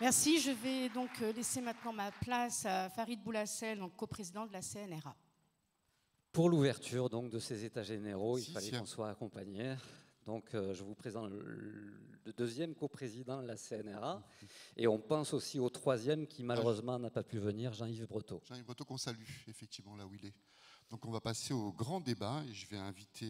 Merci. Je vais donc laisser maintenant ma place à Farid Boulassel, donc coprésident de la CNRA. Pour l'ouverture donc de ces états généraux, il fallait qu'on soit accompagné. Donc je vous présente le deuxième coprésident de la CNRA. Et on pense aussi au troisième qui malheureusement n'a pas pu venir, Jean-Yves Breteau. Jean-Yves Breteau qu'on salue effectivement là où il est. Donc on va passer au grand débat et je vais inviter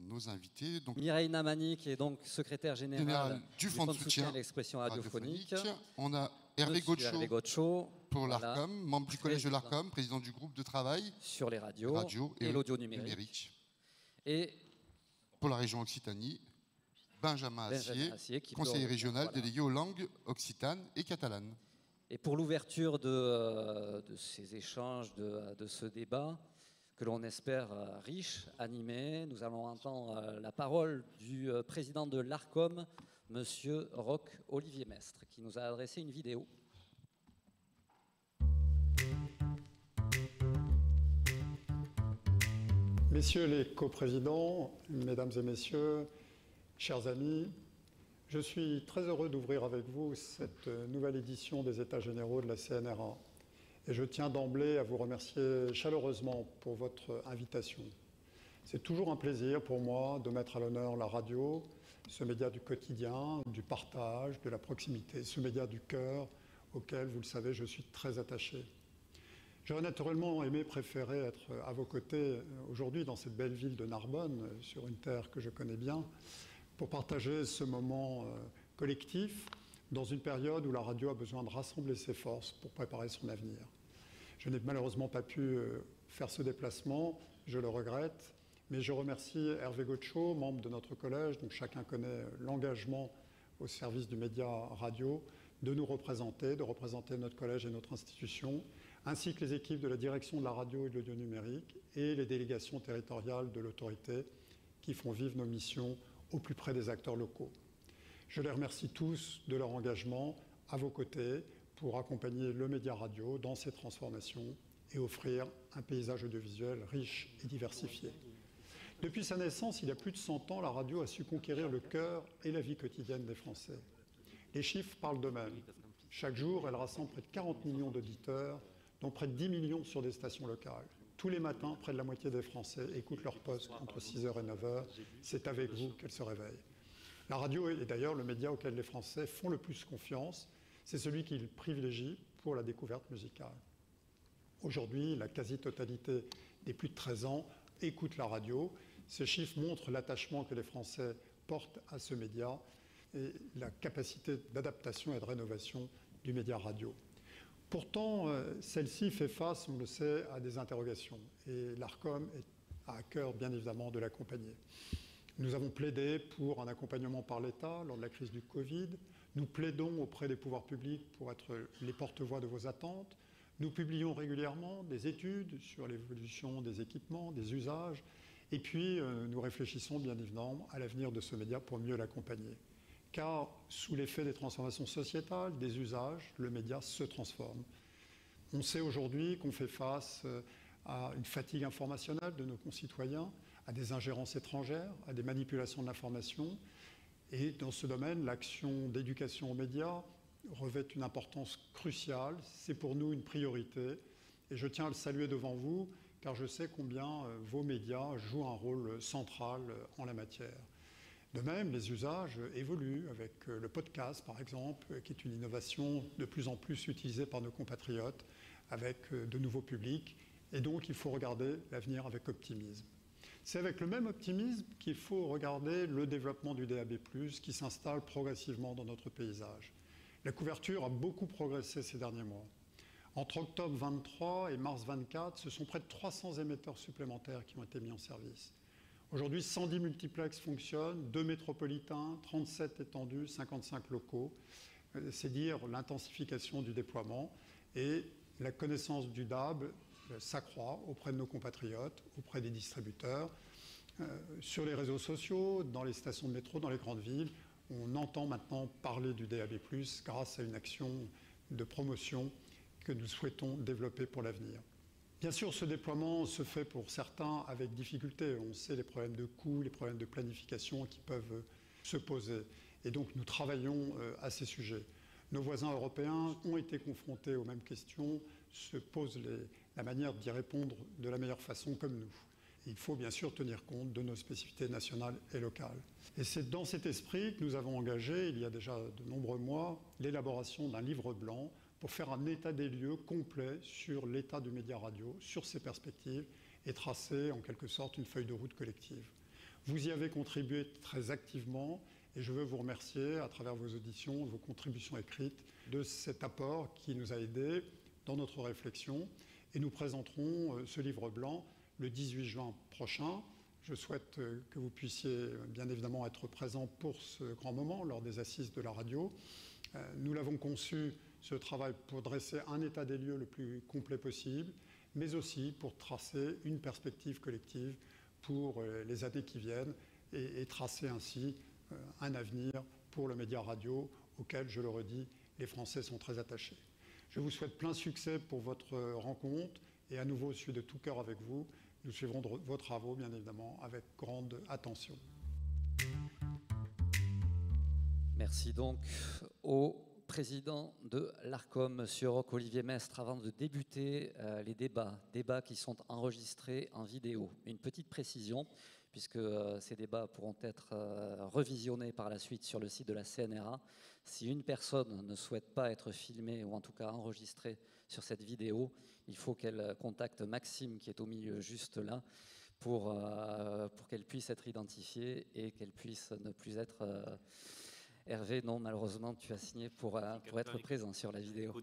nos invités. Donc, Mireille Namani qui est donc secrétaire générale du Fonds de soutien à l'expression radiophonique. On a Hervé Gaucho pour l'ARCOM, membre du collège de l'ARCOM, président du groupe de travail sur les radios et l'audio numérique. Et pour la région Occitanie, Benjamin Assier, conseiller régional délégué aux langues occitanes et catalanes. Et pour l'ouverture de ces échanges, de ce débat, que l'on espère riche, animé, nous allons entendre la parole du président de l'ARCOM, monsieur Roch-Olivier Mestre, qui nous a adressé une vidéo. Messieurs les coprésidents, mesdames et messieurs, chers amis, je suis très heureux d'ouvrir avec vous cette nouvelle édition des États généraux de la CNRA. Et je tiens d'emblée à vous remercier chaleureusement pour votre invitation. C'est toujours un plaisir pour moi de mettre à l'honneur la radio, ce média du quotidien, du partage, de la proximité, ce média du cœur auquel, vous le savez, je suis très attaché. J'aurais naturellement préféré être à vos côtés aujourd'hui dans cette belle ville de Narbonne, sur une terre que je connais bien, pour partager ce moment collectif dans une période où la radio a besoin de rassembler ses forces pour préparer son avenir. Je n'ai malheureusement pas pu faire ce déplacement, je le regrette, mais je remercie Hervé Gaucho, membre de notre collège, dont chacun connaît l'engagement au service du média radio, de nous représenter, de représenter notre collège et notre institution, ainsi que les équipes de la direction de la radio et de l'audio numérique et les délégations territoriales de l'autorité qui font vivre nos missions au plus près des acteurs locaux. Je les remercie tous de leur engagement à vos côtés pour accompagner le média radio dans ses transformations et offrir un paysage audiovisuel riche et diversifié. Depuis sa naissance, il y a plus de 100 ans, la radio a su conquérir le cœur et la vie quotidienne des Français. Les chiffres parlent d'eux-mêmes. Chaque jour, elle rassemble près de 40 millions d'auditeurs, dont près de 10 millions sur des stations locales. Tous les matins, près de la moitié des Français écoutent leur poste entre 6h et 9h. C'est avec vous qu'elle se réveille. La radio est d'ailleurs le média auquel les Français font le plus confiance. C'est celui qu'ils privilégient pour la découverte musicale. Aujourd'hui, la quasi-totalité des plus de 13 ans écoutent la radio. Ces chiffres montrent l'attachement que les Français portent à ce média et la capacité d'adaptation et de rénovation du média radio. Pourtant, celle-ci fait face, on le sait, à des interrogations. Et l'ARCOM a à cœur, bien évidemment, de l'accompagner. Nous avons plaidé pour un accompagnement par l'État lors de la crise du Covid. Nous plaidons auprès des pouvoirs publics pour être les porte-voix de vos attentes. Nous publions régulièrement des études sur l'évolution des équipements, des usages. Et puis, nous réfléchissons bien évidemment à l'avenir de ce média pour mieux l'accompagner. Car, sous l'effet des transformations sociétales, des usages, le média se transforme. On sait aujourd'hui qu'on fait face à une fatigue informationnelle de nos concitoyens, à des ingérences étrangères, à des manipulations de l'information. Et dans ce domaine, l'action d'éducation aux médias revêt une importance cruciale. C'est pour nous une priorité. Et je tiens à le saluer devant vous, car je sais combien vos médias jouent un rôle central en la matière. De même, les usages évoluent avec le podcast, par exemple, qui est une innovation de plus en plus utilisée par nos compatriotes, avec de nouveaux publics. Et donc, il faut regarder l'avenir avec optimisme. C'est avec le même optimisme qu'il faut regarder le développement du DAB+, qui s'installe progressivement dans notre paysage. La couverture a beaucoup progressé ces derniers mois. Entre octobre 23 et mars 24, ce sont près de 300 émetteurs supplémentaires qui ont été mis en service. Aujourd'hui, 110 multiplexes fonctionnent, 2 métropolitains, 37 étendus, 55 locaux. C'est dire l'intensification du déploiement et la connaissance du DAB s'accroît auprès de nos compatriotes, auprès des distributeurs. Sur les réseaux sociaux, dans les stations de métro, dans les grandes villes, on entend maintenant parler du DAB+, grâce à une action de promotion que nous souhaitons développer pour l'avenir. Bien sûr, ce déploiement se fait pour certains avec difficulté. On sait les problèmes de coûts, les problèmes de planification qui peuvent se poser. Et donc, nous travaillons à ces sujets. Nos voisins européens ont été confrontés aux mêmes questions, se posent la manière d'y répondre de la meilleure façon comme nous. Il faut bien sûr tenir compte de nos spécificités nationales et locales. Et c'est dans cet esprit que nous avons engagé, il y a déjà de nombreux mois, l'élaboration d'un livre blanc pour faire un état des lieux complet sur l'état du média radio, sur ses perspectives, et tracer en quelque sorte une feuille de route collective. Vous y avez contribué très activement et je veux vous remercier à travers vos auditions, vos contributions écrites, de cet apport qui nous a aidés dans notre réflexion. Et nous présenterons ce livre blanc le 18 juin prochain. Je souhaite que vous puissiez bien évidemment être présents pour ce grand moment lors des assises de la radio. Nous l'avons conçu, ce travail, pour dresser un état des lieux le plus complet possible, mais aussi pour tracer une perspective collective pour les années qui viennent et tracer ainsi un avenir pour le média radio auquel, je le redis, les Français sont très attachés. Je vous souhaite plein succès pour votre rencontre et à nouveau, je suis de tout cœur avec vous. Nous suivrons vos travaux, bien évidemment, avec grande attention. Merci donc au président de l'ARCOM, M. Roch-Olivier Mestre. Avant de débuter les débats qui sont enregistrés en vidéo. Une petite précision, puisque ces débats pourront être revisionnés par la suite sur le site de la CNRA. Si une personne ne souhaite pas être filmée ou en tout cas enregistrée sur cette vidéo, il faut qu'elle contacte Maxime qui est au milieu juste là pour qu'elle puisse être identifiée et qu'elle puisse ne plus être... Hervé, non, malheureusement, tu as signé pour être présent sur la vidéo.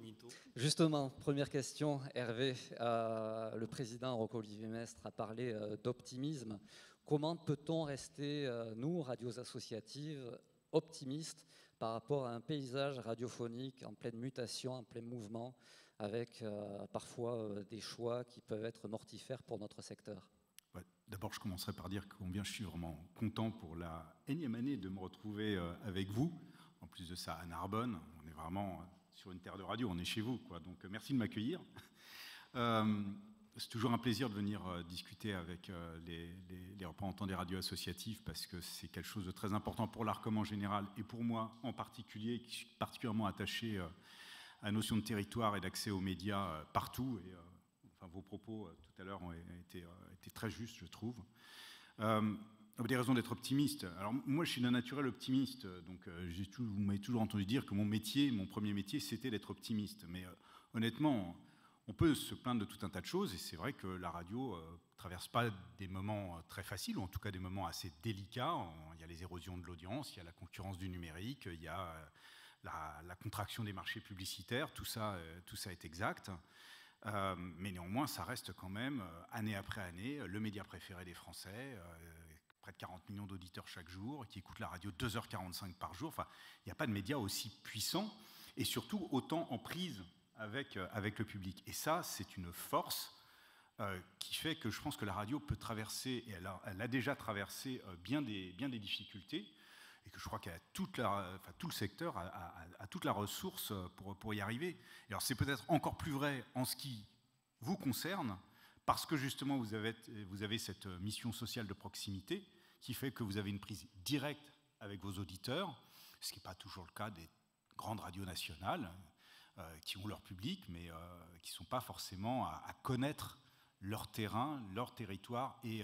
Justement, première question, Hervé, le président Roch-Olivier Mestre a parlé d'optimisme. Comment peut-on rester, nous, radios associatives, optimistes par rapport à un paysage radiophonique en pleine mutation, en plein mouvement, avec parfois des choix qui peuvent être mortifères pour notre secteur? D'abord, je commencerai par dire combien je suis vraiment content pour la énième année de me retrouver avec vous. En plus de ça, à Narbonne, on est vraiment sur une terre de radio, on est chez vous, quoi. Donc merci de m'accueillir. C'est toujours un plaisir de venir discuter avec les représentants des radios associatives parce que c'est quelque chose de très important pour l'ARCOM en général et pour moi en particulier, qui suis particulièrement attaché à la notion de territoire et d'accès aux médias partout. Et, vos propos tout à l'heure ont été très justes, je trouve. Des raisons d'être optimiste. Alors moi, je suis d'un naturel optimiste, donc vous m'avez toujours entendu dire que mon premier métier, c'était d'être optimiste. Mais honnêtement, on peut se plaindre de tout un tas de choses, et c'est vrai que la radio traverse pas des moments très faciles, ou en tout cas des moments assez délicats. Il y a les érosions de l'audience, il y a la concurrence du numérique, il y a la contraction des marchés publicitaires, tout ça est exact. Mais néanmoins, ça reste quand même, année après année, le média préféré des Français, près de 40 millions d'auditeurs chaque jour, qui écoutent la radio 2h45 par jour. Enfin, il n'y a pas de média aussi puissant, et surtout autant en prise avec le public. Et ça, c'est une force qui fait que je pense que la radio peut traverser, et elle a déjà traversé bien des difficultés, et que je crois qu'elle a tout le secteur a toute la ressource pour y arriver. Et alors c'est peut-être encore plus vrai en ce qui vous concerne, parce que justement vous avez cette mission sociale de proximité qui fait que vous avez une prise directe avec vos auditeurs, ce qui n'est pas toujours le cas des grandes radios nationales qui ont leur public, mais qui ne sont pas forcément à connaître leur terrain, leur territoire et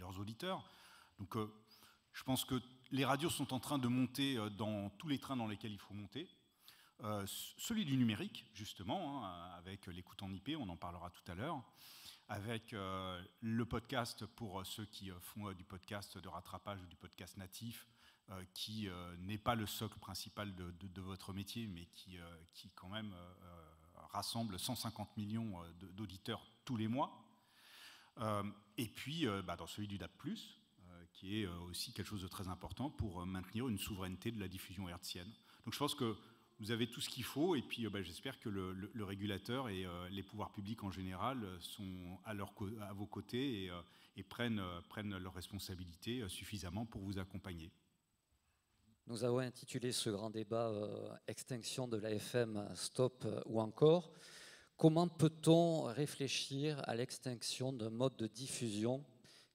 leurs auditeurs. Donc je pense que les radios sont en train de monter dans tous les trains dans lesquels il faut monter. Celui du numérique, justement, avec l'écoute en IP, on en parlera tout à l'heure, avec le podcast pour ceux qui font du podcast de rattrapage ou du podcast natif, qui n'est pas le socle principal de votre métier, mais qui quand même rassemble 150 millions d'auditeurs tous les mois. Et puis dans celui du DAB+, qui est aussi quelque chose de très important pour maintenir une souveraineté de la diffusion hertzienne. Donc je pense que vous avez tout ce qu'il faut, et puis j'espère que le régulateur et les pouvoirs publics en général sont à vos côtés et prennent leurs responsabilités suffisamment pour vous accompagner. Nous avons intitulé ce grand débat « Extinction de l'AFM, stop ou encore ». Comment peut-on réfléchir à l'extinction d'un mode de diffusion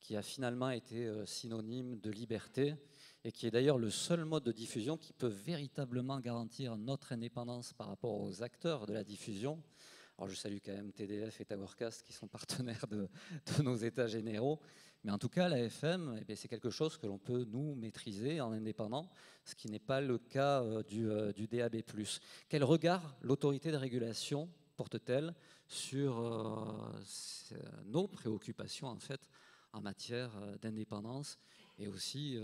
qui a finalement été synonyme de liberté et qui est d'ailleurs le seul mode de diffusion qui peut véritablement garantir notre indépendance par rapport aux acteurs de la diffusion. Alors je salue quand même TDF et Towercast qui sont partenaires de nos états généraux. Mais en tout cas, la FM, c'est quelque chose que l'on peut nous maîtriser en indépendant, ce qui n'est pas le cas du DAB+. Quel regard l'autorité de régulation porte-t-elle sur nos préoccupations en fait en matière d'indépendance et aussi,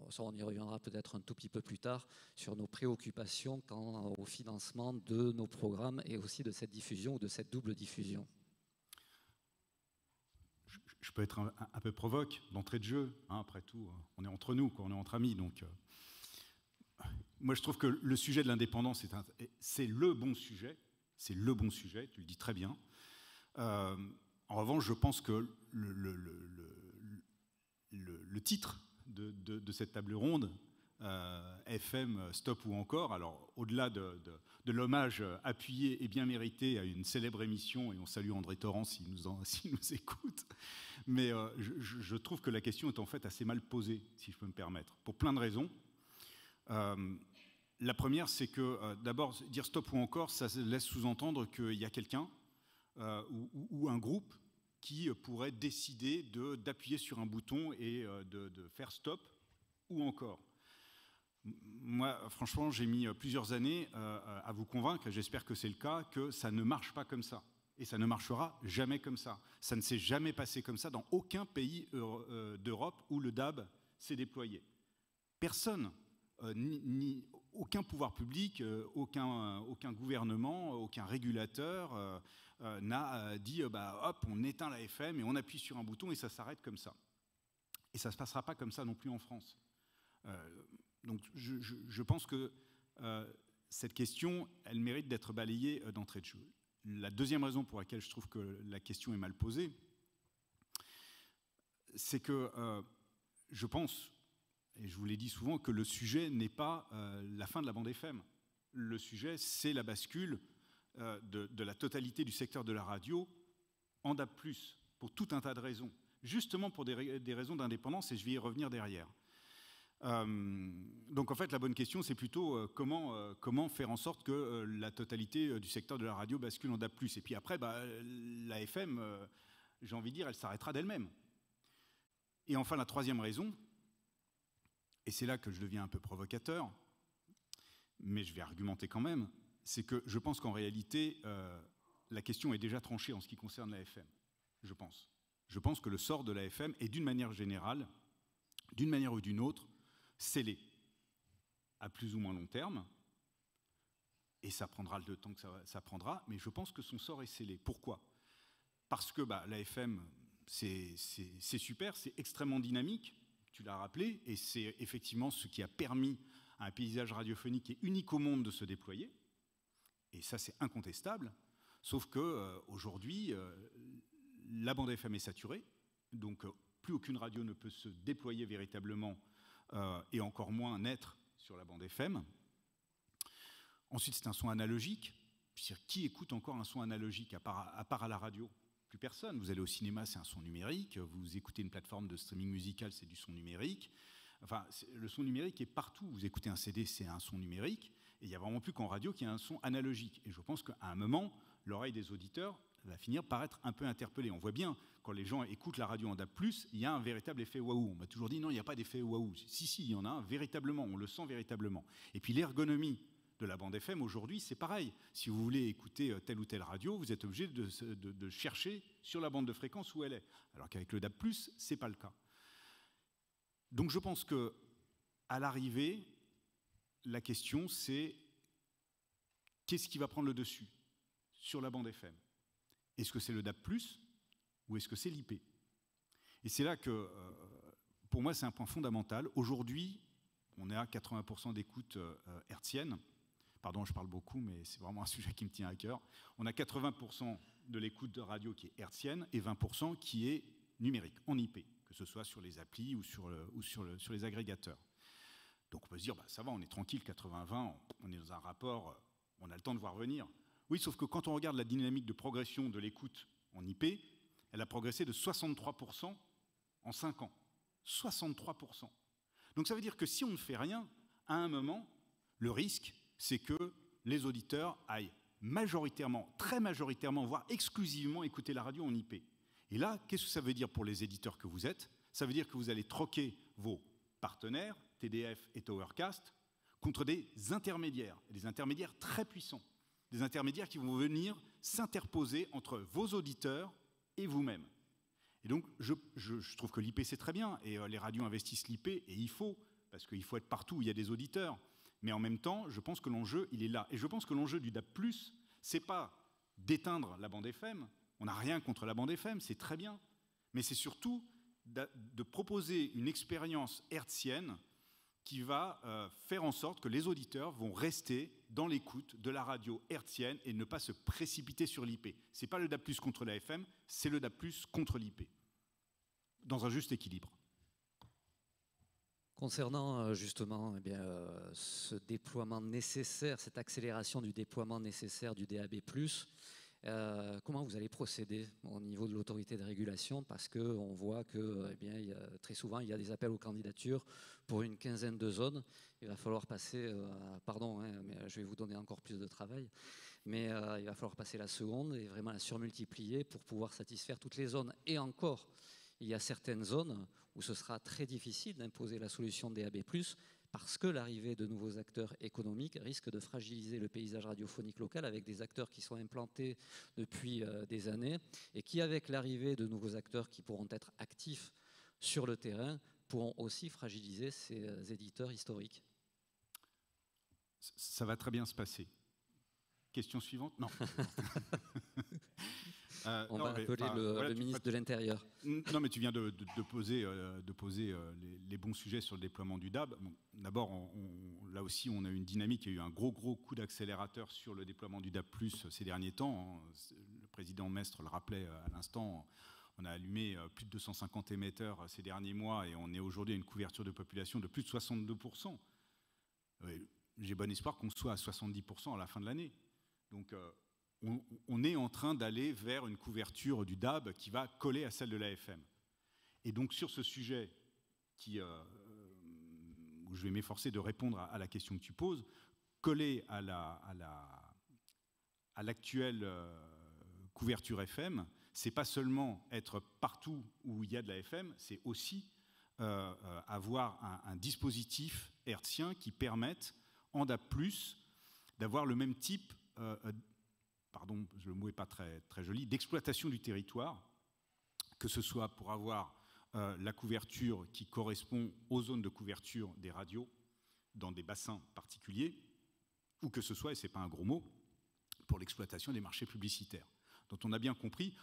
ça on y reviendra peut-être un tout petit peu plus tard, sur nos préoccupations quant au financement de nos programmes et aussi de cette diffusion ou de cette double diffusion. Je peux être un peu provoque d'entrée de jeu, hein, après tout, on est entre nous, quoi, on est entre amis, donc moi je trouve que le sujet de l'indépendance c'est le bon sujet, tu le dis très bien. En revanche, je pense que le titre de cette table ronde, FM, Stop ou encore, alors au-delà de l'hommage appuyé et bien mérité à une célèbre émission, et on salue André Torrent s'il nous écoute, mais je trouve que la question est en fait assez mal posée, si je peux me permettre, pour plein de raisons. La première, c'est que d'abord, dire stop ou encore, ça laisse sous-entendre qu'il y a quelqu'un ou un groupe qui pourrait décider d'appuyer sur un bouton et de faire stop ou encore. Moi, franchement, j'ai mis plusieurs années à vous convaincre, et j'espère que c'est le cas, que ça ne marche pas comme ça. Et ça ne marchera jamais comme ça. Ça ne s'est jamais passé comme ça dans aucun pays d'Europe où le DAB s'est déployé. Personne, aucun pouvoir public, aucun gouvernement, aucun régulateur n'a dit hop, on éteint la FM et on appuie sur un bouton et ça s'arrête comme ça. Et ça ne se passera pas comme ça non plus en France. Donc je pense que cette question, elle mérite d'être balayée d'entrée de jeu. La deuxième raison pour laquelle je trouve que la question est mal posée, c'est que je pense, et je vous l'ai dit souvent, que le sujet n'est pas la fin de la bande FM. Le sujet, c'est la bascule de la totalité du secteur de la radio en DAB+, pour tout un tas de raisons. Justement pour des raisons d'indépendance, et je vais y revenir derrière. Donc en fait, la bonne question, c'est plutôt comment faire en sorte que la totalité du secteur de la radio bascule en DAB+. Et puis après, la FM, j'ai envie de dire, elle s'arrêtera d'elle-même. Et enfin, la troisième raison, et c'est là que je deviens un peu provocateur, mais je vais argumenter quand même, c'est que je pense qu'en réalité, la question est déjà tranchée en ce qui concerne la FM. Je pense. Je pense que le sort de la FM est d'une manière générale, d'une manière ou d'une autre, scellé à plus ou moins long terme, et ça prendra le temps que ça prendra, mais je pense que son sort est scellé. Pourquoi ? Parce que la FM, c'est super, c'est extrêmement dynamique, tu l'as rappelé, et c'est effectivement ce qui a permis à un paysage radiophonique qui est unique au monde de se déployer, et ça c'est incontestable, sauf qu'aujourd'hui, la bande FM est saturée, donc plus aucune radio ne peut se déployer véritablement et encore moins naître sur la bande FM. Ensuite, c'est un son analogique. Qui écoute encore un son analogique à part à la radio ? Plus personne. Vous allez au cinéma, c'est un son numérique. Vous écoutez une plateforme de streaming musical, c'est du son numérique. Enfin, le son numérique est partout. Vous écoutez un CD, c'est un son numérique. Et il n'y a vraiment plus qu'en radio qu'il y a un son analogique. Et je pense qu'à un moment, l'oreille des auditeurs va finir par être un peu interpellée. On voit bien, quand les gens écoutent la radio en DAB+, il y a un véritable effet waouh. On m'a toujours dit non, il n'y a pas d'effet waouh. Si, il y en a un véritablement, on le sent véritablement. Et puis l'ergonomie de la bande FM aujourd'hui, c'est pareil. Si vous voulez écouter telle ou telle radio, vous êtes obligé de chercher sur la bande de fréquence où elle est. Alors qu'avec le DAB+, ce n'est pas le cas. Donc je pense qu'à l'arrivée, la question c'est qu'est-ce qui va prendre le dessus sur la bande FM ? Est-ce que c'est le DAB+, ou est-ce que c'est l'IP ? Et c'est là que, pour moi, c'est un point fondamental. Aujourd'hui, on est à 80% d'écoute hertzienne. Pardon, je parle beaucoup, mais c'est vraiment un sujet qui me tient à cœur. On a 80% de l'écoute de radio qui est hertzienne et 20% qui est numérique, en IP, que ce soit sur les applis ou sur les agrégateurs. Donc on peut se dire, ça va, on est tranquille, 80-20, on est dans un rapport, on a le temps de voir venir. Oui, sauf que quand on regarde la dynamique de progression de l'écoute en IP, elle a progressé de 63% en 5 ans. 63%. Donc ça veut dire que si on ne fait rien, à un moment, le risque, c'est que les auditeurs aillent majoritairement, très majoritairement, voire exclusivement écouter la radio en IP. Et là, qu'est-ce que ça veut dire pour les éditeurs que vous êtes? Ça veut dire que vous allez troquer vos partenaires, TDF et Towercast, contre des intermédiaires très puissants, des intermédiaires qui vont venir s'interposer entre vos auditeurs et vous-même. Et donc, je trouve que l'IP, c'est très bien, et les radios investissent l'IP, et il faut, parce qu'il faut être partout où il y a des auditeurs. Mais en même temps, je pense que l'enjeu, il est là. Et je pense que l'enjeu du DAB+, c'est pas d'éteindre la bande FM, on n'a rien contre la bande FM, c'est très bien, mais c'est surtout de proposer une expérience hertzienne qui va faire en sorte que les auditeurs vont rester dans l'écoute de la radio hertzienne et ne pas se précipiter sur l'IP. Ce n'est pas le DAB+ contre la FM, c'est le DAB+ contre l'IP, dans un juste équilibre. Concernant justement ce déploiement nécessaire, cette accélération du déploiement nécessaire du DAB+, comment vous allez procéder au niveau de l'autorité de régulation? Parce qu'on voit que très souvent, il y a des appels aux candidatures pour une quinzaine de zones. Il va falloir passer, mais je vais vous donner encore plus de travail, mais il va falloir passer la seconde et vraiment la surmultiplier pour pouvoir satisfaire toutes les zones. Et encore, il y a certaines zones où ce sera très difficile d'imposer la solution DAB+, parce que l'arrivée de nouveaux acteurs économiques risque de fragiliser le paysage radiophonique local avec des acteurs qui sont implantés depuis des années et qui, avec l'arrivée de nouveaux acteurs qui pourront être actifs sur le terrain, pourront aussi fragiliser ces éditeurs historiques. Ça va très bien se passer. Question suivante? Non. On va appeler le ministre de l'Intérieur. Non, mais tu viens de poser les bons sujets sur le déploiement du DAB. Bon, d'abord, là aussi, on a eu une dynamique. Il y a eu un gros coup d'accélérateur sur le déploiement du DAB+ ces derniers temps. Le président Mestre le rappelait à l'instant. On a allumé plus de 250 émetteurs ces derniers mois et on est aujourd'hui à une couverture de population de plus de 62%. J'ai bon espoir qu'on soit à 70% à la fin de l'année. Donc, on est en train d'aller vers une couverture du DAB qui va coller à celle de l'AFM. Et donc sur ce sujet où je vais m'efforcer de répondre à la question que tu poses, coller à l'actuelle couverture FM, c'est pas seulement être partout où il y a de la FM, c'est aussi avoir un dispositif hertzien qui permette en DAB+, d'avoir le même type pardon, le mot n'est pas très joli, d'exploitation du territoire, que ce soit pour avoir la couverture qui correspond aux zones de couverture des radios dans des bassins particuliers, ou que ce soit, et ce n'est pas un gros mot, pour l'exploitation des marchés publicitaires. Donc on a bien compris,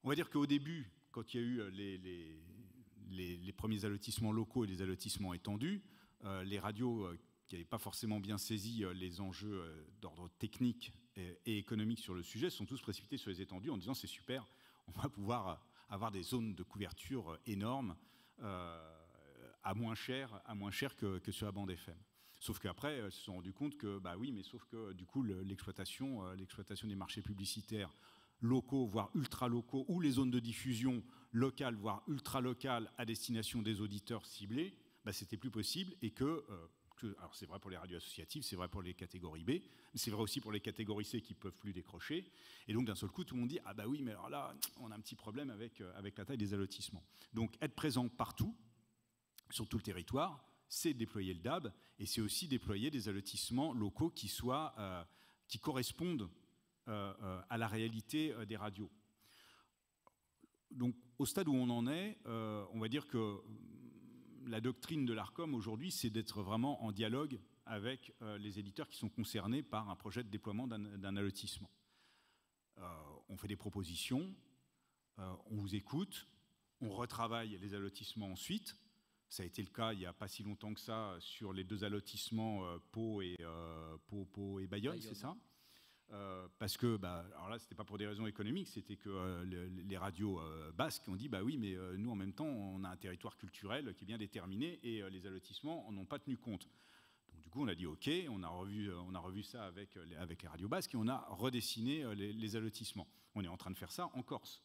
on va dire qu'au début, quand il y a eu les premiers allotissements locaux et les allotissements étendus, les radios qui n'avaient pas forcément bien saisi les enjeux d'ordre technique et économique sur le sujet sont tous précipités sur les étendues en disant c'est super, on va pouvoir avoir des zones de couverture énormes à moins cher que sur la bande FM. Sauf qu'après, ils se sont rendus compte que, sauf que du coup, l'exploitation des marchés publicitaires locaux, voire ultra-locaux, ou les zones de diffusion locales, voire ultra-locales à destination des auditeurs ciblés, c'était plus possible et alors c'est vrai pour les radios associatives, c'est vrai pour les catégories B, mais c'est vrai aussi pour les catégories C qui ne peuvent plus décrocher. Et donc d'un seul coup, tout le monde dit « Ah bah oui, mais alors là, on a un petit problème avec la taille des allotissements ». Donc être présent partout, sur tout le territoire, c'est déployer le DAB et c'est aussi déployer des allotissements locaux qui correspondent à la réalité des radios. Donc au stade où on en est, on va dire que la doctrine de l'ARCOM aujourd'hui, c'est d'être vraiment en dialogue avec les éditeurs qui sont concernés par un projet de déploiement d'un allotissement. On fait des propositions, on vous écoute, on retravaille les allotissements ensuite. Ça a été le cas il n'y a pas si longtemps que ça sur les 2 allotissements Pau et Bayonne, c'est ça ? Parce que, alors là, c'était pas pour des raisons économiques, c'était que les radios basques ont dit, oui, mais nous, en même temps, on a un territoire culturel qui est bien déterminé et les allotissements n'en ont pas tenu compte. Donc, du coup, on a dit, OK, on a revu ça avec les radios basques et on a redessiné les allotissements. On est en train de faire ça en Corse,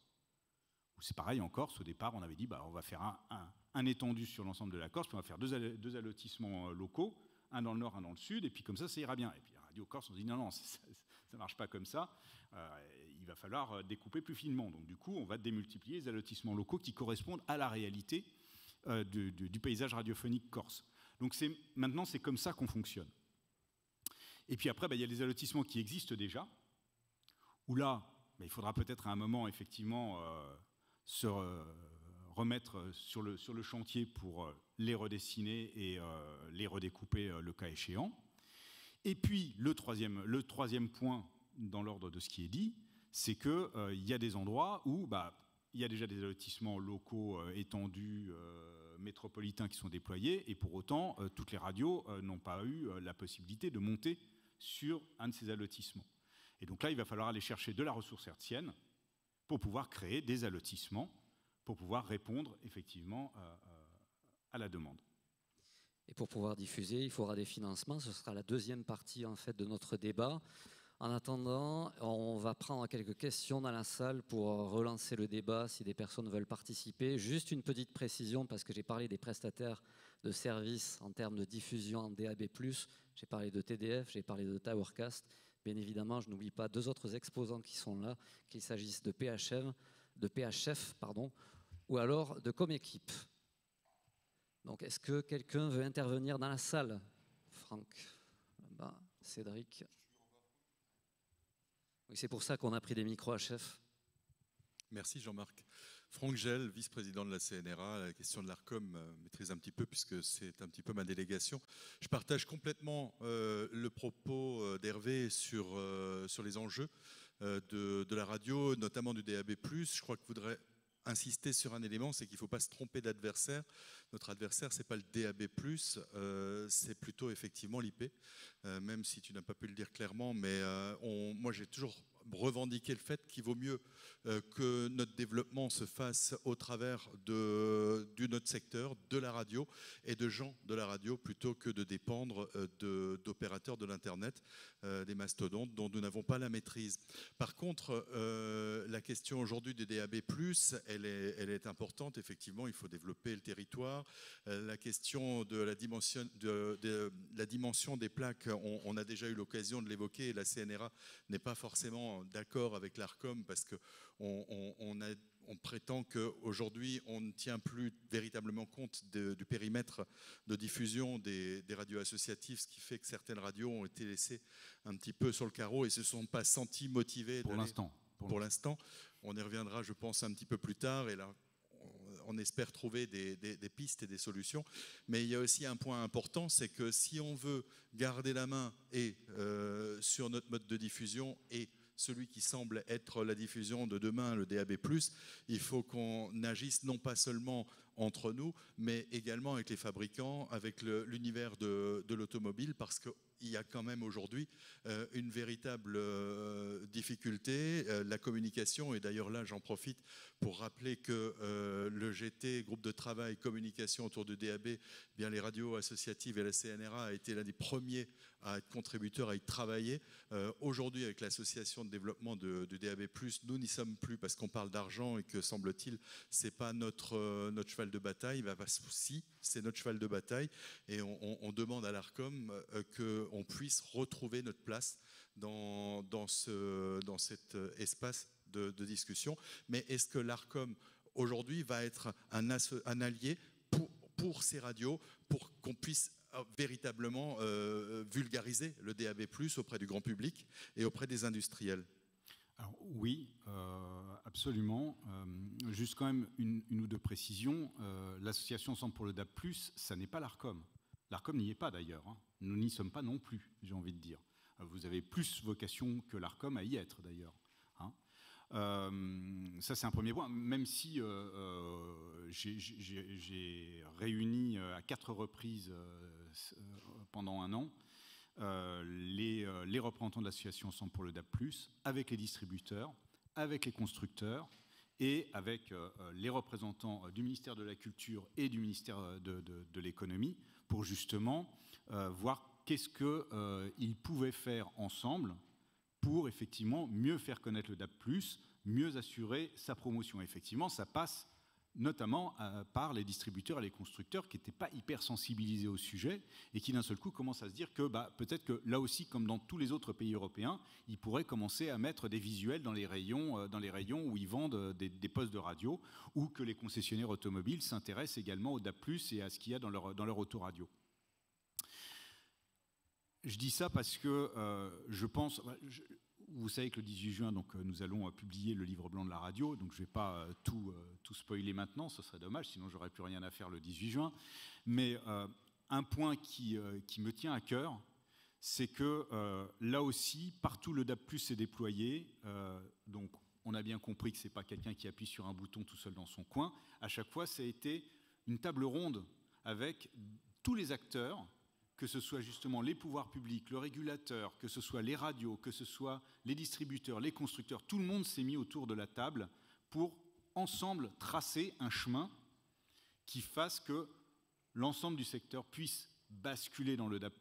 C'est pareil en Corse, au départ, on avait dit on va faire un étendu sur l'ensemble de la Corse, puis on va faire deux allotissements locaux, un dans le nord, un dans le sud, et puis comme ça ira bien. Et puis la radio Corse, on se dit non, ça ne marche pas comme ça, il va falloir découper plus finement. Donc du coup, on va démultiplier les allotissements locaux qui correspondent à la réalité du paysage radiophonique corse. Donc maintenant, c'est comme ça qu'on fonctionne. Et puis après, il y a les allotissements qui existent déjà, où là, il faudra peut-être à un moment, effectivement, se remettre sur le chantier pour les redessiner et les redécouper le cas échéant. Et puis, le troisième point dans l'ordre de ce qui est dit, c'est qu'il y a des endroits où il y a déjà des allotissements locaux étendus, métropolitains qui sont déployés, et pour autant, toutes les radios n'ont pas eu la possibilité de monter sur un de ces allotissements. Et donc là, il va falloir aller chercher de la ressource hertzienne pour pouvoir créer des allotissements, pour pouvoir répondre effectivement à la demande. Et pour pouvoir diffuser, il faudra des financements. Ce sera la deuxième partie en fait de notre débat. En attendant, on va prendre quelques questions dans la salle pour relancer le débat si des personnes veulent participer. Juste une petite précision, parce que j'ai parlé des prestataires de services en termes de diffusion en DAB+. J'ai parlé de TDF, j'ai parlé de Towercast. Bien évidemment, je n'oublie pas deux autres exposants qui sont là, qu'il s'agisse de PHF, ou alors de Coméquipe. Donc, est-ce que quelqu'un veut intervenir dans la salle? Franck, là-bas, Cédric. Oui, c'est pour ça qu'on a pris des micros HF. Merci Jean-Marc. Franck Gel, vice-président de la CNRA, la question de l'ARCOM maîtrise un petit peu puisque c'est un petit peu ma délégation. Je partage complètement le propos d'Hervé sur les enjeux de la radio, notamment du DAB+. Je crois que je voudrais insister sur un élément, c'est qu'il ne faut pas se tromper d'adversaire. Notre adversaire, ce n'est pas le DAB+, c'est plutôt effectivement l'IP, même si tu n'as pas pu le dire clairement, mais moi j'ai toujours revendiqué le fait qu'il vaut mieux que notre développement se fasse au travers du notre secteur, de la radio et de gens de la radio, plutôt que de dépendre d'opérateurs de l'Internet, des mastodontes dont nous n'avons pas la maîtrise. Par contre, la question aujourd'hui du DAB+, elle est importante. Effectivement, il faut développer le territoire. La question de la dimension des plaques, on a déjà eu l'occasion de l'évoquer, et la CNRA n'est pas forcément d'accord avec l'ARCOM parce qu'on prétend qu'aujourd'hui, on ne tient plus véritablement compte du périmètre de diffusion des radios associatives, ce qui fait que certaines radios ont été laissées un petit peu sur le carreau et ne se sont pas senties motivées. Pour l'instant. On y reviendra, je pense, un petit peu plus tard, et là, on espère trouver des pistes et des solutions. Mais il y a aussi un point important, c'est que si on veut garder la main sur notre mode de diffusion et celui qui semble être la diffusion de demain, le DAB+, il faut qu'on agisse non pas seulement entre nous, mais également avec les fabricants, avec l'univers de l'automobile, parce qu'il y a quand même aujourd'hui une véritable difficulté, la communication, et d'ailleurs là j'en profite pour rappeler que le GT, groupe de travail communication autour du DAB, bien les radios associatives et la CNRA a été l'un des premiers à être contributeurs, à y travailler. Aujourd'hui, avec l'association de développement du DAB+, nous n'y sommes plus parce qu'on parle d'argent et que, semble-t-il, c'est pas notre cheval de bataille. Si, c'est notre cheval de bataille, et on demande à l'ARCOM qu'on puisse retrouver notre place dans cet espace de discussion. Mais est-ce que l'ARCOM, aujourd'hui, va être un allié pour ces radios, pour qu'on puisse véritablement vulgariser le DAB+ auprès du grand public et auprès des industriels? Alors, oui, absolument. Juste quand même une ou deux précisions. L'association Ensemble pour le DAB+, ça n'est pas l'ARCOM. L'ARCOM n'y est pas d'ailleurs. Nous n'y sommes pas non plus, j'ai envie de dire. Vous avez plus vocation que l'ARCOM à y être d'ailleurs. Ça, c'est un premier point, même si j'ai réuni à 4 reprises pendant un an les représentants de l'association Ensemble pour le DAB+, avec les distributeurs, avec les constructeurs et avec les représentants du ministère de la Culture et du ministère de l'Économie pour justement voir qu'est-ce qu'ils pouvaient faire ensemble pour effectivement mieux faire connaître le DAB+, mieux assurer sa promotion. Effectivement, ça passe notamment par les distributeurs et les constructeurs qui n'étaient pas hyper sensibilisés au sujet et qui d'un seul coup commencent à se dire que peut-être que là aussi, comme dans tous les autres pays européens, ils pourraient commencer à mettre des visuels dans les rayons où ils vendent des postes de radio, ou que les concessionnaires automobiles s'intéressent également au DAB+, et à ce qu'il y a dans leur autoradio. Je dis ça parce que je pense... Vous savez que le 18 juin, donc, nous allons publier le livre blanc de la radio, donc je ne vais pas tout spoiler maintenant, ce serait dommage, sinon j'aurais plus rien à faire le 18 juin. Mais un point qui me tient à cœur, c'est que là aussi, partout le DAB+ est déployé, donc on a bien compris que ce n'est pas quelqu'un qui appuie sur un bouton tout seul dans son coin. À chaque fois, ça a été une table ronde avec tous les acteurs, que ce soit justement les pouvoirs publics, le régulateur, que ce soit les radios, que ce soit les distributeurs, les constructeurs, tout le monde s'est mis autour de la table pour ensemble tracer un chemin qui fasse que l'ensemble du secteur puisse basculer dans le DAB+,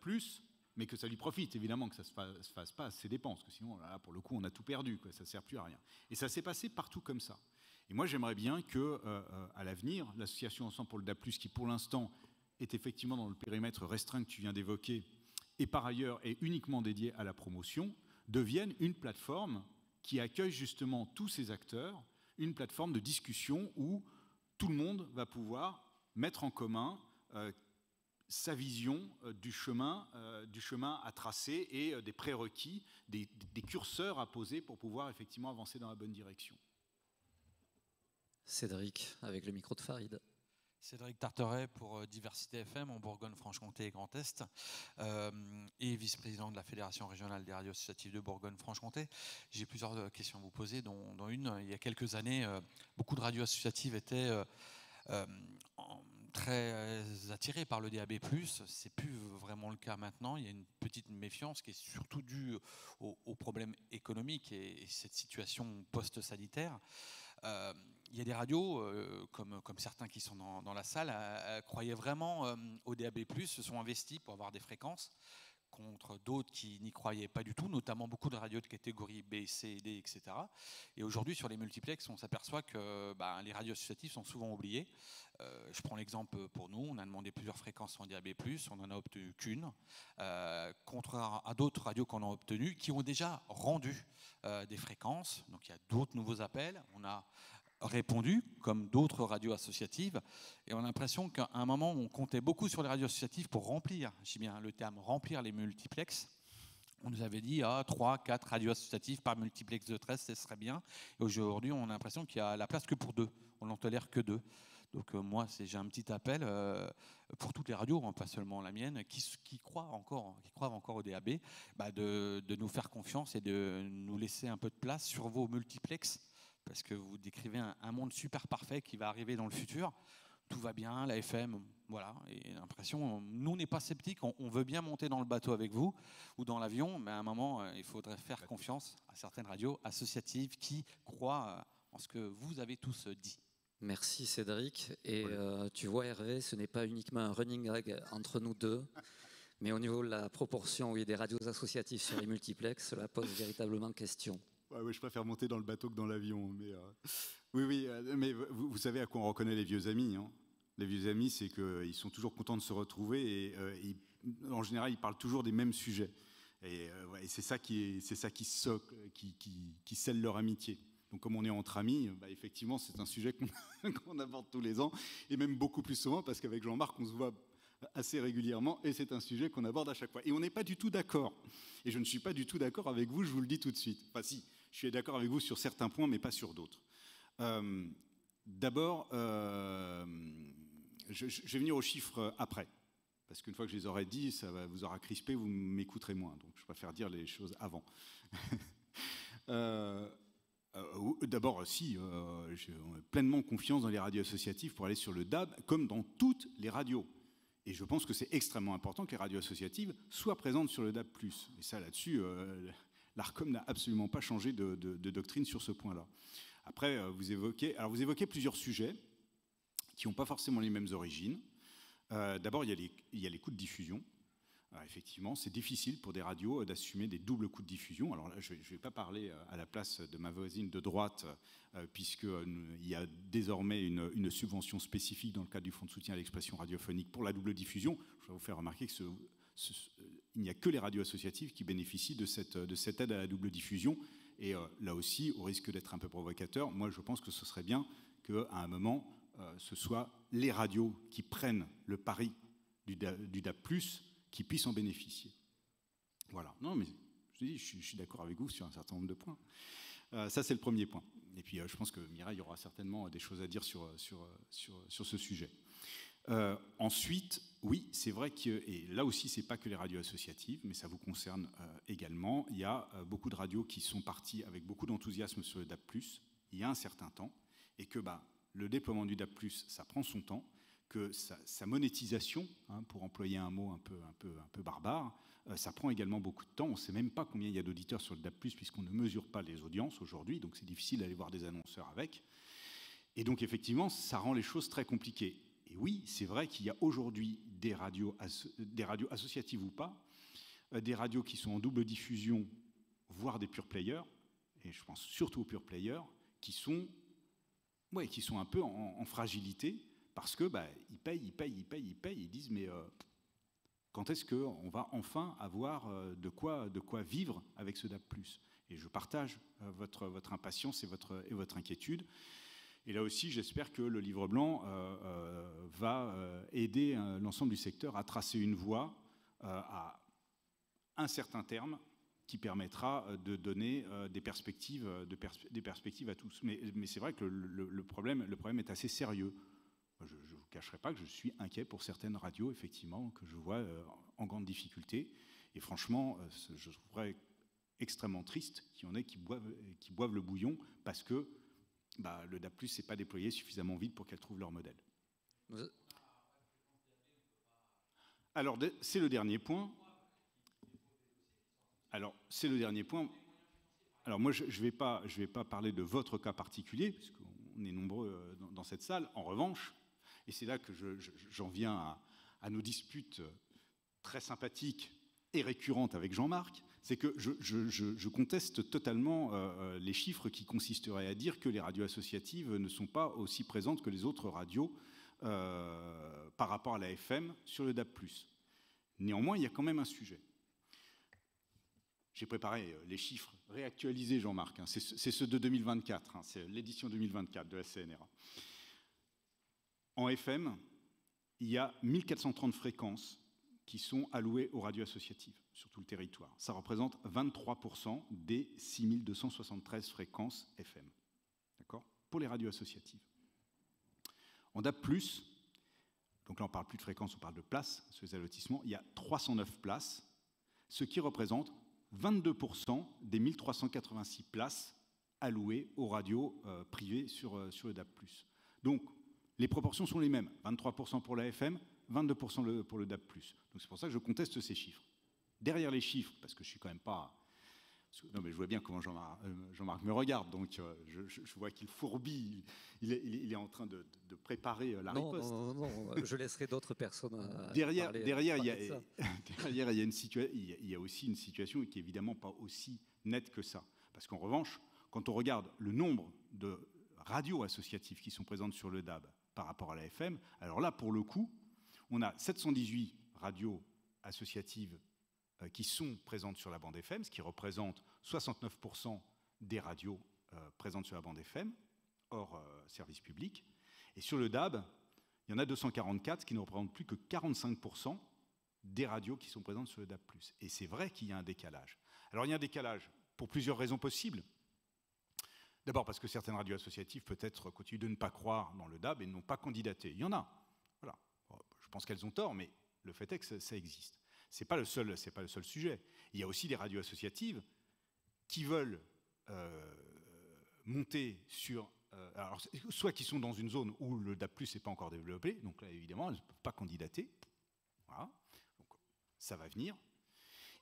mais que ça lui profite, évidemment, que ça ne se fasse pas à ses dépenses, parce que sinon, là, pour le coup, on a tout perdu, quoi, ça ne sert plus à rien. Et ça s'est passé partout comme ça. Et moi, j'aimerais bien qu'à l'avenir, l'association Ensemble pour le DAB+, qui pour l'instant est effectivement dans le périmètre restreint que tu viens d'évoquer, et par ailleurs est uniquement dédié à la promotion, devienne une plateforme qui accueille justement tous ces acteurs, une plateforme de discussion où tout le monde va pouvoir mettre en commun sa vision du chemin à tracer et des prérequis, des curseurs à poser pour pouvoir effectivement avancer dans la bonne direction. Cédric, avec le micro de Farid. Cédric Tarteret pour Diversité FM en Bourgogne-Franche-Comté et Grand Est et vice-président de la Fédération régionale des radios associatives de Bourgogne-Franche-Comté. J'ai plusieurs questions à vous poser, dont une. Il y a quelques années, beaucoup de radios associatives étaient très attirées par le DAB+. Ce n'est plus vraiment le cas maintenant. Il y a une petite méfiance qui est surtout due aux problèmes économiques et cette situation post-sanitaire. Il y a des radios, comme certains qui sont dans la salle, croyaient vraiment au DAB+, se sont investis pour avoir des fréquences, contre d'autres qui n'y croyaient pas du tout, notamment beaucoup de radios de catégorie B, C, D, etc. Et aujourd'hui, sur les multiplex, on s'aperçoit que les radios associatives sont souvent oubliées. Je prends l'exemple pour nous, on a demandé plusieurs fréquences en DAB+, on n'en a obtenu qu'une, contrairement à d'autres radios qu'on a obtenues, qui ont déjà rendu des fréquences. Donc il y a d'autres nouveaux appels, on a répondu, comme d'autres radios associatives, et on a l'impression qu'à un moment, on comptait beaucoup sur les radios associatives pour remplir, je dis bien le terme, remplir les multiplex. On nous avait dit 3, 4 radios associatives par multiplex de 13, ce serait bien. Et aujourd'hui, on a l'impression qu'il y a la place que pour 2, on n'en tolère que 2. Donc moi, j'ai un petit appel pour toutes les radios, pas seulement la mienne, qui croient encore au DAB, de nous faire confiance et de nous laisser un peu de place sur vos multiplex, parce que vous décrivez un monde super parfait qui va arriver dans le futur. Tout va bien, la FM, voilà. Et l'impression, nous, on n'est pas sceptiques, on veut bien monter dans le bateau avec vous ou dans l'avion, mais à un moment, il faudrait faire confiance à certaines radios associatives qui croient en ce que vous avez tous dit. Merci Cédric. Et tu vois Hervé, ce n'est pas uniquement un running gag entre nous deux, mais au niveau de la proportion où il y a des radios associatives sur les multiplex, cela pose véritablement question. Ouais, je préfère monter dans le bateau que dans l'avion. Mais mais vous savez à quoi on reconnaît les vieux amis. Hein. Les vieux amis, c'est qu'ils sont toujours contents de se retrouver et en général, ils parlent toujours des mêmes sujets. Et c'est ça qui scelle leur amitié. Donc comme on est entre amis, effectivement, c'est un sujet qu'on aborde tous les ans, et même beaucoup plus souvent, parce qu'avec Jean-Marc, on se voit assez régulièrement, et c'est un sujet qu'on aborde à chaque fois. Et on n'est pas du tout d'accord. Et je ne suis pas du tout d'accord avec vous, je vous le dis tout de suite. Enfin si, je suis d'accord avec vous sur certains points, mais pas sur d'autres. D'abord, je vais venir aux chiffres après. Parce qu'une fois que je les aurai dit, ça vous aura crispé, vous m'écouterez moins. Donc je préfère dire les choses avant. D'abord, si, j'ai pleinement confiance dans les radios associatives pour aller sur le DAB, comme dans toutes les radios. Et je pense que c'est extrêmement important que les radios associatives soient présentes sur le DAB+. Et ça, là-dessus, l'ARCOM n'a absolument pas changé de doctrine sur ce point-là. Après, vous évoquez plusieurs sujets qui n'ont pas forcément les mêmes origines. D'abord, il y a les coûts de diffusion. Alors, effectivement, c'est difficile pour des radios d'assumer des doubles coûts de diffusion. Alors là, je ne vais pas parler à la place de ma voisine de droite, puisqu'il y a désormais une subvention spécifique dans le cadre du Fonds de soutien à l'expression radiophonique pour la double diffusion. Je vais vous faire remarquer qu'il n'y a que les radios associatives qui bénéficient de cette aide à la double diffusion. Et là aussi, au risque d'être un peu provocateur, moi je pense que ce serait bien qu'à un moment, ce soit les radios qui prennent le pari du DAB+, qui puissent en bénéficier. Voilà. Non, mais je suis d'accord avec vous sur un certain nombre de points. Ça, c'est le premier point. Et puis, je pense que Mireille aura certainement des choses à dire sur ce sujet. Ensuite, oui, c'est vrai que, et là aussi, c'est pas que les radios associatives, mais ça vous concerne également. Il y a beaucoup de radios qui sont parties avec beaucoup d'enthousiasme sur le DAB+, il y a un certain temps, et que le déploiement du DAB+, ça prend son temps, que sa monétisation, pour employer un mot un peu barbare, ça prend également beaucoup de temps. On ne sait même pas combien il y a d'auditeurs sur le DAB+, puisqu'on ne mesure pas les audiences aujourd'hui, donc c'est difficile d'aller voir des annonceurs avec. Et donc effectivement, ça rend les choses très compliquées. Et oui, c'est vrai qu'il y a aujourd'hui des radios associatives ou pas, des radios qui sont en double diffusion, voire des pure players, et je pense surtout aux pure players, qui sont un peu en fragilité, parce que ils payent, ils disent mais quand est-ce qu'on va enfin avoir de quoi vivre avec ce DAB+. Et je partage votre impatience et votre inquiétude. Et là aussi, j'espère que le livre blanc va aider l'ensemble du secteur à tracer une voie à un certain terme qui permettra de donner des perspectives à tous. Mais c'est vrai que le problème est assez sérieux. Je ne vous cacherai pas que je suis inquiet pour certaines radios, effectivement, que je vois en grande difficulté. Et franchement, je trouverais extrêmement triste qu'il y en ait qui boivent le bouillon parce que le DAB+, n'est pas déployé suffisamment vite pour qu'elles trouvent leur modèle. Alors, c'est le dernier point. Alors, moi, je ne vais pas parler de votre cas particulier, puisqu'on est nombreux dans cette salle. En revanche, et c'est là que j'en viens à nos disputes très sympathiques et récurrentes avec Jean-Marc, c'est que je conteste totalement les chiffres qui consisteraient à dire que les radios associatives ne sont pas aussi présentes que les autres radios par rapport à la FM sur le DAB+. Néanmoins, il y a quand même un sujet. J'ai préparé les chiffres réactualisés, Jean-Marc. C'est ceux de 2024, c'est l'édition 2024 de la CNRA. En FM, il y a 1430 fréquences qui sont allouées aux radios associatives sur tout le territoire. Ça représente 23% des 6273 fréquences FM. D'accord ? Pour les radios associatives. En DAB+, donc là on ne parle plus de fréquences, on parle de places sur les allotissements, il y a 309 places, ce qui représente 22% des 1386 places allouées aux radios privées sur le DAB+. Donc, les proportions sont les mêmes, 23% pour la FM, 22% pour le DAB+. Donc c'est pour ça que je conteste ces chiffres. Derrière les chiffres, parce que je suis quand même pas... Non mais je vois bien comment Jean-Marc me regarde, donc je vois qu'il fourbit, il est en train de préparer la riposte. Non, je laisserai d'autres personnes derrière, parler. Derrière, il y a aussi une situation qui est évidemment pas aussi nette que ça. Parce qu'en revanche, quand on regarde le nombre de radios associatives qui sont présentes sur le DAB par rapport à la FM, alors là, pour le coup, on a 718 radios associatives qui sont présentes sur la bande FM, ce qui représente 69% des radios présentes sur la bande FM, hors service public. Et sur le DAB, il y en a 244, ce qui ne représente plus que 45% des radios qui sont présentes sur le DAB+. Et c'est vrai qu'il y a un décalage. Alors il y a un décalage pour plusieurs raisons possibles. D'abord parce que certaines radios associatives peut-être continuent de ne pas croire dans le DAB et n'ont pas candidaté. Il y en a. Voilà. Je pense qu'elles ont tort, mais le fait est que ça existe. C'est pas le seul sujet. Il y a aussi des radios associatives qui veulent monter sur... alors, soit qui sont dans une zone où le DAB+ n'est pas encore développé, donc là, évidemment, elles ne peuvent pas candidater. Voilà. Donc, ça va venir.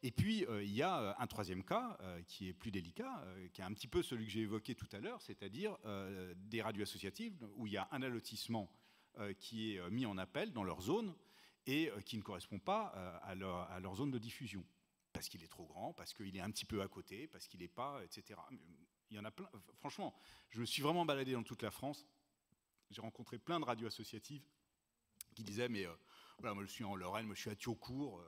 Et puis, il y a un troisième cas qui est plus délicat, qui est un petit peu celui que j'ai évoqué tout à l'heure, c'est-à-dire des radios associatives où il y a un allotissement qui est mis en appel dans leur zone et qui ne correspond pas à leur zone de diffusion. Parce qu'il est trop grand, parce qu'il est un petit peu à côté, parce qu'il n'est pas, etc. Il y en a plein. Franchement, je me suis vraiment baladé dans toute la France. J'ai rencontré plein de radios associatives qui disaient, mais voilà, moi je suis en Lorraine, moi je suis à Thiaucourt,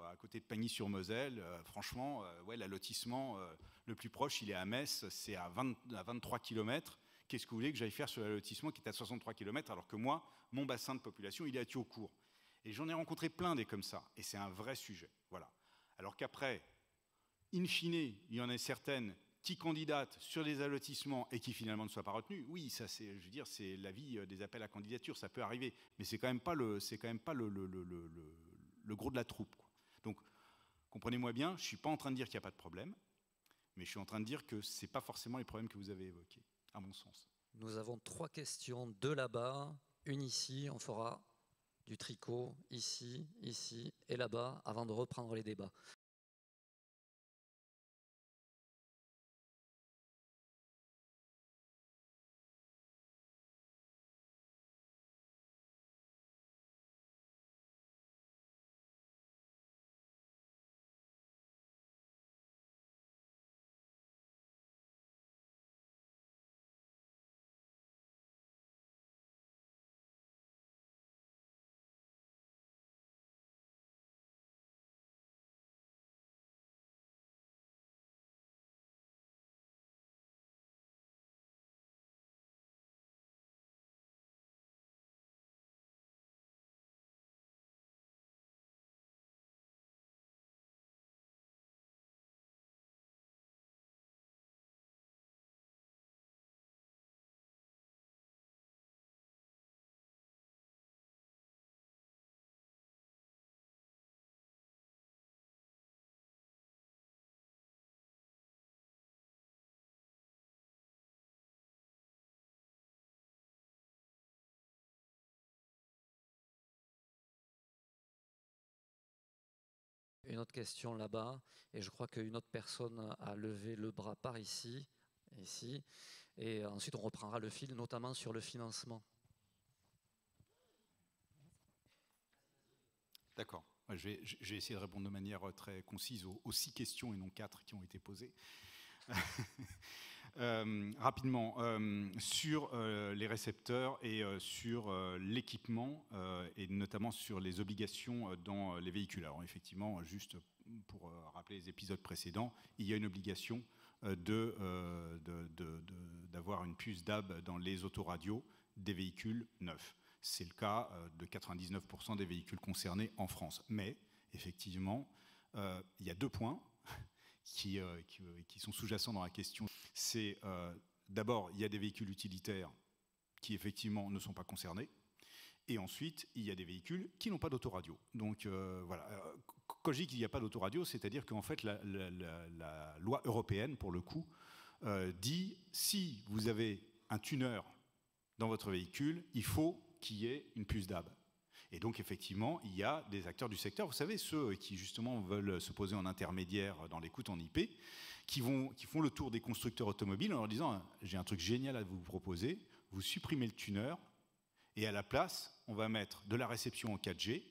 à côté de Pagny-sur-Moselle. Franchement, ouais, l'allotissement le plus proche, il est à Metz, c'est à 23 km. Qu'est-ce que vous voulez que j'aille faire sur l'allotissement qui est à 63 km, alors que moi, mon bassin de population, il est à Thiaucourt. Et j'en ai rencontré plein des comme ça, et c'est un vrai sujet. Voilà. Alors qu'après, in fine, il y en a certaines qui candidatent sur des allotissements et qui finalement ne soient pas retenues. Oui, ça, c'est, je veux dire, c'est la vie des appels à candidature, ça peut arriver, mais c'est quand même pas le gros de la troupe, quoi. Donc, comprenez-moi bien, je suis pas en train de dire qu'il n'y a pas de problème, mais je suis en train de dire que c'est pas forcément les problèmes que vous avez évoqués, à mon sens. Nous avons 3 questions, 2 là-bas, une ici, on fera du tricot ici, ici et là-bas avant de reprendre les débats. Une autre question là-bas, et je crois qu'une autre personne a levé le bras par ici, et ensuite on reprendra le fil, notamment sur le financement. D'accord. Je vais essayer de répondre de manière très concise aux 6 questions et non 4 qui ont été posées. Rapidement, sur les récepteurs et sur l'équipement et notamment sur les obligations dans les véhicules. Alors effectivement, juste pour rappeler les épisodes précédents, il y a une obligation d'avoir une puce DAB dans les autoradios des véhicules neufs. C'est le cas de 99% des véhicules concernés en France. Mais effectivement, il y a 2 points qui sont sous-jacents dans la question. C'est d'abord, il y a des véhicules utilitaires qui effectivement ne sont pas concernés, et ensuite, il y a des véhicules qui n'ont pas d'autoradio. Donc voilà, quand je dis qu'il n'y a pas d'autoradio, c'est-à-dire qu'en fait, la loi européenne, pour le coup, dit si vous avez un tuner dans votre véhicule, il faut qu'il y ait une puce DAB. Et donc, effectivement, il y a des acteurs du secteur, vous savez, ceux qui, justement, veulent se poser en intermédiaire dans l'écoute en IP, qui font le tour des constructeurs automobiles en leur disant « j'ai un truc génial à vous proposer, vous supprimez le tuner, et à la place, on va mettre de la réception en 4G,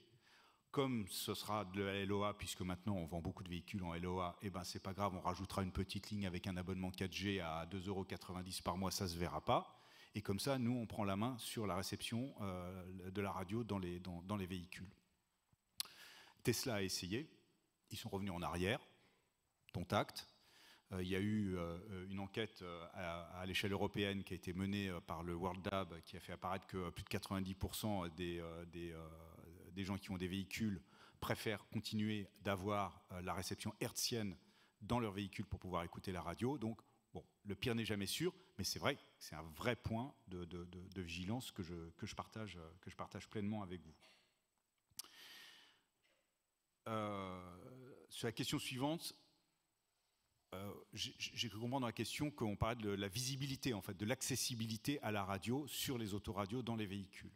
comme ce sera de la LOA, puisque maintenant, on vend beaucoup de véhicules en LOA, et ben c'est pas grave, on rajoutera une petite ligne avec un abonnement 4G à 2,90 € par mois, ça ne se verra pas. Et comme ça, nous, on prend la main sur la réception de la radio dans les véhicules. Tesla a essayé. Ils sont revenus en arrière, dont acte. Il y a eu une enquête à l'échelle européenne qui a été menée par le World DAB, qui a fait apparaître que plus de 90% des gens qui ont des véhicules préfèrent continuer d'avoir la réception hertzienne dans leur véhicule pour pouvoir écouter la radio. Donc, bon, le pire n'est jamais sûr, mais c'est vrai que c'est un vrai point de vigilance que je partage pleinement avec vous. Sur la question suivante, j'ai cru comprendre dans la question qu'on parlait de la visibilité, en fait, de l'accessibilité à la radio sur les autoradios dans les véhicules.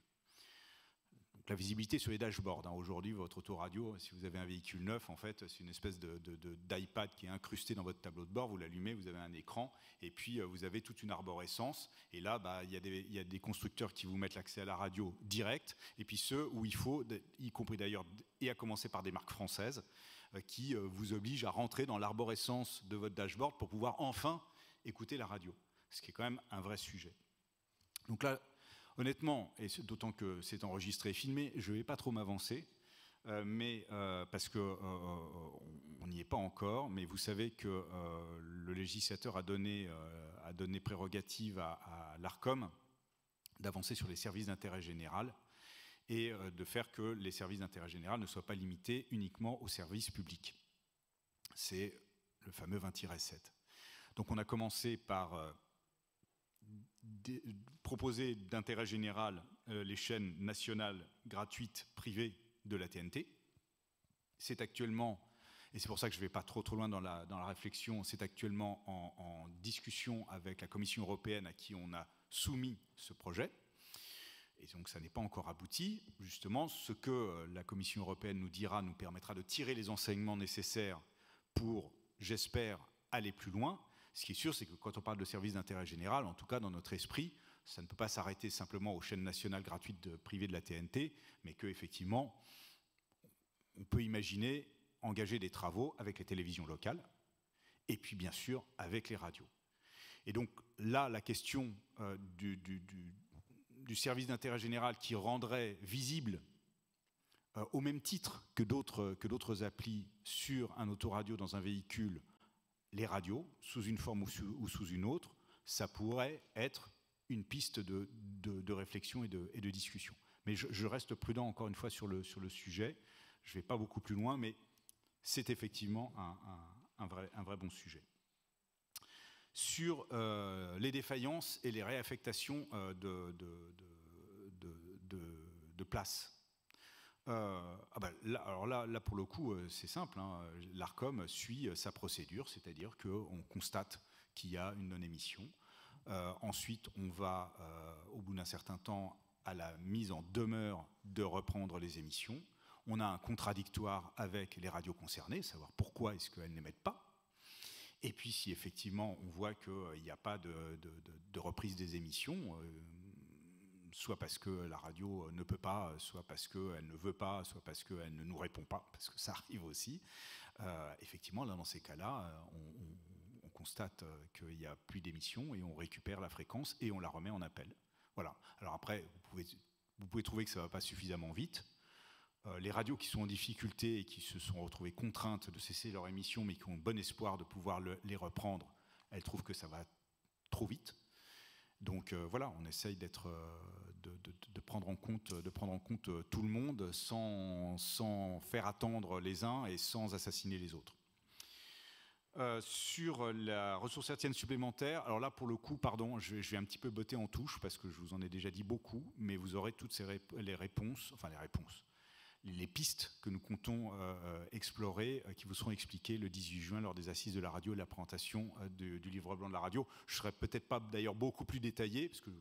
Donc la visibilité sur les dashboards. Aujourd'hui, votre autoradio, si vous avez un véhicule neuf, en fait, c'est une espèce d'iPad qui est incrusté dans votre tableau de bord. Vous l'allumez, vous avez un écran, et puis vous avez toute une arborescence. Et là, il y a des constructeurs qui vous mettent l'accès à la radio direct, et puis ceux où il faut, y compris d'ailleurs, et à commencer par des marques françaises, qui vous obligent à rentrer dans l'arborescence de votre dashboard pour pouvoir enfin écouter la radio. Ce qui est quand même un vrai sujet. Donc là, honnêtement, et d'autant que c'est enregistré et filmé, je ne vais pas trop m'avancer, parce qu'on n'y est pas encore, mais vous savez que le législateur a donné prérogative à l'Arcom d'avancer sur les services d'intérêt général et de faire que les services d'intérêt général ne soient pas limités uniquement aux services publics. C'est le fameux 20-7. Donc on a commencé par proposer d'intérêt général les chaînes nationales gratuites privées de la TNT. C'est actuellement, et c'est pour ça que je ne vais pas trop loin dans la réflexion, c'est actuellement en discussion avec la Commission européenne à qui on a soumis ce projet. Et donc ça n'est pas encore abouti. Justement, ce que la Commission européenne nous dira nous permettra de tirer les enseignements nécessaires pour, j'espère, aller plus loin. Ce qui est sûr, c'est que quand on parle de services d'intérêt général, en tout cas dans notre esprit, ça ne peut pas s'arrêter simplement aux chaînes nationales gratuites privées de la TNT, mais qu'effectivement, on peut imaginer engager des travaux avec les télévisions locales, et puis bien sûr avec les radios. Et donc là, la question du service d'intérêt général qui rendrait visible, au même titre que d'autres applis sur un autoradio dans un véhicule, les radios, sous une forme ou sous une autre, ça pourrait être une piste de réflexion et de discussion. Mais je reste prudent encore une fois sur le sujet. Je ne vais pas beaucoup plus loin, mais c'est effectivement un vrai bon sujet. Sur les défaillances et les réaffectations de places. Là, pour le coup, c'est simple. L'Arcom suit sa procédure, c'est-à-dire qu'on constate qu'il y a une non-émission. Ensuite, on va, au bout d'un certain temps, à la mise en demeure de reprendre les émissions. On a un contradictoire avec les radios concernées, savoir pourquoi est-ce qu'elles n'émettent pas. Et puis, si effectivement, on voit qu'il n'y a pas de reprise des émissions, soit parce que la radio ne peut pas, soit parce qu'elle ne veut pas, soit parce qu'elle ne nous répond pas, parce que ça arrive aussi. Effectivement, là, dans ces cas-là, on constate qu'il n'y a plus d'émissions et on récupère la fréquence et on la remet en appel. Voilà. Alors après, vous pouvez trouver que ça ne va pas suffisamment vite. Les radios qui sont en difficulté et qui se sont retrouvées contraintes de cesser leur émission, mais qui ont bon espoir de pouvoir les reprendre, elles trouvent que ça va trop vite. Donc voilà, on essaye de prendre en compte tout le monde sans faire attendre les uns et sans assassiner les autres. Sur la ressource hertzienne supplémentaire, alors là pour le coup, pardon, je vais un petit peu botter en touche parce que je vous en ai déjà dit beaucoup, mais vous aurez toutes les réponses, les pistes que nous comptons explorer, qui vous seront expliquées le 18 juin lors des assises de la radio et de la présentation du livre blanc de la radio. Je ne serai peut-être pas d'ailleurs beaucoup plus détaillé, parce que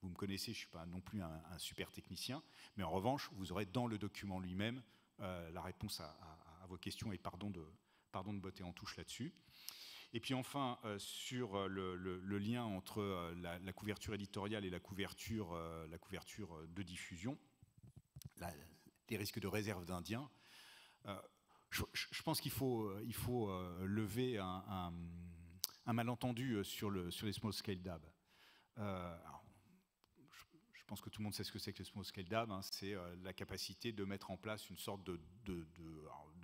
vous me connaissez, je ne suis pas non plus un super technicien, mais en revanche, vous aurez dans le document lui-même la réponse à vos questions, et pardon de botter en touche là-dessus. Et puis enfin, sur le lien entre la couverture éditoriale et la couverture de diffusion, les risques de réserve d'Indiens. Je pense qu'il faut lever un malentendu sur les small scale DAB. Je pense que tout le monde sait ce que c'est que le small scale DAB. C'est la capacité de mettre en place une sorte de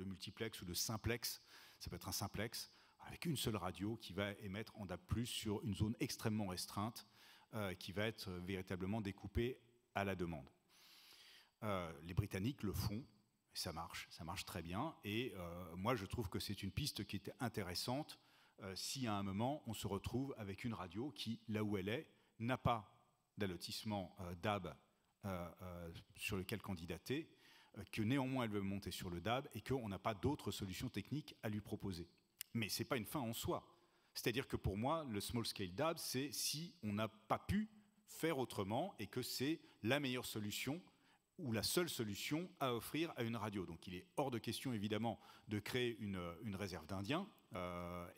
multiplex ou de simplex. Ça peut être un simplex avec une seule radio qui va émettre en DAB+, sur une zone extrêmement restreinte qui va être véritablement découpée à la demande. Les Britanniques le font, ça marche très bien. Et moi, je trouve que c'est une piste qui est intéressante si à un moment, on se retrouve avec une radio qui, là où elle est, n'a pas d'allotissement DAB sur lequel candidater, que néanmoins elle veut monter sur le DAB et qu'on n'a pas d'autres solutions techniques à lui proposer. Mais ce n'est pas une fin en soi. C'est-à-dire que pour moi, le small scale DAB, c'est si on n'a pas pu faire autrement et que c'est la meilleure solution ou la seule solution à offrir à une radio. Donc il est hors de question évidemment de créer une réserve d'Indiens. Là,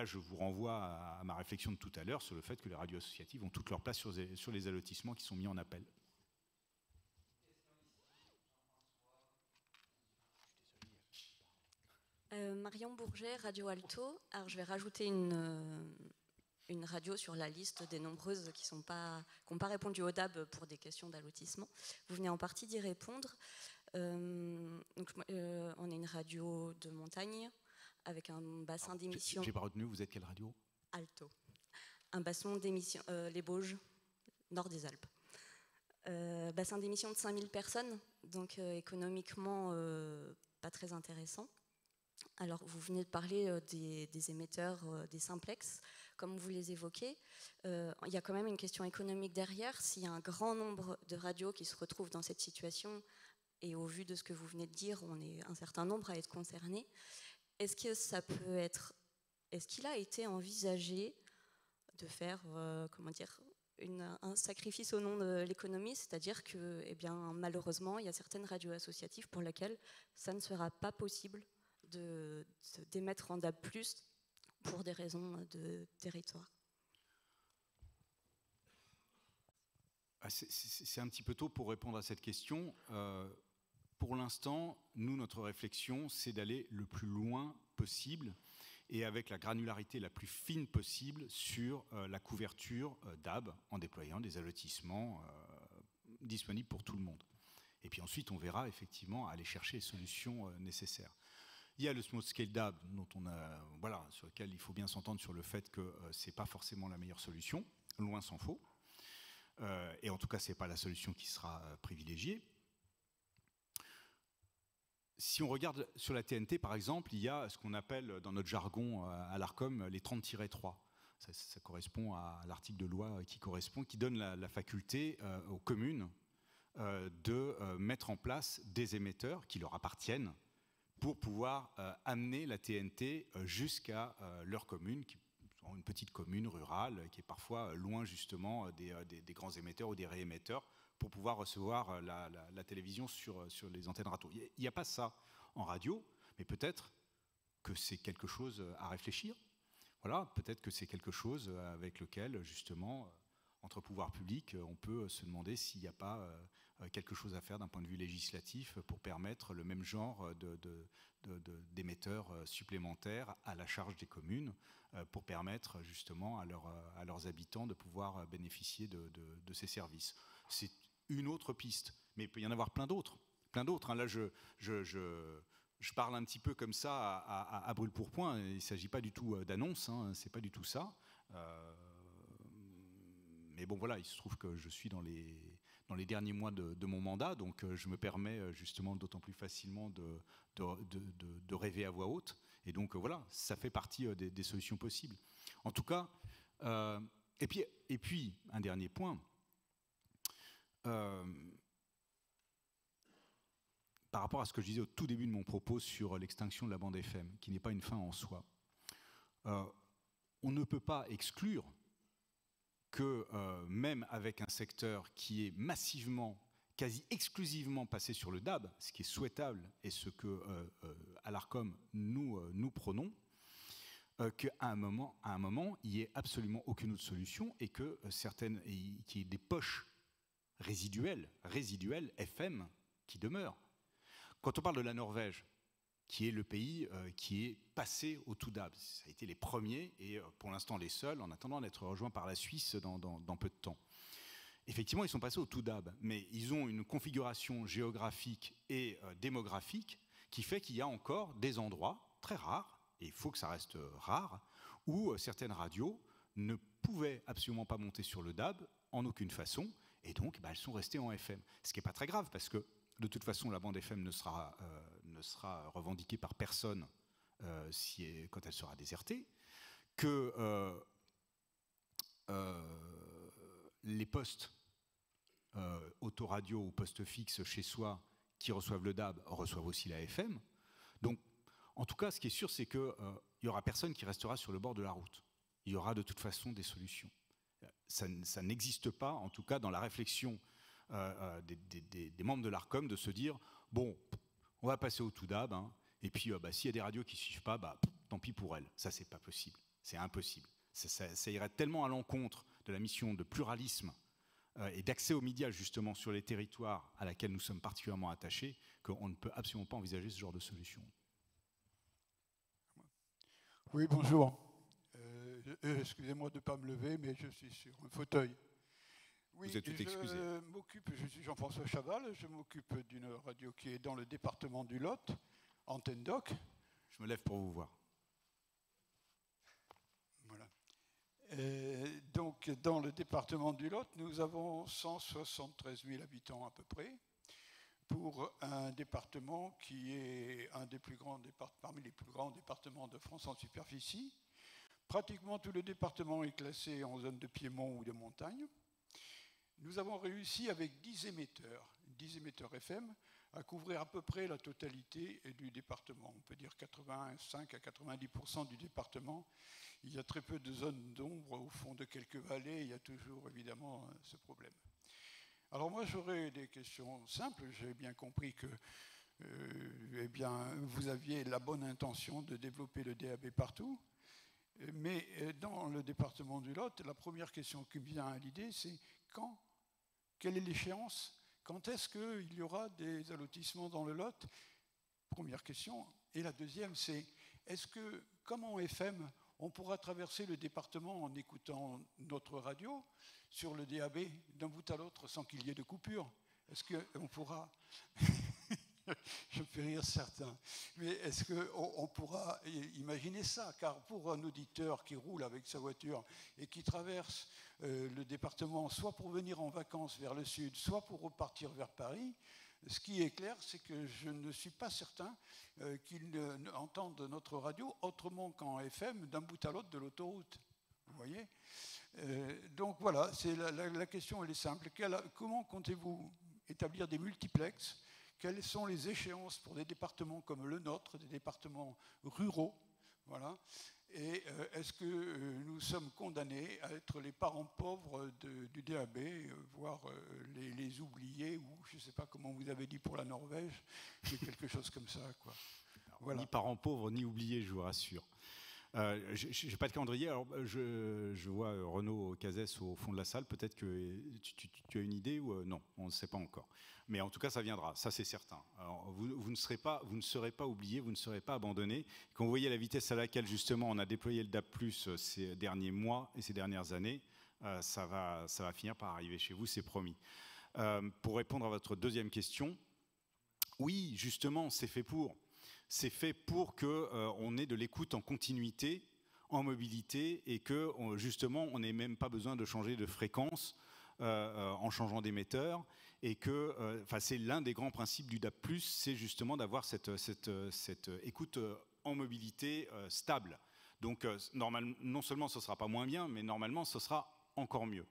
je vous renvoie à ma réflexion de tout à l'heure sur le fait que les radios associatives ont toute leur place sur les allotissements qui sont mis en appel. Marion Bourget, Radio Alto. Alors je vais rajouter une radio sur la liste des nombreuses qui n'ont pas répondu au DAB pour des questions d'allotissement. Vous venez en partie d'y répondre. On est une radio de montagne avec un bassin d'émission. J'ai pas retenu, vous êtes quelle radio? Alto. Un bassin d'émission, les Bauges, nord des Alpes. Bassin d'émission de 5000 personnes, donc économiquement pas très intéressant. Alors, vous venez de parler des émetteurs, des simplex, comme vous les évoquez. Il y a quand même une question économique derrière. S'il y a un grand nombre de radios qui se retrouvent dans cette situation, et au vu de ce que vous venez de dire, on est un certain nombre à être concernés, est-ce qu'il a été envisagé de faire, un sacrifice au nom de l'économie, c'est-à-dire que, malheureusement, il y a certaines radios associatives pour lesquelles ça ne sera pas possible d'émettre en DAB+, pour des raisons de territoire. C'est un petit peu tôt pour répondre à cette question. Pour l'instant, notre réflexion, c'est d'aller le plus loin possible et avec la granularité la plus fine possible sur la couverture DAB en déployant des allotissements disponibles pour tout le monde. Et puis ensuite, on verra effectivement aller chercher les solutions nécessaires. Il y a le small scale DAB sur lequel il faut bien s'entendre sur le fait que ce n'est pas forcément la meilleure solution, loin s'en faut. Et en tout cas, ce n'est pas la solution qui sera privilégiée. Si on regarde sur la TNT, par exemple, il y a ce qu'on appelle dans notre jargon à l'ARCOM les 30-3. Ça correspond à l'article de loi qui donne la faculté aux communes de mettre en place des émetteurs qui leur appartiennent pour pouvoir amener la TNT jusqu'à leur commune, qui est une petite commune rurale, qui est parfois loin justement des grands émetteurs ou des réémetteurs, pour pouvoir recevoir la télévision sur les antennes radio. Il n'y a pas ça en radio, mais peut-être que c'est quelque chose à réfléchir. Voilà, peut-être que c'est quelque chose avec lequel, justement, entre pouvoirs publics, on peut se demander s'il n'y a pas quelque chose à faire d'un point de vue législatif pour permettre le même genre d'émetteurs supplémentaires à la charge des communes, pour permettre justement à leurs habitants de pouvoir bénéficier de ces services. C'est une autre piste, mais il peut y en avoir plein d'autres. Là, je parle un petit peu comme ça à brûle-pourpoint. Il ne s'agit pas du tout d'annonce, c'est pas du tout ça. Mais bon, voilà, il se trouve que je suis dans les derniers mois de mon mandat, donc je me permets justement d'autant plus facilement de rêver à voix haute. Et donc voilà, ça fait partie des solutions possibles. En tout cas, et puis un dernier point. Par rapport à ce que je disais au tout début de mon propos sur l'extinction de la bande FM, qui n'est pas une fin en soi, on ne peut pas exclure que même avec un secteur qui est massivement, quasi exclusivement passé sur le DAB, ce qui est souhaitable et ce que à l'ARCOM nous prônons, qu'à un moment, il n'y ait absolument aucune autre solution et que qu'il y ait des poches résiduelles FM qui demeurent. Quand on parle de la Norvège, qui est le pays qui est passé au tout DAB, ça a été les premiers et pour l'instant les seuls, en attendant d'être rejoints par la Suisse dans peu de temps. Effectivement, ils sont passés au tout DAB, mais ils ont une configuration géographique et démographique qui fait qu'il y a encore des endroits très rares, et il faut que ça reste rare, où certaines radios ne pouvaient absolument pas monter sur le DAB en aucune façon, et donc elles sont restées en FM. Ce qui n'est pas très grave, parce que de toute façon, la bande FM ne sera revendiquée par personne quand elle sera désertée, que les postes autoradio ou postes fixes chez soi qui reçoivent le DAB reçoivent aussi la FM. Donc, en tout cas, ce qui est sûr, c'est qu'il n'y aura personne qui restera sur le bord de la route. Il y aura de toute façon des solutions. Ça n'existe pas, en tout cas dans la réflexion des membres de l'Arcom de se dire bon, on va passer au TOUDAB, hein, et puis s'il y a des radios qui ne suivent pas, tant pis pour elles. Ça, c'est pas possible, c'est impossible. Ça irait tellement à l'encontre de la mission de pluralisme et d'accès aux médias justement sur les territoires à laquelle nous sommes particulièrement attachés qu'on ne peut absolument pas envisager ce genre de solution. Oui, bonjour. Excusez-moi de ne pas me lever, mais je suis sur un fauteuil. Oui, vous êtes tout excusé. Je suis Jean-François Chaval, je m'occupe d'une radio qui est dans le département du Lot, Antenne Doc. Je me lève pour vous voir. Voilà. Donc, dans le département du Lot, nous avons 173 000 habitants à peu près, pour un département qui est parmi les plus grands départements de France en superficie. Pratiquement tout le département est classé en zone de piémont ou de montagne. Nous avons réussi avec 10 émetteurs FM, à couvrir à peu près la totalité du département. On peut dire 85 à 90% du département. Il y a très peu de zones d'ombre au fond de quelques vallées. Il y a toujours évidemment ce problème. Alors moi j'aurais des questions simples. J'ai bien compris que vous aviez la bonne intention de développer le DAB partout. Mais dans le département du Lot, la première question qui me vient à l'idée, c'est quand ? Quelle est l'échéance ? Quand est-ce qu'il y aura des allotissements dans le Lot ? Première question. Et la deuxième, c'est est-ce que, comme en FM, on pourra traverser le département en écoutant notre radio sur le DAB d'un bout à l'autre sans qu'il y ait de coupure ? Est-ce qu'on pourra... Je fais rire certains. Mais est-ce qu'on pourra imaginer ça ? Car pour un auditeur qui roule avec sa voiture et qui traverse le département, soit pour venir en vacances vers le sud, soit pour repartir vers Paris, ce qui est clair, c'est que je ne suis pas certain qu'ils entendent notre radio autrement qu'en FM d'un bout à l'autre de l'autoroute. Vous voyez ? Donc voilà, la question elle est simple. Comment comptez-vous établir des multiplexes ? Quelles sont les échéances pour des départements comme le nôtre, des départements ruraux, voilà. Et est-ce que nous sommes condamnés à être les parents pauvres du DAB, voire les oubliés, ou je ne sais pas comment vous avez dit pour la Norvège, mais quelque chose comme ça, quoi. Voilà. Ni parents pauvres, ni oubliés, je vous rassure. Je n'ai pas de calendrier. Alors, je vois Renaud Cazès au fond de la salle. Peut-être que tu as une idée ou non, on ne sait pas encore. Mais en tout cas, ça viendra, ça c'est certain. Alors, vous ne serez pas oubliés, vous ne serez pas abandonnés. Quand vous voyez la vitesse à laquelle justement on a déployé le DAB+ ces derniers mois et ces dernières années, ça va finir par arriver chez vous, c'est promis. Pour répondre à votre deuxième question, oui, justement, c'est fait pour. C'est fait pour qu'on ait de l'écoute en continuité, en mobilité, et que justement on n'ait même pas besoin de changer de fréquence en changeant d'émetteur, et que c'est l'un des grands principes du DAB+, c'est justement d'avoir cette écoute en mobilité stable. Donc non seulement ce ne sera pas moins bien, mais normalement ce sera encore mieux.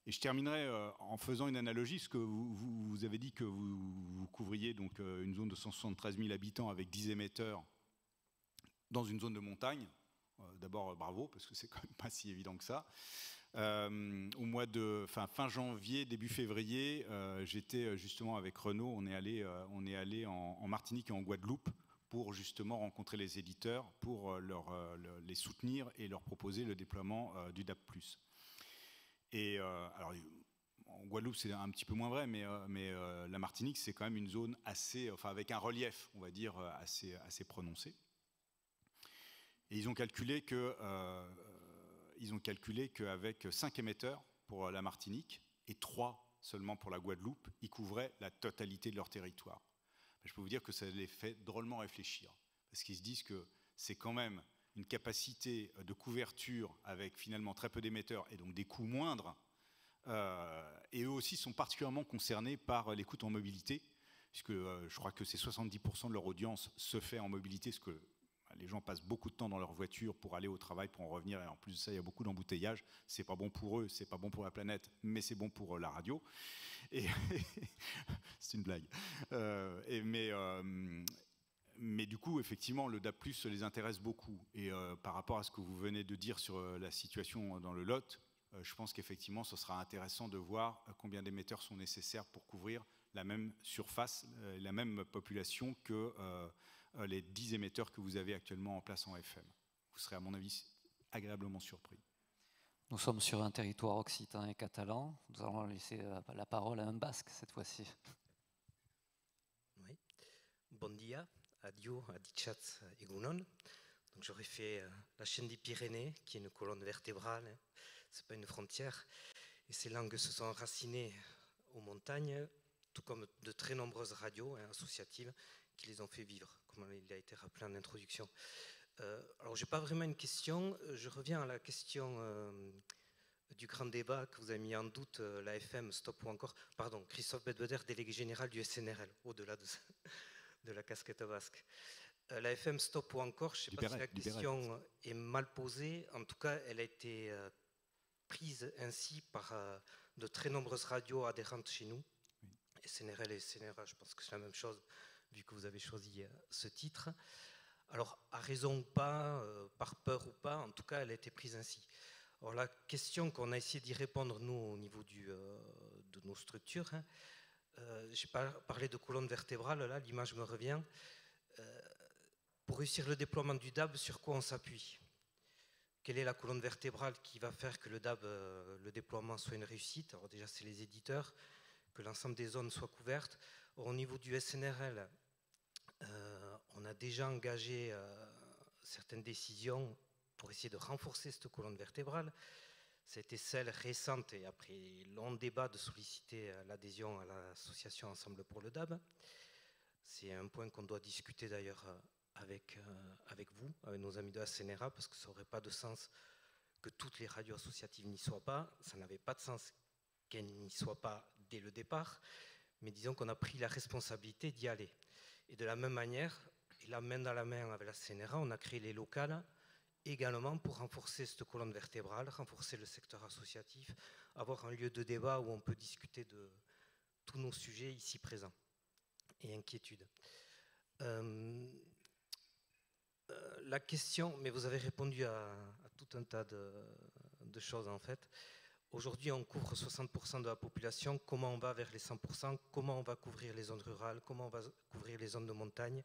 Et je terminerai en faisant une analogie, parce que vous avez dit que vous couvriez donc une zone de 173 000 habitants avec 10 émetteurs dans une zone de montagne. D'abord, bravo, parce que c'est quand même pas si évident que ça. Au mois de fin janvier, début février, j'étais justement avec Renaud, on est allé en Martinique et en Guadeloupe pour justement rencontrer les éditeurs, pour les soutenir et leur proposer le déploiement du DAB+. Et alors, en Guadeloupe, c'est un petit peu moins vrai, mais la Martinique, c'est quand même une zone avec un relief, on va dire, assez prononcé. Et ils ont calculé qu'avec 5 émetteurs pour la Martinique et 3 seulement pour la Guadeloupe, ils couvraient la totalité de leur territoire. Je peux vous dire que ça les fait drôlement réfléchir, parce qu'ils se disent que c'est quand même une capacité de couverture avec finalement très peu d'émetteurs et donc des coûts moindres. Et eux aussi sont particulièrement concernés par l'écoute en mobilité, puisque je crois que c'est 70% de leur audience se fait en mobilité, parce que les gens passent beaucoup de temps dans leur voiture pour aller au travail, pour en revenir, et en plus de ça, il y a beaucoup d'embouteillages. C'est pas bon pour eux, c'est pas bon pour la planète, mais c'est bon pour la radio. Et c'est une blague. Mais du coup, effectivement, le DAB+ les intéresse beaucoup. Et par rapport à ce que vous venez de dire sur la situation dans le Lot, je pense qu'effectivement, ce sera intéressant de voir combien d'émetteurs sont nécessaires pour couvrir la même surface, la même population que les 10 émetteurs que vous avez actuellement en place en FM. Vous serez, à mon avis, agréablement surpris. Nous sommes sur un territoire occitan et catalan. Nous allons laisser la parole à un basque cette fois-ci. Oui. Bon dia, adio, adichatz, egunon. Donc j'aurais fait la chaîne des Pyrénées, qui est une colonne vertébrale, hein. C'est pas une frontière. Et ces langues se sont enracinées aux montagnes, tout comme de très nombreuses radios associatives qui les ont fait vivre, comme il a été rappelé en introduction. Alors, je n'ai pas vraiment une question. Je reviens à la question du grand débat que vous avez mis en doute, la FM, stop ou encore. Pardon, Christophe Bedbeder, délégué général du SNRL, au-delà de la casquette basque. La FM, stop ou encore, je ne sais pas si la question est mal posée. En tout cas, elle a été prise ainsi par de très nombreuses radios adhérentes chez nous. Oui. SNRL et SNRA, je pense que c'est la même chose, vu que vous avez choisi ce titre. Alors, à raison ou pas, par peur ou pas, en tout cas, elle a été prise ainsi. Alors, la question qu'on a essayé d'y répondre, nous, au niveau de nos structures, hein, j'ai parlé de colonne vertébrale, là, l'image me revient. Pour réussir le déploiement du DAB, sur quoi on s'appuie? Quelle est la colonne vertébrale qui va faire que le DAB, le déploiement soit une réussite? Alors déjà, c'est les éditeurs, que l'ensemble des zones soient couvertes. Au niveau du SNRL, on a déjà engagé certaines décisions pour essayer de renforcer cette colonne vertébrale. C'était celle récente et après long débat de solliciter l'adhésion à l'association Ensemble pour le DAB. C'est un point qu'on doit discuter d'ailleurs avec vous, avec nos amis de la CNRA, parce que ça n'aurait pas de sens que toutes les radios associatives n'y soient pas. Ça n'avait pas de sens qu'elles n'y soient pas dès le départ, mais disons qu'on a pris la responsabilité d'y aller. Et de la même manière, et la main dans la main avec la CNRA, on a créé les locales également pour renforcer cette colonne vertébrale, renforcer le secteur associatif, avoir un lieu de débat où on peut discuter de tous nos sujets ici présents et inquiétudes. La question, mais vous avez répondu à tout un tas de choses en fait. Aujourd'hui, on couvre 60% de la population. Comment on va vers les 100%? Comment on va couvrir les zones rurales? Comment on va couvrir les zones de montagne?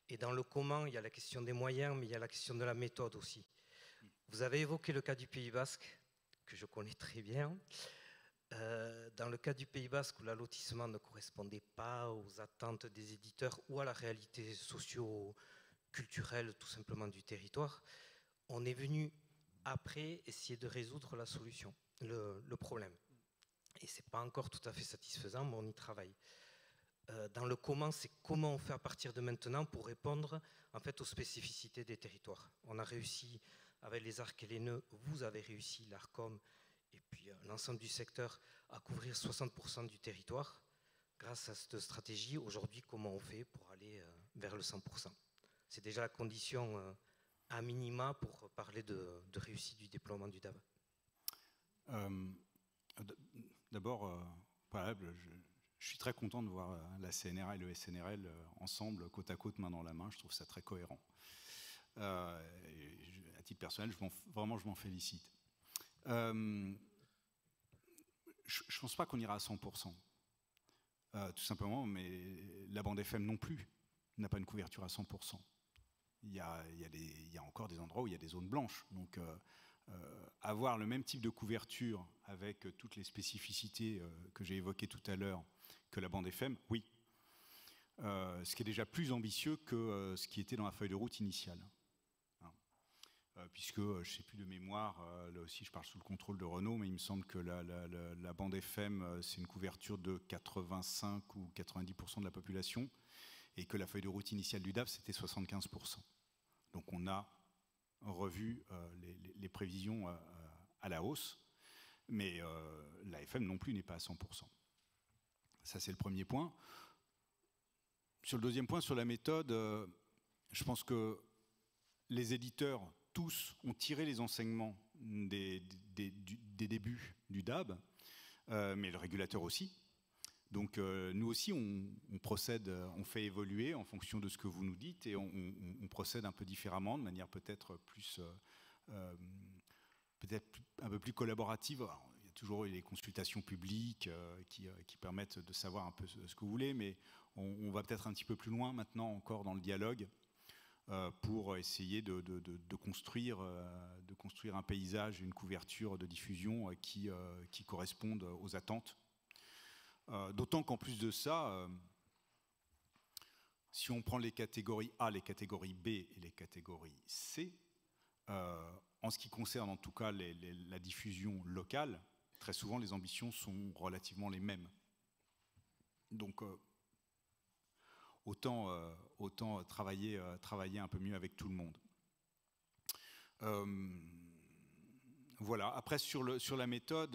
Et dans le comment, il y a la question des moyens, mais il y a la question de la méthode aussi. Vous avez évoqué le cas du Pays Basque, que je connais très bien. Dans le cas du Pays Basque, où l'allotissement ne correspondait pas aux attentes des éditeurs ou à la réalité socio-culturelle tout simplement du territoire, on est venu après essayer de résoudre la solution, le problème. Et ce n'est pas encore tout à fait satisfaisant, mais on y travaille. Dans le comment, c'est comment on fait à partir de maintenant pour répondre en fait aux spécificités des territoires. On a réussi avec les arcs et les nœuds, vous avez réussi, l'ARCOM et puis l'ensemble du secteur à couvrir 60% du territoire. Grâce à cette stratégie, aujourd'hui, comment on fait pour aller vers le 100%? C'est déjà la condition à minima pour parler de réussite du déploiement du DAB. D'abord, je suis très content de voir la CNRA et le SNRL ensemble, côte à côte, main dans la main. Je trouve ça très cohérent. À titre personnel, vraiment, je m'en félicite. Je ne pense pas qu'on ira à 100%. Tout simplement, mais la bande FM non plus n'a pas une couverture à 100%. Il y a encore des endroits où il y a des zones blanches. Donc, avoir le même type de couverture avec toutes les spécificités que j'ai évoquées tout à l'heure que la bande FM, oui. Ce qui est déjà plus ambitieux que ce qui était dans la feuille de route initiale. Puisque, je ne sais plus de mémoire, là aussi je parle sous le contrôle de Renault, mais il me semble que la bande FM, c'est une couverture de 85 ou 90% de la population, et que la feuille de route initiale du DAB, c'était 75%. Donc on a revu les prévisions à la hausse, mais la FM non plus n'est pas à 100%. Ça, c'est le premier point. Sur le deuxième point, sur la méthode, je pense que les éditeurs, tous, ont tiré les enseignements des débuts du DAB, mais le régulateur aussi. Donc nous aussi, on procède, on fait évoluer en fonction de ce que vous nous dites et on procède un peu différemment, de manière peut-être plus peut-être un peu plus collaborative. Alors, il y a toujours eu les consultations publiques qui permettent de savoir un peu ce que vous voulez, mais on va peut-être un petit peu plus loin maintenant encore dans le dialogue pour essayer de construire un paysage, une couverture de diffusion qui correspondent aux attentes. D'autant qu'en plus de ça, si on prend les catégories A, les catégories B et les catégories C, en ce qui concerne en tout cas la diffusion locale, très souvent les ambitions sont relativement les mêmes. Donc autant travailler un peu mieux avec tout le monde. Voilà. Après sur la méthode,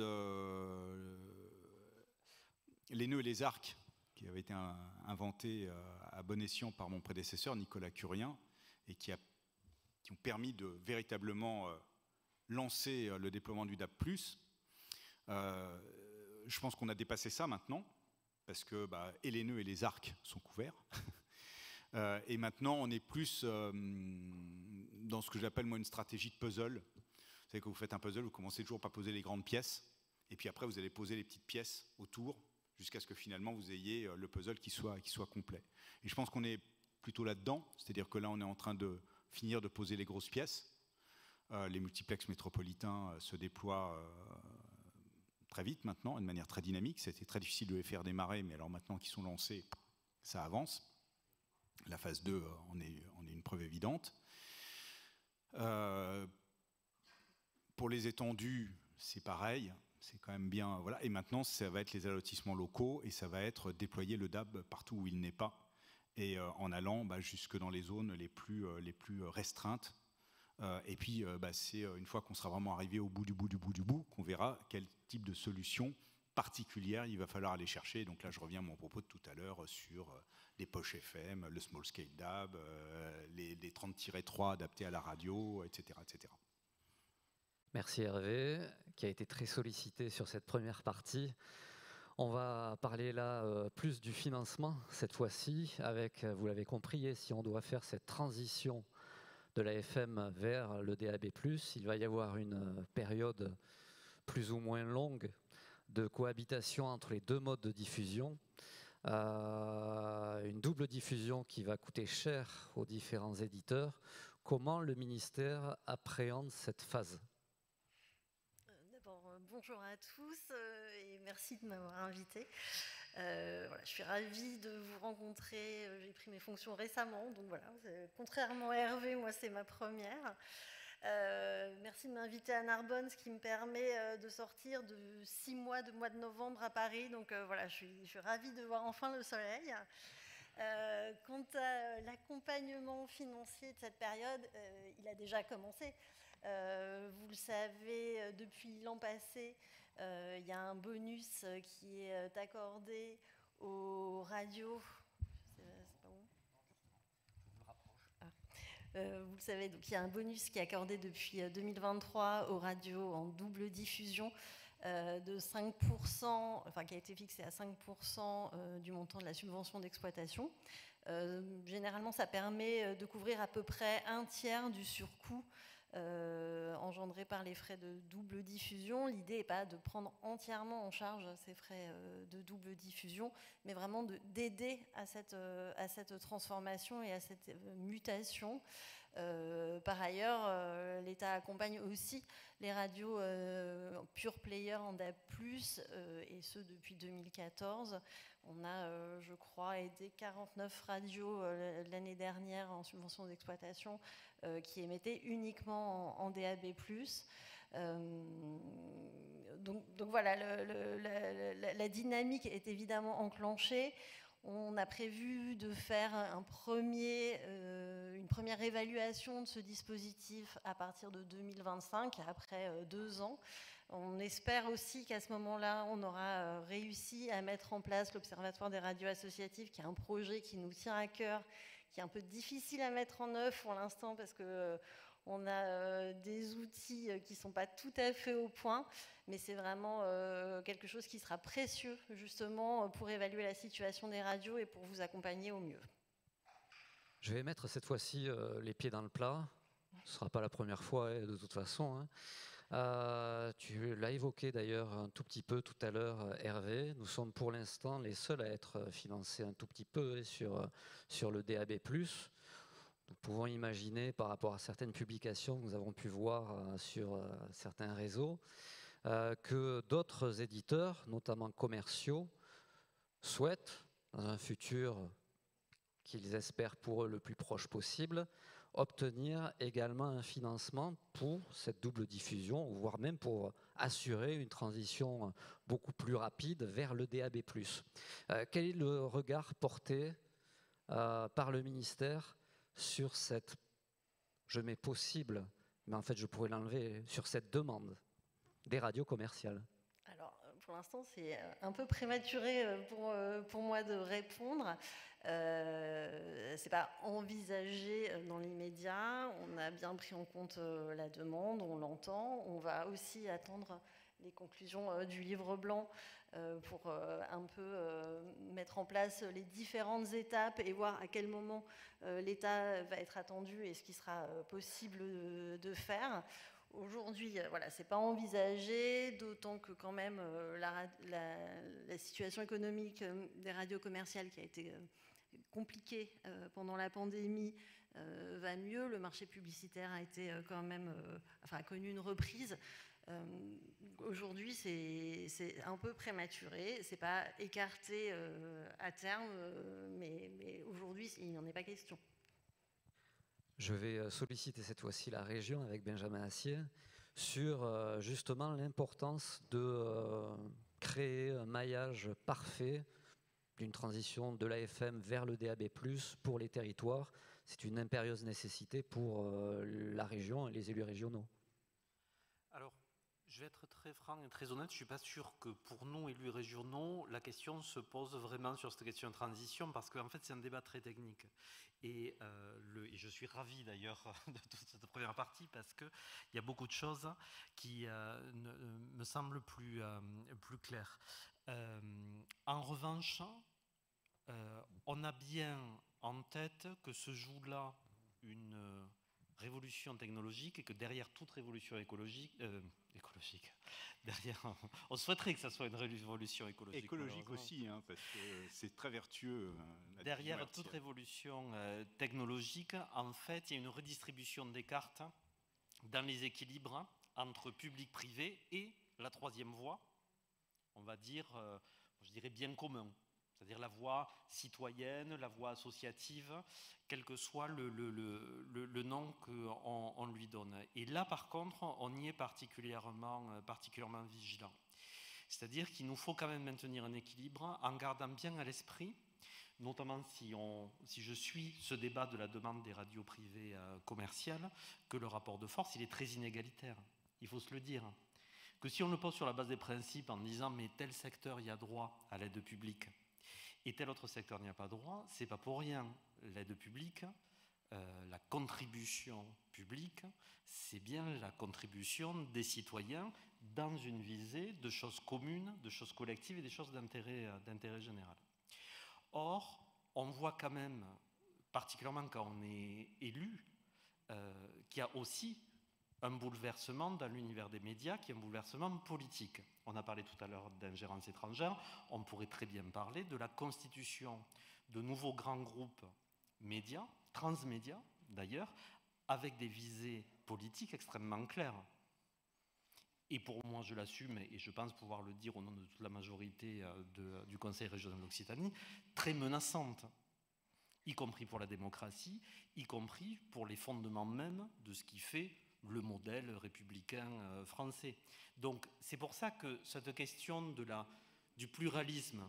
les nœuds et les arcs qui avaient été inventés à bon escient par mon prédécesseur Nicolas Curien et qui ont permis de véritablement lancer le déploiement du DAB+. Je pense qu'on a dépassé ça maintenant, parce que et les nœuds et les arcs sont couverts. Et maintenant, on est plus dans ce que j'appelle moi une stratégie de puzzle. Vous savez, quand vous faites un puzzle, vous commencez toujours par poser les grandes pièces, et puis après, vous allez poser les petites pièces autour, jusqu'à ce que finalement, vous ayez le puzzle qui soit complet. Et je pense qu'on est plutôt là-dedans, c'est-à-dire que là, on est en train de finir de poser les grosses pièces. Les multiplex métropolitains se déploient très vite maintenant, de manière très dynamique. C'était très difficile de les faire démarrer, mais alors maintenant qu'ils sont lancés, ça avance. La phase 2 en est une preuve évidente. Pour les étendues, c'est pareil, c'est quand même bien. Voilà. Et maintenant, ça va être les allotissements locaux et ça va être déployer le DAB partout où il n'est pas, et en allant jusque dans les zones les plus restreintes. Et puis, c'est une fois qu'on sera vraiment arrivé au bout du bout qu'on verra quel type de solution particulière il va falloir aller chercher. Donc là, je reviens à mon propos de tout à l'heure sur les poches FM, le small scale DAB, les 30-3 adaptés à la radio, etc., etc. Merci Hervé, qui a été très sollicité sur cette première partie. On va parler là plus du financement cette fois-ci, avec, vous l'avez compris, si on doit faire cette transition de la FM vers le DAB+, il va y avoir une période plus ou moins longue de cohabitation entre les deux modes de diffusion. Une double diffusion qui va coûter cher aux différents éditeurs. Comment le ministère appréhende cette phase ? D'abord, bonjour à tous et merci de m'avoir invité. Voilà, je suis ravie de vous rencontrer. J'ai pris mes fonctions récemment, donc voilà. Contrairement à Hervé, moi c'est ma première. Merci de m'inviter à Narbonne, ce qui me permet de sortir de 6 mois de mois de novembre à Paris. Donc voilà, je suis ravie de voir enfin le soleil. Quant à l'accompagnement financier de cette période, il a déjà commencé. Vous le savez, depuis l'an passé, il y a un bonus qui est accordé aux radios. C'est pas bon. Vous le savez, donc il y a un bonus qui est accordé depuis 2023 aux radios en double diffusion de 5%, enfin qui a été fixé à 5% du montant de la subvention d'exploitation. Généralement, ça permet de couvrir à peu près un tiers du surcoût engendré par les frais de double diffusion. L'idée n'est pas de prendre entièrement en charge ces frais de double diffusion, mais vraiment d'aider à cette transformation et à cette mutation. Par ailleurs, l'État accompagne aussi les radios pure player en DAB+, et ce depuis 2014. On a, je crois, aidé 49 radios l'année dernière en subvention d'exploitation qui émettaient uniquement en DAB+. Donc voilà, la dynamique est évidemment enclenchée. On a prévu de faire une première évaluation de ce dispositif à partir de 2025, après 2 ans. On espère aussi qu'à ce moment-là, on aura réussi à mettre en place l'Observatoire des radios associatives, qui est un projet qui nous tient à cœur, qui est un peu difficile à mettre en œuvre pour l'instant parce qu'on a des outils qui ne sont pas tout à fait au point, mais c'est vraiment quelque chose qui sera précieux justement pour évaluer la situation des radios et pour vous accompagner au mieux. Je vais mettre cette fois-ci les pieds dans le plat. Ce ne sera pas la première fois de toute façon. Tu l'as évoqué d'ailleurs un tout petit peu tout à l'heure, Hervé. Nous sommes pour l'instant les seuls à être financés un tout petit peu sur le DAB+. Nous pouvons imaginer, par rapport à certaines publications que nous avons pu voir sur certains réseaux, que d'autres éditeurs, notamment commerciaux, souhaitent, dans un futur qu'ils espèrent pour eux le plus proche possible, obtenir également un financement pour cette double diffusion, voire même pour assurer une transition beaucoup plus rapide vers le DAB+. Quel est le regard porté par le ministère sur cette, je mets possible, mais en fait je pourrais l'enlever, sur cette demande des radios commerciales? Alors, pour l'instant, c'est un peu prématuré pour moi de répondre. C'est pas envisagé dans l'immédiat. On a bien pris en compte la demande, on l'entend. On va aussi attendre les conclusions du livre blanc pour un peu mettre en place les différentes étapes et voir à quel moment l'État va être attendu et ce qui sera possible de faire. Aujourd'hui, voilà, c'est pas envisagé, d'autant que quand même la situation économique des radios commerciales qui a été compliquée pendant la pandémie va mieux. Le marché publicitaire a été quand même, a connu une reprise. Aujourd'hui, c'est un peu prématuré. C'est pas écarté à terme, mais aujourd'hui, il n'en est pas question. Je vais solliciter cette fois-ci la région avec Benjamin Assier sur justement l'importance de créer un maillage parfait d'une transition de l'AFM vers le DAB+, pour les territoires. C'est une impérieuse nécessité pour la région et les élus régionaux. Alors, je vais être très franc et très honnête, je ne suis pas sûr que pour nous, élus régionaux, la question se pose vraiment sur cette question de transition, parce qu'en fait, c'est un débat très technique. Et je suis ravi d'ailleurs de toute cette première partie, parce qu'il y a beaucoup de choses qui me semblent plus claires. En revanche, on a bien en tête que se joue là une révolution technologique et que derrière toute révolution écologique, derrière, on souhaiterait que ça soit une révolution écologique. Écologique aussi, hein, parce que c'est très vertueux. Derrière toute révolution technologique, en fait, il y a une redistribution des cartes dans les équilibres entre public-privé et la troisième voie, on va dire, je dirais bien commun. C'est-à-dire la voie citoyenne, la voie associative, quel que soit le nom qu'on lui donne. Et là, par contre, on y est particulièrement vigilant. C'est-à-dire qu'il nous faut quand même maintenir un équilibre en gardant bien à l'esprit, notamment si je suis ce débat de la demande des radios privées commerciales, que le rapport de force, il est très inégalitaire. Il faut se le dire. Que si on le pose sur la base des principes en disant « mais tel secteur y a droit à l'aide publique », et tel autre secteur n'y a pas droit, c'est pas pour rien. L'aide publique, la contribution publique, c'est bien la contribution des citoyens dans une visée de choses communes, de choses collectives et des choses d'intérêt général. Or, on voit quand même, particulièrement quand on est élu, qu'il y a aussi un bouleversement dans l'univers des médias qui est un bouleversement politique. On a parlé tout à l'heure d'ingérence étrangère, on pourrait très bien parler de la constitution de nouveaux grands groupes médias, transmédias d'ailleurs, avec des visées politiques extrêmement claires. Et pour moi, je l'assume, et je pense pouvoir le dire au nom de toute la majorité du Conseil régional d'Occitanie, très menaçantes, y compris pour la démocratie, y compris pour les fondements même de ce qui fait le modèle républicain français. Donc c'est pour ça que cette question du pluralisme,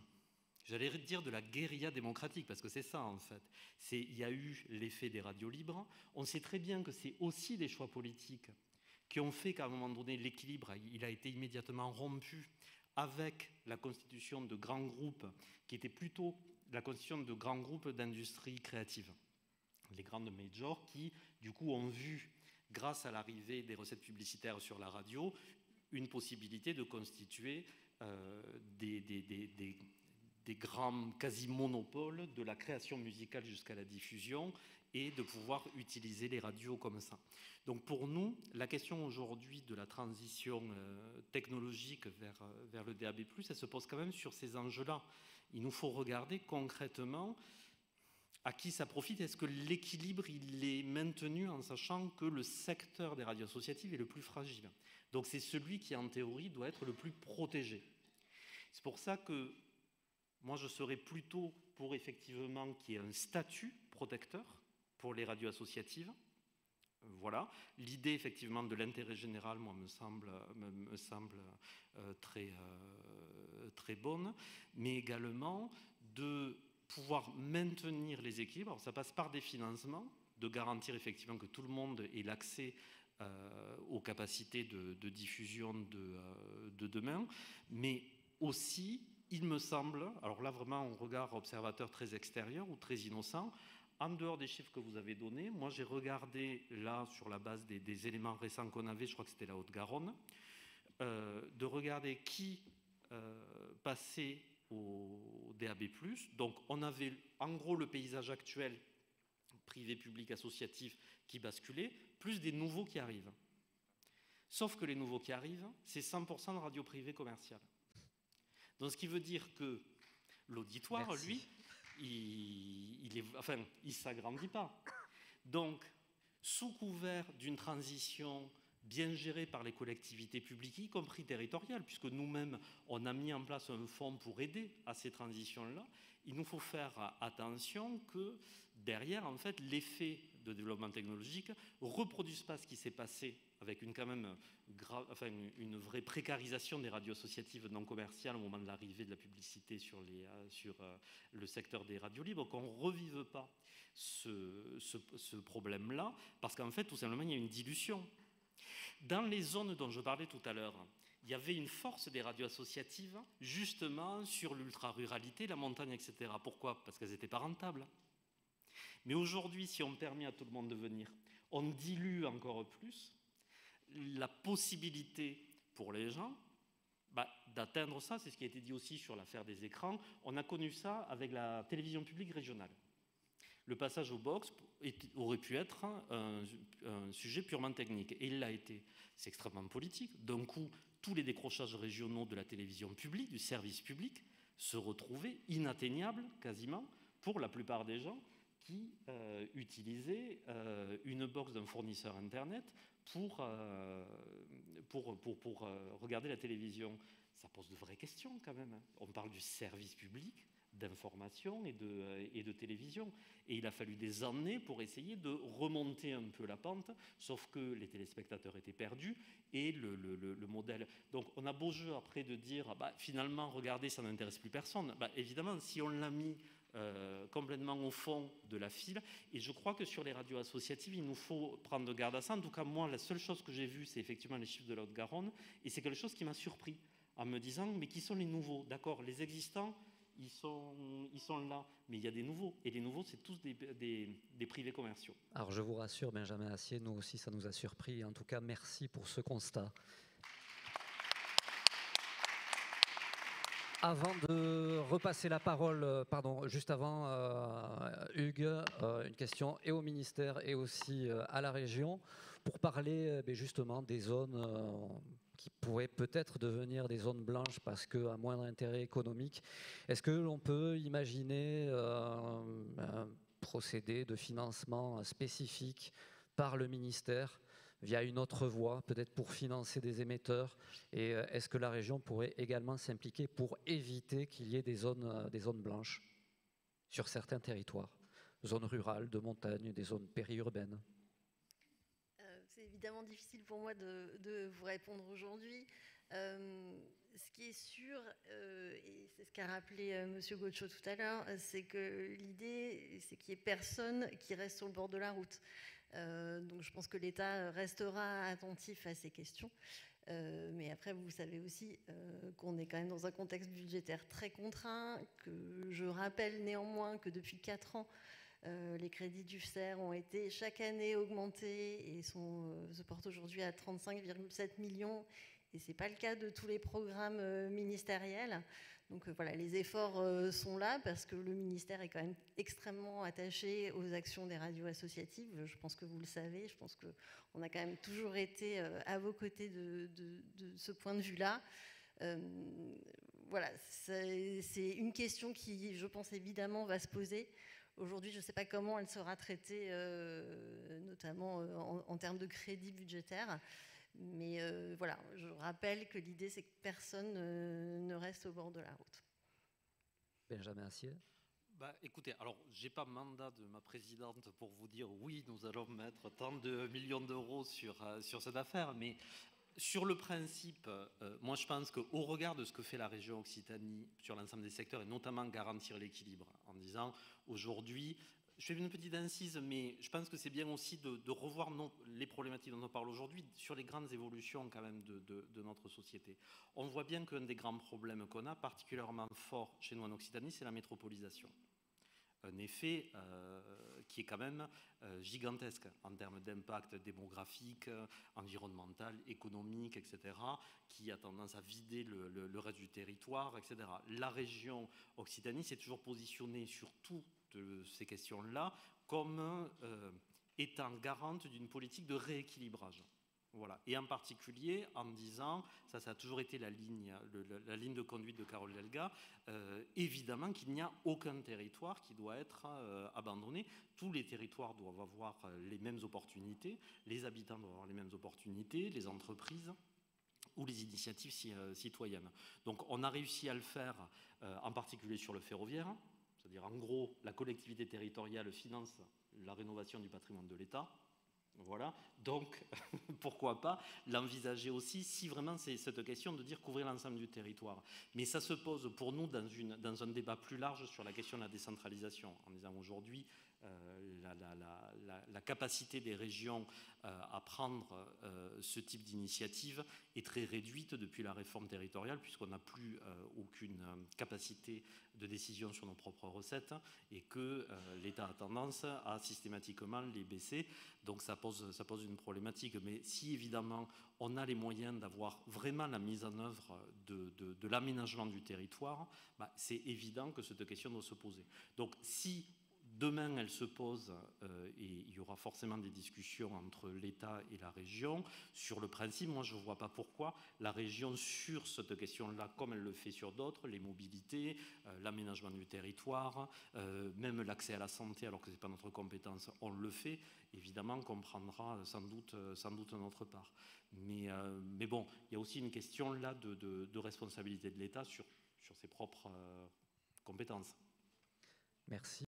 j'allais dire de la guérilla démocratique, parce que c'est ça en fait, il y a eu l'effet des radios libres, on sait très bien que c'est aussi des choix politiques qui ont fait qu'à un moment donné l'équilibre il a été immédiatement rompu avec la constitution de grands groupes qui étaient plutôt la constitution de grands groupes d'industrie créative, les grandes majors qui du coup ont vu, grâce à l'arrivée des recettes publicitaires sur la radio, une possibilité de constituer grands quasi-monopoles de la création musicale jusqu'à la diffusion et de pouvoir utiliser les radios comme ça. Donc pour nous, la question aujourd'hui de la transition technologique vers le DAB+, elle se pose quand même sur ces enjeux-là. Il nous faut regarder concrètement à qui ça profite. Est-ce que l'équilibre il est maintenu en sachant que le secteur des radios associatives est le plus fragile? Donc c'est celui qui en théorie doit être le plus protégé. C'est pour ça que moi je serais plutôt pour effectivement qu'il y ait un statut protecteur pour les radios associatives. Voilà, l'idée effectivement de l'intérêt général, moi, me semble très bonne, mais également de pouvoir maintenir les équilibres. Alors, ça passe par des financements, de garantir effectivement que tout le monde ait l'accès aux capacités de diffusion de demain, mais aussi, il me semble, alors là vraiment un regard observateur très extérieur ou très innocent, en dehors des chiffres que vous avez donnés, moi j'ai regardé là sur la base des éléments récents qu'on avait, je crois que c'était la Haute-Garonne, de regarder qui passait au DAB+. Donc on avait en gros le paysage actuel, privé, public, associatif, qui basculait, plus des nouveaux qui arrivent. Sauf que les nouveaux qui arrivent, c'est 100% de radio privée commerciale. Donc ce qui veut dire que l'auditoire, lui, il ne s'agrandit pas. Donc, sous couvert d'une transition bien gérée par les collectivités publiques, y compris territoriales, puisque nous-mêmes, on a mis en place un fonds pour aider à ces transitions-là, il nous faut faire attention que derrière, en fait, l'effet de développement technologique ne reproduise pas ce qui s'est passé avec une vraie précarisation des radios associatives non commerciales au moment de l'arrivée de la publicité sur le secteur des radios libres, qu'on ne revive pas ce problème-là, parce qu'en fait, tout simplement, il y a une dilution. Dans les zones dont je parlais tout à l'heure, il y avait une force des radios associatives, justement, sur l'ultra-ruralité, la montagne, etc. Pourquoi? Parce qu'elles n'étaient pas rentables. Mais aujourd'hui, si on permet à tout le monde de venir, on dilue encore plus la possibilité pour les gens d'atteindre ça. C'est ce qui a été dit aussi sur l'affaire des écrans. On a connu ça avec la télévision publique régionale. Le passage au box aurait pu être un sujet purement technique. Et il l'a été. C'est extrêmement politique. D'un coup, tous les décrochages régionaux de la télévision publique, du service public, se retrouvaient inatteignables quasiment pour la plupart des gens qui utilisaient une box d'un fournisseur Internet pour regarder la télévision. Ça pose de vraies questions quand même. On parle du service public d'information et de télévision. Et il a fallu des années pour essayer de remonter un peu la pente, sauf que les téléspectateurs étaient perdus et le modèle... Donc on a beau jeu après de dire, finalement, regardez, ça n'intéresse plus personne. Évidemment, si on l'a mis complètement au fond de la file, et je crois que sur les radios associatives, il nous faut prendre garde à ça. En tout cas, moi, la seule chose que j'ai vue, c'est effectivement les chiffres de la Haute-Garonne, et c'est quelque chose qui m'a surpris, en me disant, mais qui sont les nouveaux? D'accord, les existants, ils sont là, mais il y a des nouveaux, et les nouveaux, c'est tous des privés commerciaux. Alors je vous rassure, Benjamin Assier, nous aussi, ça nous a surpris. En tout cas, merci pour ce constat. Avant de repasser la parole, juste avant, Hugues, une question et au ministère et aussi à la région pour parler justement des zones qui pourraient peut-être devenir des zones blanches parce qu'à moindre intérêt économique. Est-ce que l'on peut imaginer un procédé de financement spécifique par le ministère via une autre voie, peut-être pour financer des émetteurs? Et est-ce que la région pourrait également s'impliquer pour éviter qu'il y ait des zones blanches sur certains territoires, zones rurales, de montagne, des zones périurbaines? C'est évidemment difficile pour moi de vous répondre aujourd'hui. Ce qui est sûr, et c'est ce qu'a rappelé M. Gaucho tout à l'heure, c'est que l'idée, c'est qu'il n'y ait personne qui reste sur le bord de la route. Donc je pense que l'État restera attentif à ces questions. Mais après, vous savez aussi qu'on est quand même dans un contexte budgétaire très contraint, que je rappelle néanmoins que depuis 4 ans, les crédits du FSER ont été chaque année augmentés et se portent aujourd'hui à 35,7 millions. Et ce n'est pas le cas de tous les programmes ministériels. Donc voilà, les efforts sont là parce que le ministère est quand même extrêmement attaché aux actions des radios associatives. Je pense que vous le savez, je pense qu'on a quand même toujours été à vos côtés de ce point de vue-là. Voilà, c'est une question qui, je pense évidemment, va se poser. Aujourd'hui, je ne sais pas comment elle sera traitée, notamment en termes de crédit budgétaire. Mais voilà, je rappelle que l'idée, c'est que personne ne reste au bord de la route. Benjamin Assier. Écoutez, alors, je n'ai pas mandat de ma présidente pour vous dire oui, nous allons mettre tant de millions d'euros sur cette affaire, mais sur le principe, moi je pense qu'au regard de ce que fait la région Occitanie sur l'ensemble des secteurs, et notamment garantir l'équilibre, en disant aujourd'hui, je fais une petite incise, mais je pense que c'est bien aussi de revoir les problématiques dont on parle aujourd'hui sur les grandes évolutions quand même de notre société. On voit bien qu'un des grands problèmes qu'on a, particulièrement fort chez nous en Occitanie, c'est la métropolisation. Un effet qui est quand même gigantesque en termes d'impact démographique, environnemental, économique, etc., qui a tendance à vider le reste du territoire, etc. La région Occitanie s'est toujours positionnée sur toutes ces questions-là comme étant garante d'une politique de rééquilibrage. Voilà. Et en particulier en disant, ça a toujours été la ligne de conduite de Carole Delga, évidemment qu'il n'y a aucun territoire qui doit être abandonné. Tous les territoires doivent avoir les mêmes opportunités, les habitants doivent avoir les mêmes opportunités, les entreprises ou les initiatives citoyennes. Donc on a réussi à le faire en particulier sur le ferroviaire, c'est-à-dire en gros la collectivité territoriale finance la rénovation du patrimoine de l'État. Voilà, donc pourquoi pas l'envisager aussi si vraiment c'est cette question de dire couvrir l'ensemble du territoire. Mais ça se pose pour nous dans un débat plus large sur la question de la décentralisation, en disant aujourd'hui la capacité des régions à prendre ce type d'initiative est très réduite depuis la réforme territoriale, puisqu'on n'a plus aucune capacité de décision sur nos propres recettes et que l'État a tendance à systématiquement les baisser. Donc ça pose une problématique. Mais si évidemment on a les moyens d'avoir vraiment la mise en œuvre de l'aménagement du territoire, c'est évident que cette question doit se poser. Donc si demain, elle se pose et il y aura forcément des discussions entre l'État et la région. Sur le principe, moi, je ne vois pas pourquoi la région, sur cette question-là, comme elle le fait sur d'autres, les mobilités, l'aménagement du territoire, même l'accès à la santé, alors que ce n'est pas notre compétence, on le fait. Évidemment qu'on prendra sans doute notre part. Mais bon, il y a aussi une question là de responsabilité de l'État sur ses propres compétences. Merci.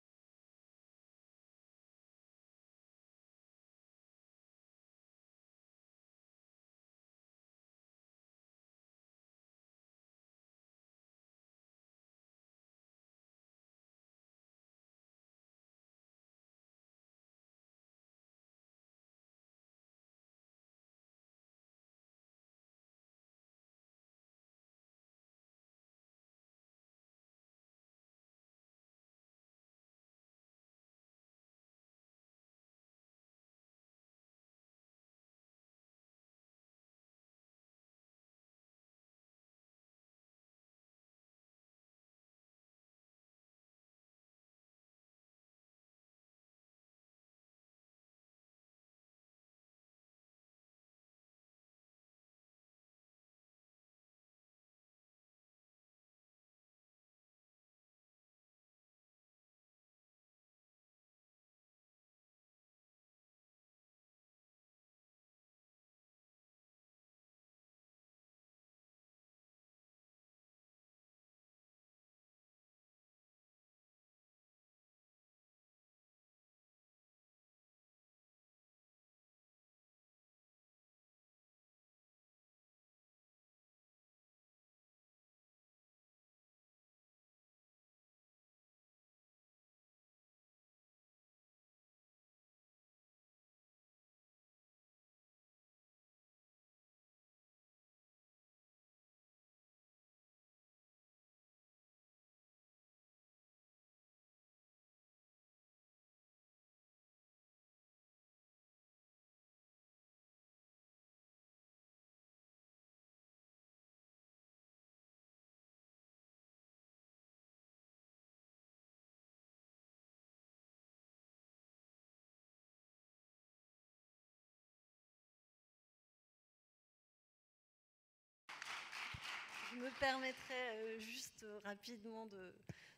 Je me permettrai juste rapidement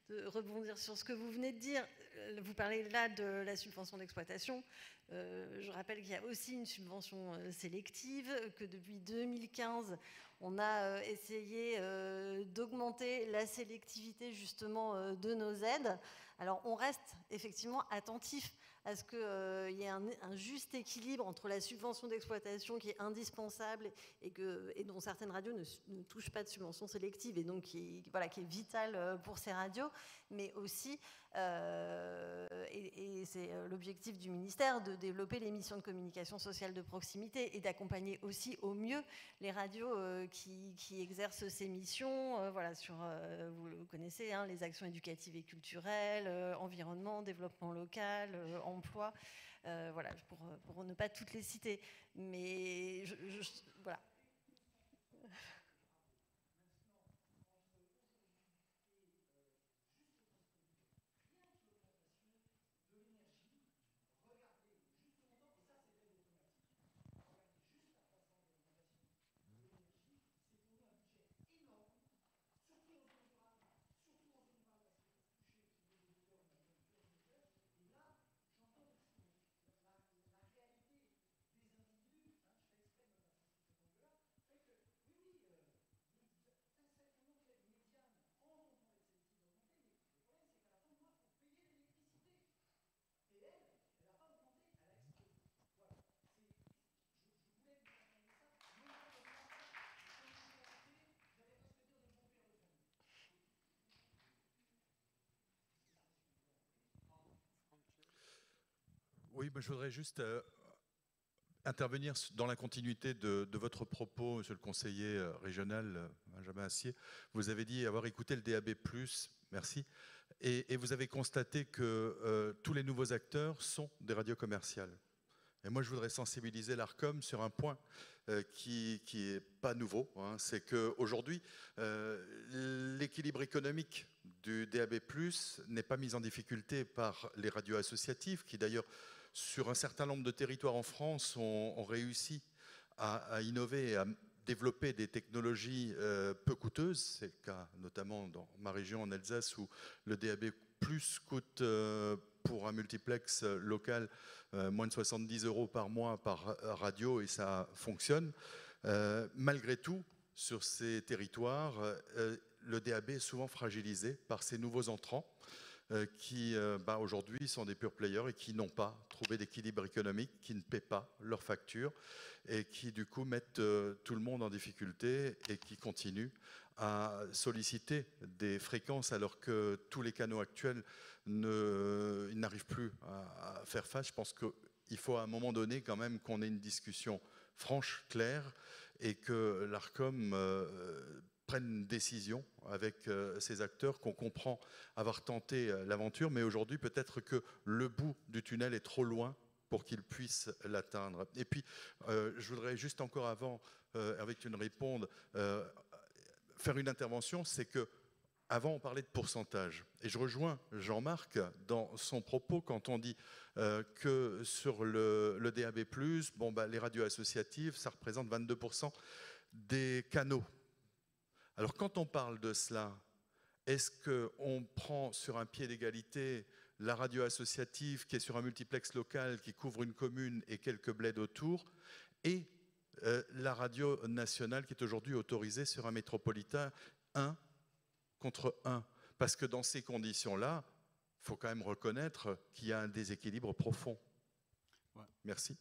de rebondir sur ce que vous venez de dire. Vous parlez là de la subvention d'exploitation. Je rappelle qu'il y a aussi une subvention sélective, que depuis 2015, on a essayé d'augmenter la sélectivité justement de nos aides. Alors on reste effectivement attentif à ce qu'il y ait un juste équilibre entre la subvention d'exploitation qui est indispensable et dont certaines radios ne touchent pas de subvention sélective et donc qui est vitale pour ces radios, mais aussi, et c'est l'objectif du ministère, de développer les missions de communication sociale de proximité et d'accompagner aussi au mieux les radios qui exercent ces missions, vous le connaissez, hein, les actions éducatives et culturelles, environnement, développement local, emploi, pour ne pas toutes les citer. Mais voilà. Oui, je voudrais juste intervenir dans la continuité de votre propos, monsieur le conseiller régional Benjamin Assier. Vous avez dit avoir écouté le DAB+, merci, et vous avez constaté que tous les nouveaux acteurs sont des radios commerciales. Et moi, je voudrais sensibiliser l'ARCOM sur un point qui n'est pas nouveau, hein, c'est qu'aujourd'hui, l'équilibre économique du DAB+, n'est pas mis en difficulté par les radios associatives, qui d'ailleurs, sur un certain nombre de territoires en France, ont réussi à innover et à développer des technologies peu coûteuses. C'est le cas notamment dans ma région, en Alsace, où le DAB+ coûte pour un multiplex local moins de 70 € par mois par radio, et ça fonctionne. Malgré tout, sur ces territoires, le DAB est souvent fragilisé par ces nouveaux entrants qui aujourd'hui sont des pure players et qui n'ont pas trouvé d'équilibre économique, qui ne paient pas leurs factures et qui du coup mettent tout le monde en difficulté et qui continuent à solliciter des fréquences alors que tous les canaux actuels n'arrivent plus à faire face. Je pense qu'il faut à un moment donné quand même qu'on ait une discussion franche, claire, et que l'ARCOM prenne une décision avec ces acteurs qu'on comprend avoir tenté l'aventure, mais aujourd'hui peut-être que le bout du tunnel est trop loin pour qu'ils puissent l'atteindre. Et puis, je voudrais juste encore avant, avec une réponse, faire une intervention, c'est que avant on parlait de pourcentage. Et je rejoins Jean-Marc dans son propos quand on dit que sur le DAB+, les radios associatives, ça représente 22% des canaux. Alors quand on parle de cela, est-ce qu'on prend sur un pied d'égalité la radio associative qui est sur un multiplex local qui couvre une commune et quelques bleds autour, et la radio nationale qui est aujourd'hui autorisée sur un métropolitain 1 contre 1? Parce que dans ces conditions-là, il faut quand même reconnaître qu'il y a un déséquilibre profond. Ouais. Merci.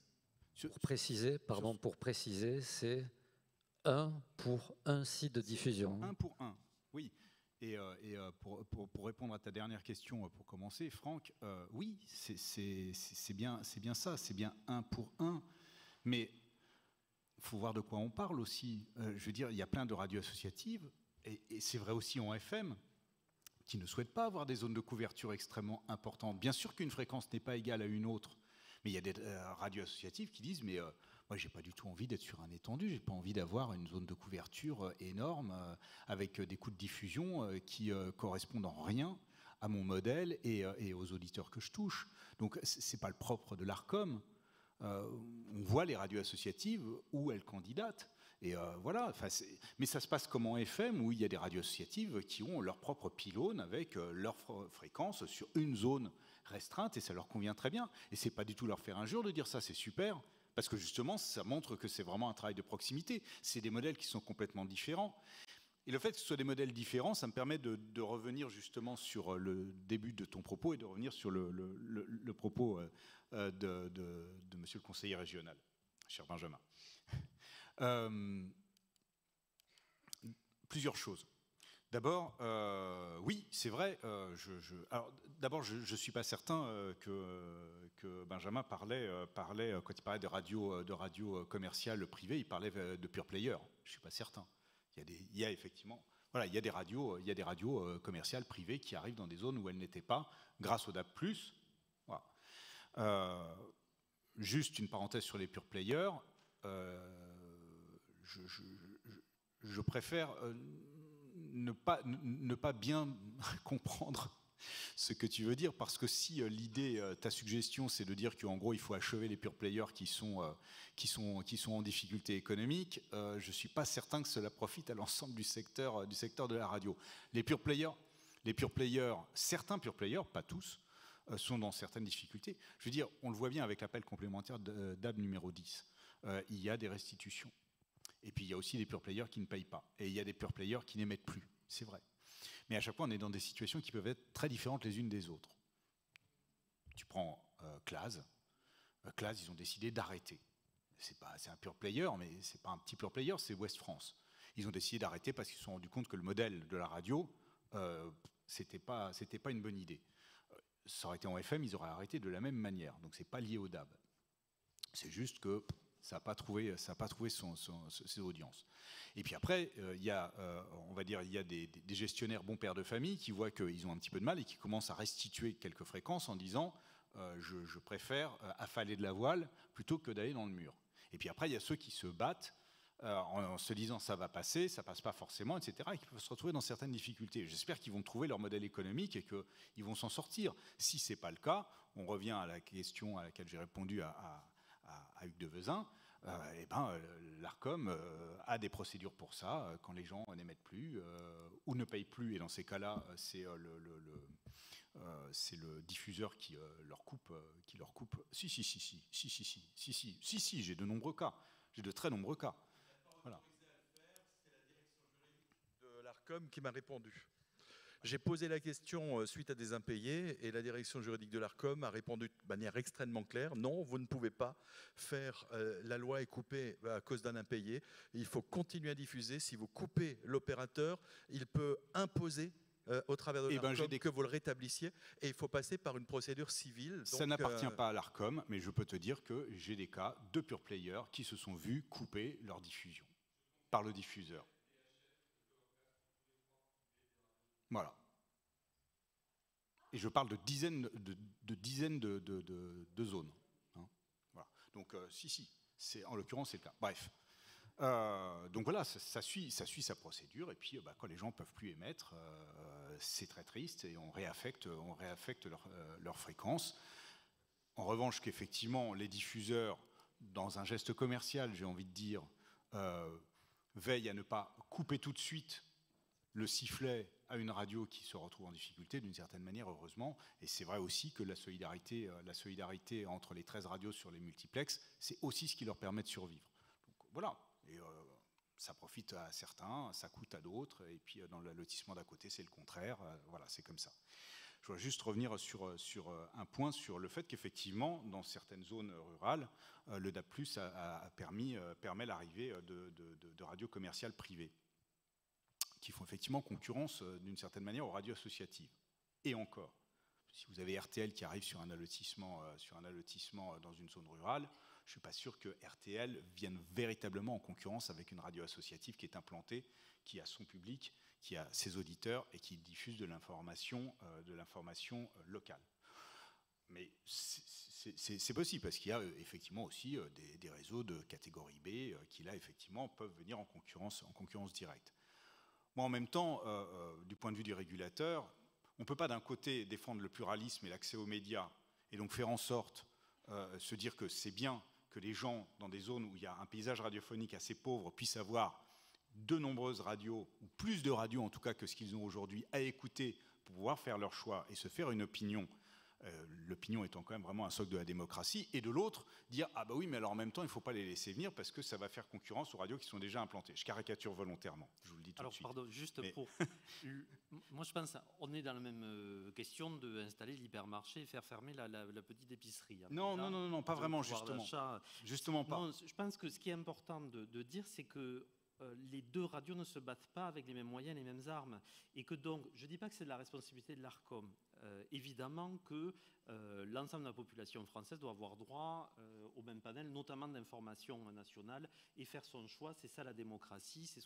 Pour préciser, c'est 1 pour 1 site de diffusion. 1 pour 1, oui. Et pour répondre à ta dernière question, pour commencer, Franck, oui, c'est bien ça, c'est bien 1 pour 1. Mais il faut voir de quoi on parle aussi. Je veux dire, il y a plein de radios associatives, et c'est vrai aussi en FM, qui ne souhaitent pas avoir des zones de couverture extrêmement importantes. Bien sûr qu'une fréquence n'est pas égale à une autre, mais il y a des radios associatives qui disent « mais moi, j'ai pas du tout envie d'être sur un étendu, j'ai pas envie d'avoir une zone de couverture énorme avec des coûts de diffusion qui correspondent en rien à mon modèle et aux auditeurs que je touche. » Donc, c'est pas le propre de l'ARCOM. On voit les radios associatives où elles candidatent, Et voilà, mais ça se passe comme en FM, où il y a des radios associatives qui ont leur propre pylône avec leur fréquence sur une zone restreinte, et ça leur convient très bien. Et c'est pas du tout leur faire injure de dire ça, c'est super, parce que justement, ça montre que c'est vraiment un travail de proximité. C'est des modèles qui sont complètement différents. Et le fait que ce soit des modèles différents, ça me permet de revenir justement sur le début de ton propos et de revenir sur le propos de monsieur le conseiller régional, cher Benjamin. Plusieurs choses. D'abord, oui, c'est vrai. D'abord, je ne suis pas certain que Benjamin parlait, quand il parlait de radio commerciale privée, il parlait de pure player. Je ne suis pas certain. Il y a effectivement, voilà, il y a des radios commerciales privées qui arrivent dans des zones où elles n'étaient pas, grâce au DAB+. Voilà. Juste une parenthèse sur les pure players. Je préfère ne pas bien comprendre ce que tu veux dire, parce que si l'idée, ta suggestion, c'est de dire qu'en gros il faut achever les pure players qui sont en difficulté économique, je ne suis pas certain que cela profite à l'ensemble du secteur de la radio. Les pure players, certains pure players, pas tous, sont dans certaines difficultés. Je veux dire, on le voit bien avec l'appel complémentaire DAB numéro 10. Il y a des restitutions. Et puis il y a aussi des pure players qui ne payent pas. Et il y a des pure players qui n'émettent plus. C'est vrai. Mais à chaque fois, on est dans des situations qui peuvent être très différentes les unes des autres. Tu prends Claz. Claz, ils ont décidé d'arrêter. C'est un pure player, mais c'est pas un petit pure player, c'est Ouest France. Ils ont décidé d'arrêter parce qu'ils se sont rendus compte que le modèle de la radio, c'était pas une bonne idée. Ça aurait été en FM, ils auraient arrêté de la même manière. Donc c'est pas lié au DAB. C'est juste que ça n'a pas trouvé ses audiences. Et puis après, il y a des gestionnaires bons pères de famille qui voient qu'ils ont un petit peu de mal et qui commencent à restituer quelques fréquences en disant je préfère affaler de la voile plutôt que d'aller dans le mur. Et puis après, il y a ceux qui se battent en se disant ça va passer, ça passe pas forcément, etc. et qui peuvent se retrouver dans certaines difficultés. J'espère qu'ils vont trouver leur modèle économique et qu'ils vont s'en sortir. Si ce n'est pas le cas, on revient à la question à laquelle j'ai répondu à Hugues de Vezin, l'ARCOM a des procédures pour ça, quand les gens n'émettent plus ou ne payent plus, et dans ces cas-là, c'est le diffuseur qui leur coupe. Si, j'ai de nombreux cas, j'ai de très nombreux cas. Voilà. C'est la direction juridique de l'ARCOM qui m'a répondu. J'ai posé la question suite à des impayés et la direction juridique de l'ARCOM a répondu de manière extrêmement claire. Non, vous ne pouvez pas faire la loi est coupée à cause d'un impayé. Il faut continuer à diffuser. Si vous coupez l'opérateur, il peut imposer au travers de l'ARCOM que vous le rétablissiez et il faut passer par une procédure civile. Donc, ça n'appartient pas à l'ARCOM, mais je peux te dire que j'ai des cas de pure players qui se sont vus couper leur diffusion par le diffuseur. Voilà. Et je parle de dizaines de zones. Hein. Voilà. Donc, en l'occurrence, c'est le cas. Bref. Donc voilà, ça suit sa procédure. Et puis, quand les gens ne peuvent plus émettre, c'est très triste et on réaffecte leur fréquence. En revanche, qu'effectivement, les diffuseurs, dans un geste commercial, j'ai envie de dire, veillent à ne pas couper tout de suite le sifflet à une radio qui se retrouve en difficulté, d'une certaine manière, heureusement. Et c'est vrai aussi que la solidarité entre les 13 radios sur les multiplexes, c'est aussi ce qui leur permet de survivre. Donc voilà. Et ça profite à certains, ça coûte à d'autres. Et puis dans le lotissement d'à côté, c'est le contraire. Voilà, c'est comme ça. Je voudrais juste revenir sur un point, sur le fait qu'effectivement, dans certaines zones rurales, le DAB+, permet l'arrivée de radios commerciales privées, qui font effectivement concurrence d'une certaine manière aux radios associatives. Et encore, si vous avez RTL qui arrive sur un allotissement dans une zone rurale, je ne suis pas sûr que RTL vienne véritablement en concurrence avec une radio associative qui est implantée, qui a son public, qui a ses auditeurs et qui diffuse de l'information locale. Mais c'est possible, parce qu'il y a effectivement aussi des réseaux de catégorie B qui, là, effectivement, peuvent venir en concurrence directe. Moi, en même temps, du point de vue du régulateur, on ne peut pas d'un côté défendre le pluralisme et l'accès aux médias et donc faire en sorte se dire que c'est bien que les gens, dans des zones où il y a un paysage radiophonique assez pauvre, puissent avoir de nombreuses radios, ou plus de radios en tout cas que ce qu'ils ont aujourd'hui, à écouter pour pouvoir faire leur choix et se faire une opinion, l'opinion étant quand même vraiment un socle de la démocratie, et de l'autre, dire « Ah bah oui, mais alors en même temps, il ne faut pas les laisser venir parce que ça va faire concurrence aux radios qui sont déjà implantées. » Je caricature volontairement, je vous le dis tout de suite. Alors, pardon, juste pour... Moi, je pense on est dans la même question d'installer l'hypermarché et faire fermer la petite épicerie. Non, pas vraiment, justement. Justement pas. Non, je pense que ce qui est important de dire, c'est que les deux radios ne se battent pas avec les mêmes moyens, les mêmes armes. Et que donc, je ne dis pas que c'est de la responsabilité de l'ARCOM. Évidemment que l'ensemble de la population française doit avoir droit au même panel, notamment d'information nationale, et faire son choix. C'est ça la démocratie, c'est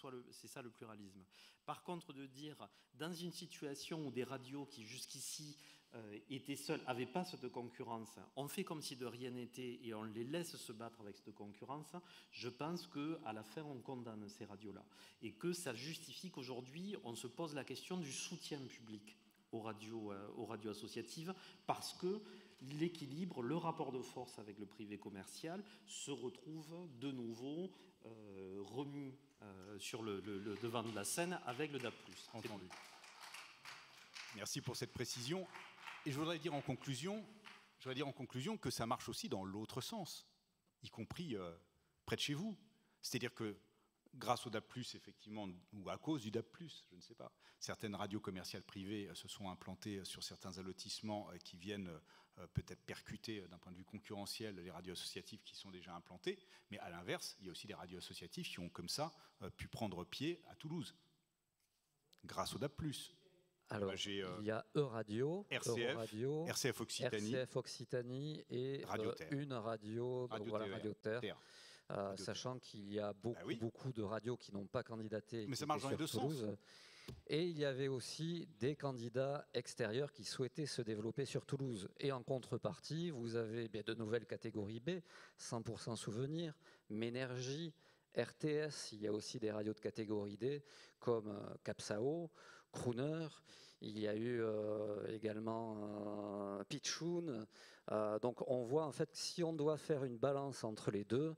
ça le pluralisme. Par contre, de dire, dans une situation où des radios qui jusqu'ici étaient seules, n'avaient pas cette concurrence, on fait comme si de rien n'était et on les laisse se battre avec cette concurrence, je pense qu'à la fin, on condamne ces radios-là. Et que ça justifie qu'aujourd'hui, on se pose la question du soutien public aux radios associatives, parce que l'équilibre, le rapport de force avec le privé commercial se retrouve de nouveau remis sur le devant de la scène avec le DAB+. Entendu. Merci pour cette précision. Et je voudrais dire en conclusion que ça marche aussi dans l'autre sens, y compris près de chez vous. C'est-à-dire que grâce au DAB+, effectivement, ou à cause du DAB+, je ne sais pas, certaines radios commerciales privées se sont implantées sur certains allotissements qui viennent peut-être percuter d'un point de vue concurrentiel les radios associatives qui sont déjà implantées. Mais à l'inverse, il y a aussi des radios associatives qui ont comme ça pu prendre pied à Toulouse, grâce au DAB+. Alors, il y a E-Radio, RCF Occitanie et une radio, Radio Terre. Sachant qu'il y a beaucoup de radios qui n'ont pas candidaté mais ça marche dans les deux sens. Et il y avait aussi des candidats extérieurs qui souhaitaient se développer sur Toulouse. Et en contrepartie, vous avez de nouvelles catégories B, 100% Souvenirs, Ménergie, RTS. Il y a aussi des radios de catégorie D comme Capsao, Crooner. Il y a eu également Pitchoun. Donc on voit en fait que si on doit faire une balance entre les deux,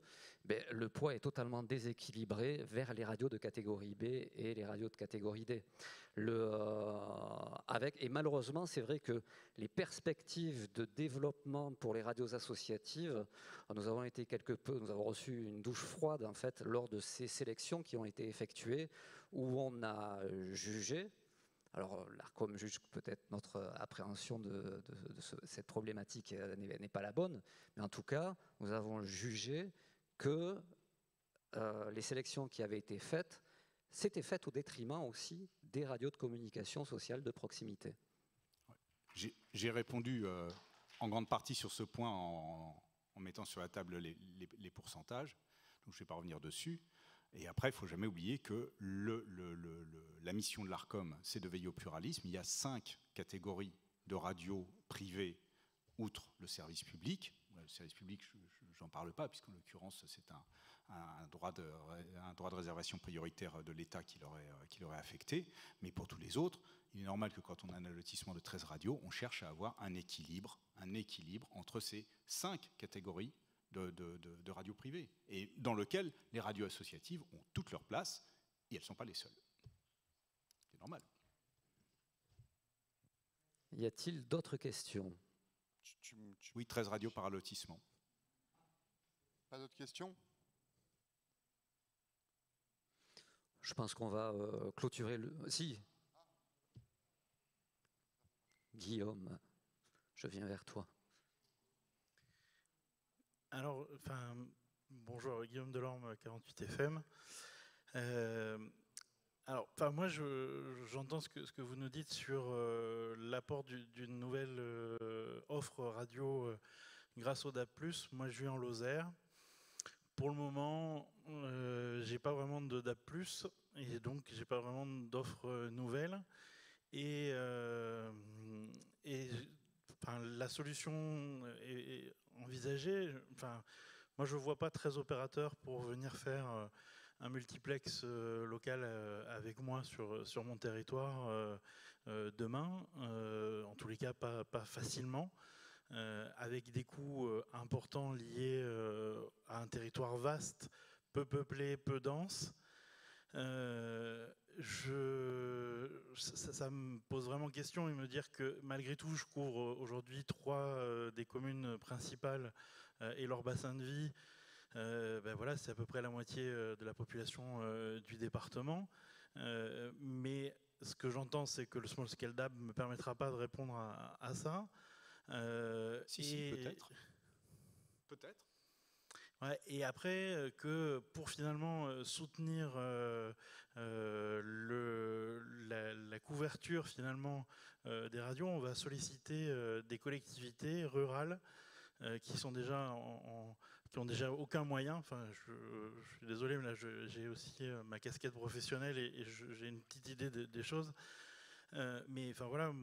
le poids est totalement déséquilibré vers les radios de catégorie B et les radios de catégorie D. Et malheureusement, c'est vrai que les perspectives de développement pour les radios associatives, nous avons reçu une douche froide en fait lors de ces sélections qui ont été effectuées, où on a jugé. Alors, l'ARCOM juge que peut-être notre appréhension de cette problématique n'est pas la bonne, mais en tout cas, nous avons jugé que les sélections qui avaient été faites, s'étaient faites au détriment aussi des radios de communication sociale de proximité. J'ai répondu en grande partie sur ce point en mettant sur la table les pourcentages, donc je ne vais pas revenir dessus. Et après, il ne faut jamais oublier que la mission de l'ARCOM, c'est de veiller au pluralisme. Il y a 5 catégories de radios privées, outre le service public. Le service public, je n'en parle pas, puisqu'en l'occurrence, c'est un droit de réservation prioritaire de l'État qui l'aurait affecté. Mais pour tous les autres, il est normal que quand on a un allotissement de 13 radios, on cherche à avoir un équilibre entre ces 5 catégories de radios privées, et dans lequel les radios associatives ont toute leur place, et elles ne sont pas les seules. C'est normal. Y a-t-il d'autres questions? Oui, 13 radios par allotissement. Pas d'autres questions? Je pense qu'on va clôturer le... Si. Guillaume, je viens vers toi. Alors, bonjour, Guillaume Delorme, 48 FM. Moi, j'entends ce que vous nous dites sur l'apport d'une nouvelle offre radio grâce au DAB+. Moi, je vis en Lozère. Pour le moment, j'ai pas vraiment de DAB+, et donc j'ai pas vraiment d'offre nouvelle. Et la solution est envisagée. Moi, je ne vois pas 13 opérateurs pour venir faire un multiplex local avec moi sur mon territoire demain. En tous les cas, pas facilement. avec des coûts importants liés à un territoire vaste, peu peuplé, peu dense. Ça me pose vraiment question et me dire que malgré tout, je couvre aujourd'hui 3 des communes principales et leur bassin de vie. Voilà, c'est à peu près la moitié de la population du département. Mais ce que j'entends, c'est que le Small Scale DAB ne me permettra pas de répondre à ça. Si, peut-être. Peut-être. Ouais, et après, que pour finalement soutenir la couverture finalement des radios, on va solliciter des collectivités rurales qui sont déjà qui ont déjà aucun moyen. Enfin, je suis désolé, mais là j'ai aussi ma casquette professionnelle et j'ai une petite idée des choses. Mais enfin voilà,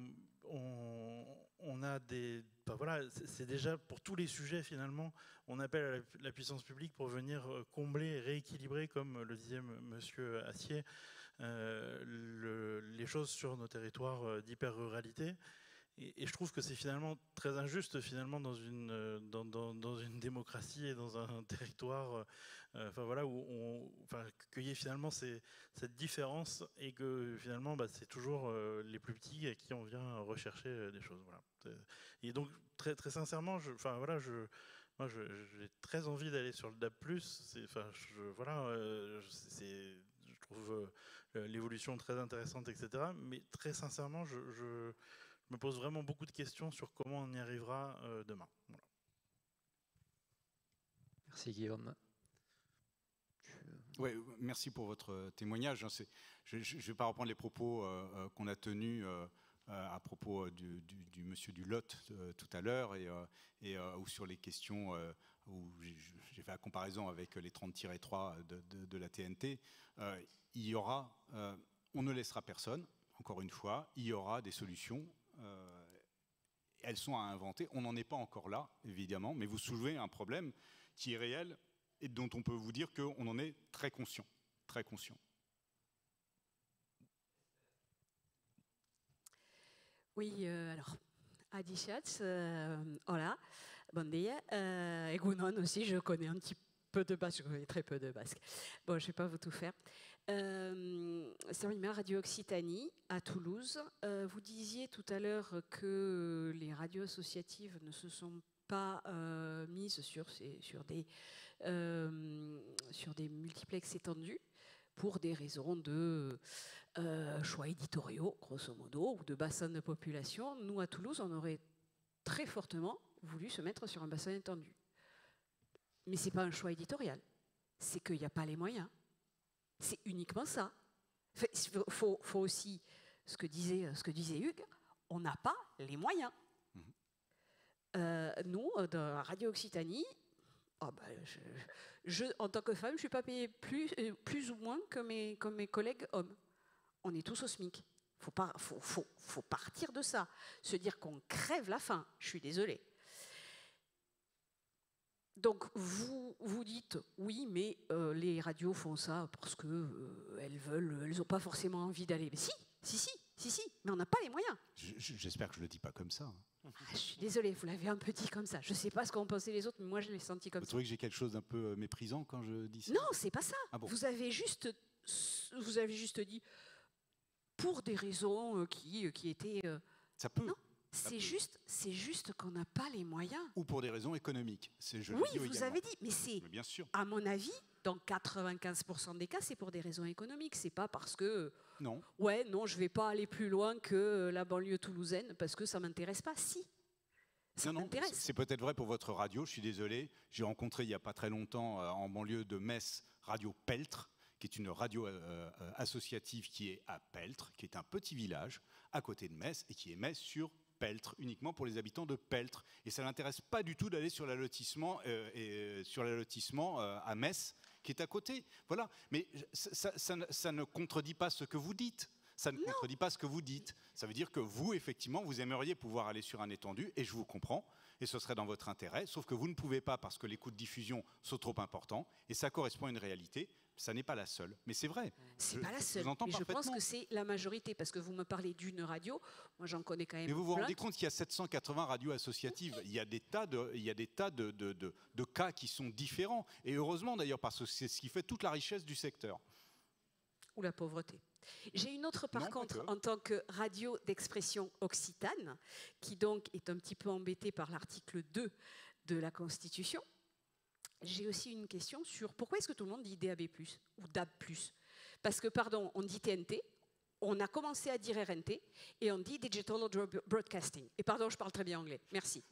on a des, enfin voilà, c'est déjà pour tous les sujets finalement, on appelle à la puissance publique pour venir combler, rééquilibrer, comme le disait Monsieur Assier, les choses sur nos territoires d'hyper-ruralité. Et je trouve que c'est finalement très injuste finalement dans une démocratie et dans un territoire, enfin voilà, qu'il y ait finalement cette différence et que finalement c'est toujours les plus petits à qui on vient rechercher des choses. Voilà. Et donc très très sincèrement, j'ai très envie d'aller sur le DAB+. Je trouve l'évolution très intéressante, etc. Mais très sincèrement, je me pose vraiment beaucoup de questions sur comment on y arrivera demain. Voilà. Merci Guillaume. Ouais, merci pour votre témoignage. Je ne vais pas reprendre les propos qu'on a tenus à propos du monsieur du Lot tout à l'heure ou sur les questions où j'ai fait la comparaison avec les 30-3 de la TNT. Il y aura, on ne laissera personne, encore une fois, il y aura des solutions. Elles sont à inventer. On n'en est pas encore là, évidemment, mais vous soulevez un problème qui est réel et dont on peut vous dire qu'on en est très conscient. Très conscient. Oui, alors, Adi Schatz, hola, bon dia. Egunon aussi, je connais un petit peu de basque, je connais très peu de basque. Bon, je ne vais pas vous tout faire. Salut, Radio Occitanie à Toulouse. Vous disiez tout à l'heure que les radios associatives ne se sont pas mises sur des multiplex étendus pour des raisons de choix éditoriaux, grosso modo, ou de bassin de population. Nous, à Toulouse, on aurait très fortement voulu se mettre sur un bassin étendu. Mais ce n'est pas un choix éditorial, c'est qu'il n'y a pas les moyens. C'est uniquement ça. Il faut aussi, ce que disait Hugues, on n'a pas les moyens. Nous, dans Radio Occitanie, en tant que femme, je ne suis pas payée plus ou moins que mes collègues hommes. On est tous au SMIC. Faut partir de ça. Se dire qu'on crève la faim, je suis désolée. Donc vous dites oui, mais les radios font ça parce qu'elles n'ont pas forcément envie d'aller. Mais si, mais on n'a pas les moyens. J'espère que je ne le dis pas comme ça. Je suis désolée, vous l'avez un peu dit comme ça. Je ne sais pas ce qu'en pensaient les autres, mais moi je l'ai senti comme ça. Vous trouvez que j'ai quelque chose d'un peu méprisant quand je dis ça? Non, c'est pas ça. Ah bon. Vous avez juste dit pour des raisons qui étaient. Ça peut. Non. C'est juste qu'on n'a pas les moyens. Ou pour des raisons économiques. Oui, vous avez dit, mais c'est, bien sûr. À mon avis, dans 95% des cas, c'est pour des raisons économiques. C'est pas parce que... Non. Ouais, non, je vais pas aller plus loin que la banlieue toulousaine parce que ça m'intéresse pas. Si. Ça m'intéresse. C'est peut-être vrai pour votre radio, je suis désolé. J'ai rencontré il n'y a pas très longtemps en banlieue de Metz, Radio Peltre, qui est une radio associative qui est à Peltre, qui est un petit village à côté de Metz et qui émet sur Peltre, uniquement pour les habitants de Peltre. Et ça ne l'intéresse pas du tout d'aller sur l'allotissement à Metz, qui est à côté. Voilà. Mais ça ne contredit pas ce que vous dites. Ça ne contredit pas ce que vous dites. Ça veut dire que vous, effectivement, vous aimeriez pouvoir aller sur un étendu, et je vous comprends. et ce serait dans votre intérêt, sauf que vous ne pouvez pas parce que les coûts de diffusion sont trop importants, et ça correspond à une réalité. Ça n'est pas la seule, mais c'est vrai. C'est pas la seule, mais je pense que c'est la majorité, parce que vous me parlez d'une radio, moi j'en connais quand même. Mais vous vous plein. rendez compte qu'il y a 780 radios associatives, il y a des tas de cas qui sont différents, et heureusement d'ailleurs, parce que c'est ce qui fait toute la richesse du secteur. Ou la pauvreté. J'ai une autre par contre en tant que radio d'expression occitane, qui donc est un petit peu embêtée par l'article 2 de la Constitution. J'ai aussi une question sur pourquoi est-ce que tout le monde dit DAB+, ou DAB+. Parce que, pardon, on dit TNT, on a commencé à dire RNT, et on dit Digital Audio Broadcasting. Et pardon, je parle très bien anglais, merci.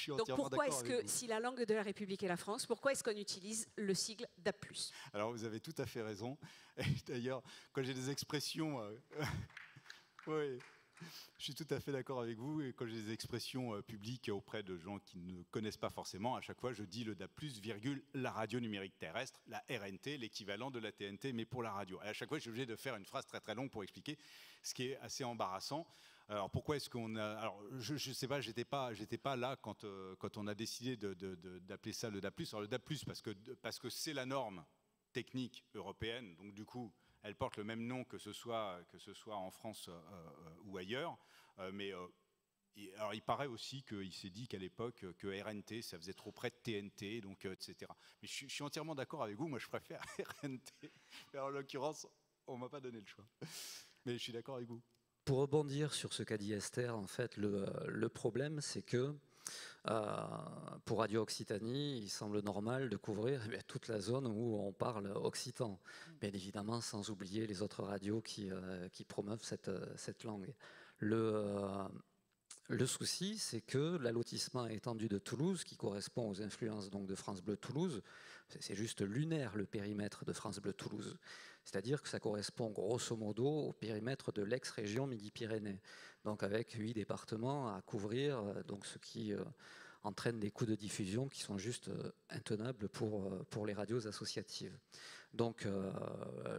Donc pourquoi est-ce que, si la langue de la République est la France, pourquoi est-ce qu'on utilise le sigle DAB+. Alors vous avez tout à fait raison. D'ailleurs, quand j'ai des expressions... oui. Je suis tout à fait d'accord avec vous, et quand j'ai des expressions publiques auprès de gens qui ne connaissent pas forcément, à chaque fois je dis le DAB+, virgule, la radio numérique terrestre, la RNT, l'équivalent de la TNT, mais pour la radio. Et à chaque fois je suis obligé de faire une phrase très très longue pour expliquer, ce qui est assez embarrassant. Alors pourquoi est-ce qu'on a... Alors je sais pas, j'étais pas là quand on a décidé d'appeler ça le DAB+. Alors le DAB+, parce que c'est la norme technique européenne, donc du coup... Elle porte le même nom que ce soit en France ou ailleurs. Mais alors il paraît aussi qu'il s'est dit qu'à l'époque, que RNT, ça faisait trop près de TNT, donc, etc. Mais je suis entièrement d'accord avec vous, moi je préfère RNT. Mais en l'occurrence, on ne m'a pas donné le choix. Mais je suis d'accord avec vous. Pour rebondir sur ce qu'a dit Esther, en fait, le problème, c'est que pour Radio Occitanie, il semble normal de couvrir toute la zone où on parle occitan, bien évidemment sans oublier les autres radios qui promeuvent cette langue. Le souci, c'est que l'allotissement étendu de Toulouse, qui correspond aux influences donc, de France Bleu Toulouse, c'est juste lunaire le périmètre de France Bleu Toulouse. C'est-à-dire que ça correspond grosso modo au périmètre de l'ex-région Midi-Pyrénées, donc avec 8 départements à couvrir, donc ce qui entraîne des coûts de diffusion qui sont juste intenables pour les radios associatives. Donc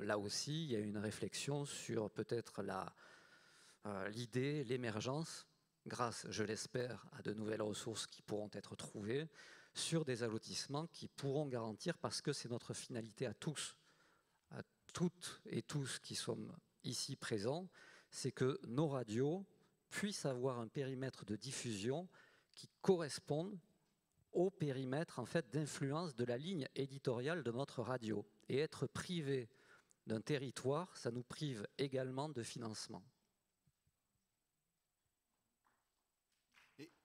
là aussi, il y a une réflexion sur peut-être l'idée, l'émergence, grâce, je l'espère, à de nouvelles ressources qui pourront être trouvées, sur des allotissements qui pourront garantir, parce que c'est notre finalité à tous, à toutes et tous qui sommes ici présents, c'est que nos radios puissent avoir un périmètre de diffusion qui corresponde au périmètre en fait, d'influence de la ligne éditoriale de notre radio. Et être privé d'un territoire, ça nous prive également de financement.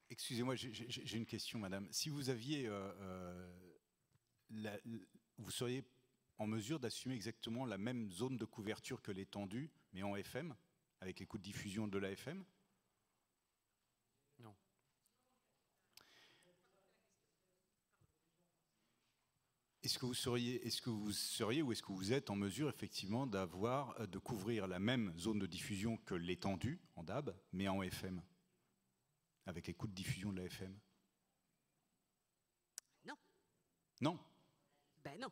Excusez-moi, j'ai une question, madame. Si vous aviez... vous seriez en mesure d'assumer exactement la même zone de couverture que l'étendue, mais en FM, avec les coûts de diffusion de la FM? Non. Est-ce que vous seriez ou est-ce que vous êtes en mesure effectivement de couvrir la même zone de diffusion que l'étendue en DAB, mais en FM, avec les coûts de diffusion de la FM? Non. Non. Ben non.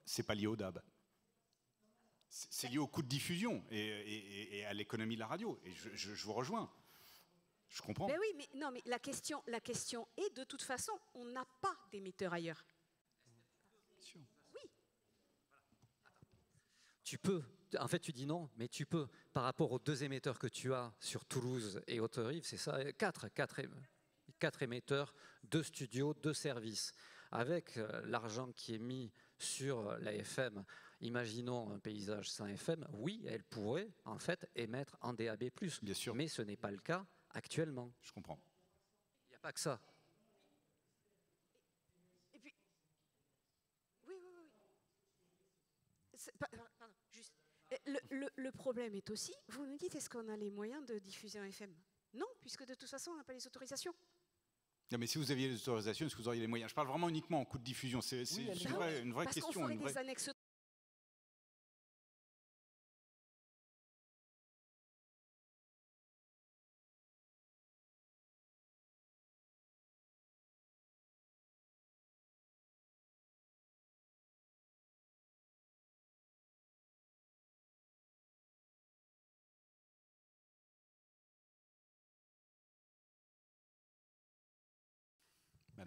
C'est pas lié au DAB. C'est lié au coût de diffusion et à l'économie de la radio. Et je vous rejoins. Je comprends. Ben oui, mais non, mais la question est de toute façon, on n'a pas d'émetteur ailleurs. Oui. Tu peux. En fait, tu dis non, mais tu peux. Par rapport aux 2 émetteurs que tu as sur Toulouse et Haute-Rive, c'est ça, 4 émetteurs, 2 studios, 2 services. Avec l'argent qui est mis sur la FM, imaginons un paysage sans FM, oui, elle pourrait en fait émettre en DAB+. Bien sûr. Mais ce n'est pas le cas actuellement. Je comprends. Il n'y a pas que ça. Et puis, oui. Pardon, juste. Le problème est aussi, vous nous dites, est-ce qu'on a les moyens de diffuser en FM? Non, puisque de toute façon, on n'a pas les autorisations. Non, mais si vous aviez les autorisations, est-ce que vous auriez les moyens? Je parle vraiment uniquement en coût de diffusion. C'est une vraie question. Parce qu'on ferait des annexes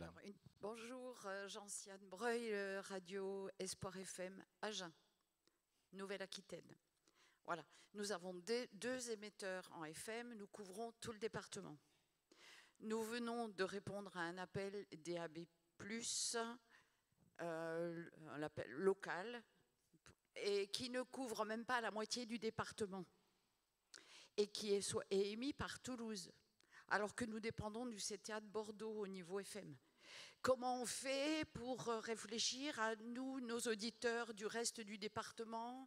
madame. Bonjour, Jean-Siane Breuil, Radio Espoir FM, Agen, Nouvelle-Aquitaine. Voilà, nous avons deux émetteurs en FM, nous couvrons tout le département. Nous venons de répondre à un appel DAB+, un appel local, et qui ne couvre même pas la moitié du département, et qui est émis par Toulouse, alors que nous dépendons du CTA de Bordeaux au niveau FM. Comment on fait pour réfléchir à nous, nos auditeurs du reste du département?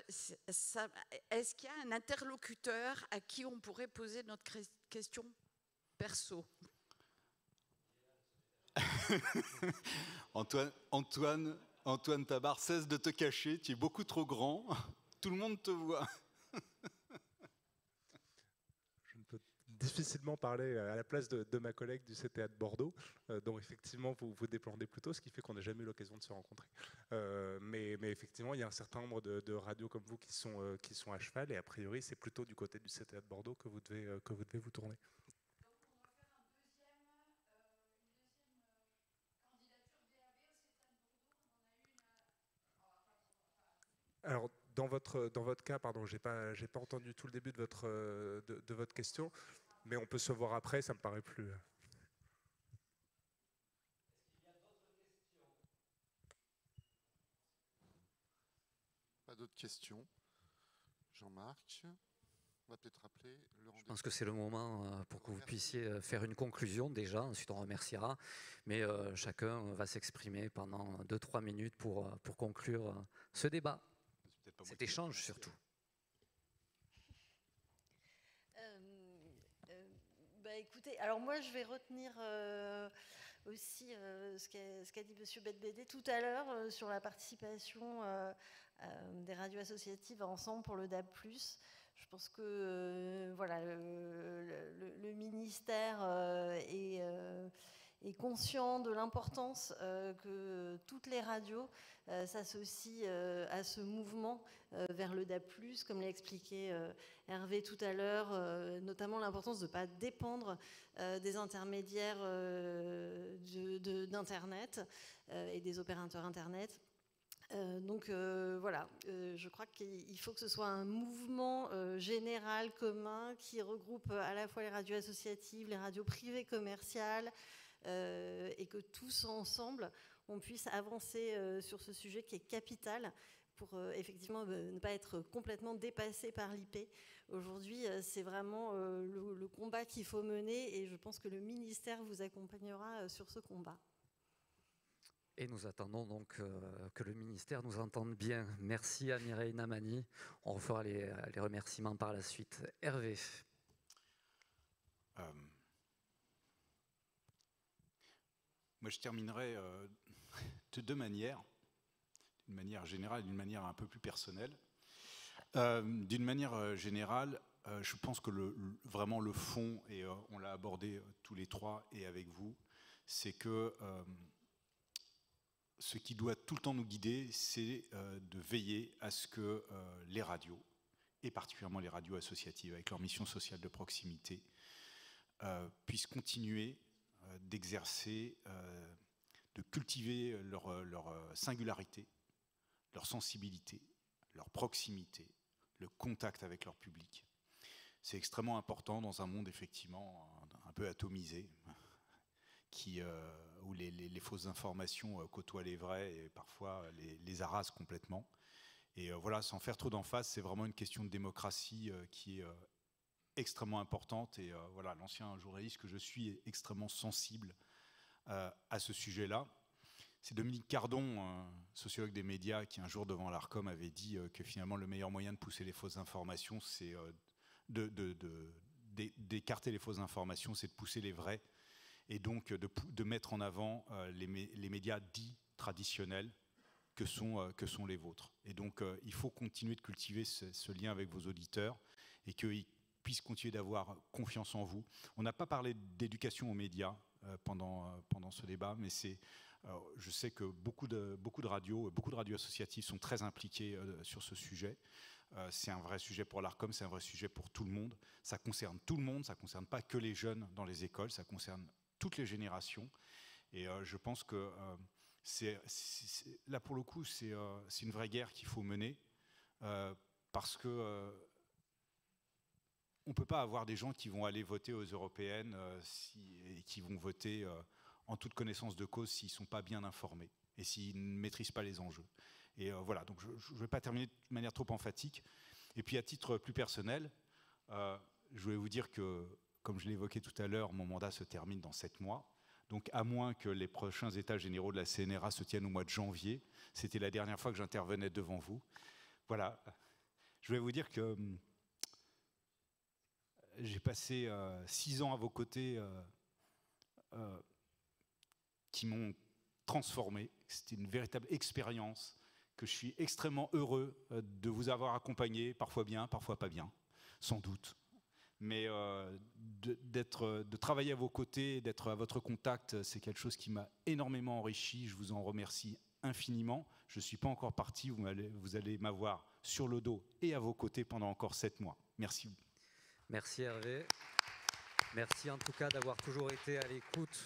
Est-ce qu'il y a un interlocuteur à qui on pourrait poser notre question perso? Antoine Tabar, cesse de te cacher, tu es beaucoup trop grand, tout le monde te voit. Je ne peux difficilement parler à la place de ma collègue du CTA de Bordeaux, dont effectivement vous dépendez plutôt, ce qui fait qu'on n'a jamais eu l'occasion de se rencontrer. Mais effectivement, il y a un certain nombre de radios comme vous qui sont à cheval, et a priori, c'est plutôt du côté du CTA de Bordeaux que vous devez vous tourner. Alors, dans votre cas, pardon, j'ai pas entendu tout le début de votre question, mais on peut se voir après, ça me paraît plus... Pas d'autres questions. Jean-Marc, on va peut-être rappeler le rendez-vous. Je pense que c'est le moment pour que vous puissiez faire une conclusion déjà, ensuite on remerciera, mais chacun va s'exprimer pendant 2-3 minutes pour conclure ce débat. Cet échange surtout. Écoutez, alors moi je vais retenir aussi ce qu'a dit M. Bedbédé tout à l'heure sur la participation des radios associatives ensemble pour le DAB+. Je pense que voilà, le ministère est conscient de l'importance que toutes les radios s'associent à ce mouvement vers le DAB+, comme l'a expliqué Hervé tout à l'heure, notamment l'importance de ne pas dépendre des intermédiaires d'Internet et des opérateurs Internet. Donc voilà, je crois qu'il faut que ce soit un mouvement général, commun, qui regroupe à la fois les radios associatives, les radios privées commerciales, et que tous ensemble, on puisse avancer sur ce sujet qui est capital pour effectivement ne pas être complètement dépassé par l'IP. Aujourd'hui, c'est vraiment le combat qu'il faut mener, et je pense que le ministère vous accompagnera sur ce combat. Et nous attendons donc que le ministère nous entende bien. Merci à Mireille Namani. On refera les remerciements par la suite. Hervé. Moi, je terminerai de deux manières. D'une manière générale et d'une manière un peu plus personnelle. D'une manière générale, je pense que vraiment le fond, et on l'a abordé tous les trois et avec vous, c'est que ce qui doit tout le temps nous guider, c'est de veiller à ce que les radios, et particulièrement les radios associatives, avec leur mission sociale de proximité, puissent continuer d'exercer, de cultiver leur singularité, leur sensibilité, leur proximité, le contact avec leur public. C'est extrêmement important dans un monde effectivement un peu atomisé, où les fausses informations côtoient les vraies et parfois les harassent complètement. Et voilà, sans faire trop d'emphase, c'est vraiment une question de démocratie qui est extrêmement importante. Et voilà, l'ancien journaliste que je suis est extrêmement sensible à ce sujet-là. C'est Dominique Cardon, sociologue des médias, qui un jour devant l'Arcom avait dit que finalement le meilleur moyen de pousser les fausses informations, c'est d'écarter les fausses informations, c'est de pousser les vraies, et donc de mettre en avant les médias dits traditionnels que sont les vôtres. Et donc il faut continuer de cultiver ce lien avec vos auditeurs et qu'ils puissent continuer d'avoir confiance en vous. On n'a pas parlé d'éducation aux médias pendant ce débat, mais je sais que beaucoup de radios associatives sont très impliquées sur ce sujet. C'est un vrai sujet pour l'Arcom, c'est un vrai sujet pour tout le monde. Ça concerne tout le monde, ça ne concerne pas que les jeunes dans les écoles, ça concerne toutes les générations. Et je pense que là, pour le coup, c'est une vraie guerre qu'il faut mener, parce que on ne peut pas avoir des gens qui vont aller voter aux européennes et qui vont voter en toute connaissance de cause s'ils ne sont pas bien informés et s'ils ne maîtrisent pas les enjeux. Et voilà, donc je ne vais pas terminer de manière trop emphatique. Et puis à titre plus personnel, je voulais vous dire que, comme je l'ai évoqué tout à l'heure, mon mandat se termine dans 7 mois. Donc à moins que les prochains états généraux de la CNRA se tiennent au mois de janvier, c'était la dernière fois que j'intervenais devant vous. Voilà, je voulais vous dire que j'ai passé 6 ans à vos côtés qui m'ont transformé. C'était une véritable expérience que je suis extrêmement heureux de vous avoir accompagné, parfois bien, parfois pas bien, sans doute. Mais de travailler à vos côtés, d'être à votre contact, c'est quelque chose qui m'a énormément enrichi. Je vous en remercie infiniment. Je ne suis pas encore parti, vous allez m'avoir sur le dos et à vos côtés pendant encore 7 mois. Merci. Merci Hervé. Merci en tout cas d'avoir toujours été à l'écoute,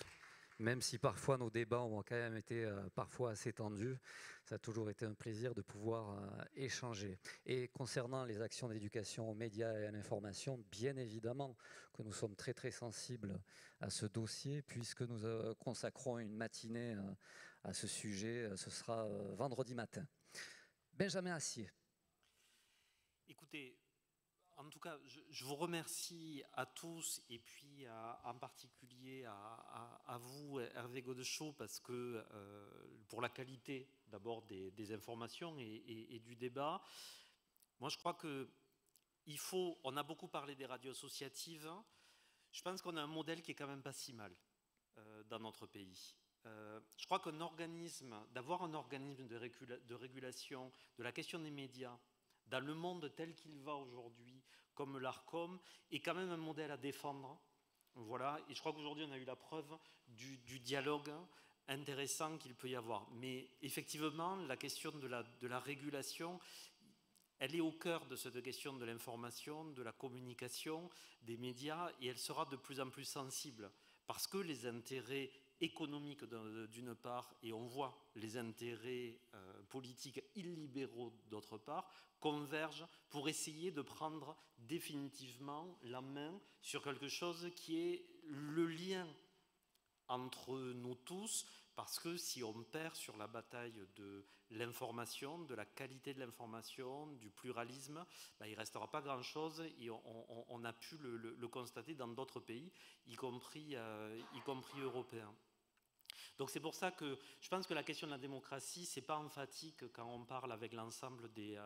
même si parfois nos débats ont quand même été parfois assez tendus. Ça a toujours été un plaisir de pouvoir échanger. Et concernant les actions d'éducation aux médias et à l'information, bien évidemment que nous sommes très très sensibles à ce dossier, puisque nous consacrons une matinée à ce sujet. Ce sera vendredi matin. Benjamin Assier. Écoutez, en tout cas, je vous remercie à tous et puis en particulier à vous, Hervé Godeschaux, parce que pour la qualité d'abord des informations et du débat. Moi, je crois on a beaucoup parlé des radios associatives. Je pense qu'on a un modèle qui est quand même pas si mal dans notre pays. Je crois d'avoir un organisme de régulation de la question des médias dans le monde tel qu'il va aujourd'hui, comme l'ARCOM, est quand même un modèle à défendre. Voilà. Et je crois qu'aujourd'hui, on a eu la preuve du dialogue intéressant qu'il peut y avoir. Mais effectivement, la question de la régulation, elle est au cœur de cette question de l'information, de la communication, des médias, et elle sera de plus en plus sensible. Parce que les intérêts économiques d'une part, et on voit les intérêts politiques illibéraux d'autre part, convergent pour essayer de prendre définitivement la main sur quelque chose qui est le lien entre nous tous, parce que si on perd sur la bataille de l'information, de la qualité de l'information, du pluralisme, il ne restera pas grand-chose, et on a pu le constater dans d'autres pays, y compris européens. Donc c'est pour ça que je pense que la question de la démocratie, c'est pas emphatique quand on parle avec l'ensemble des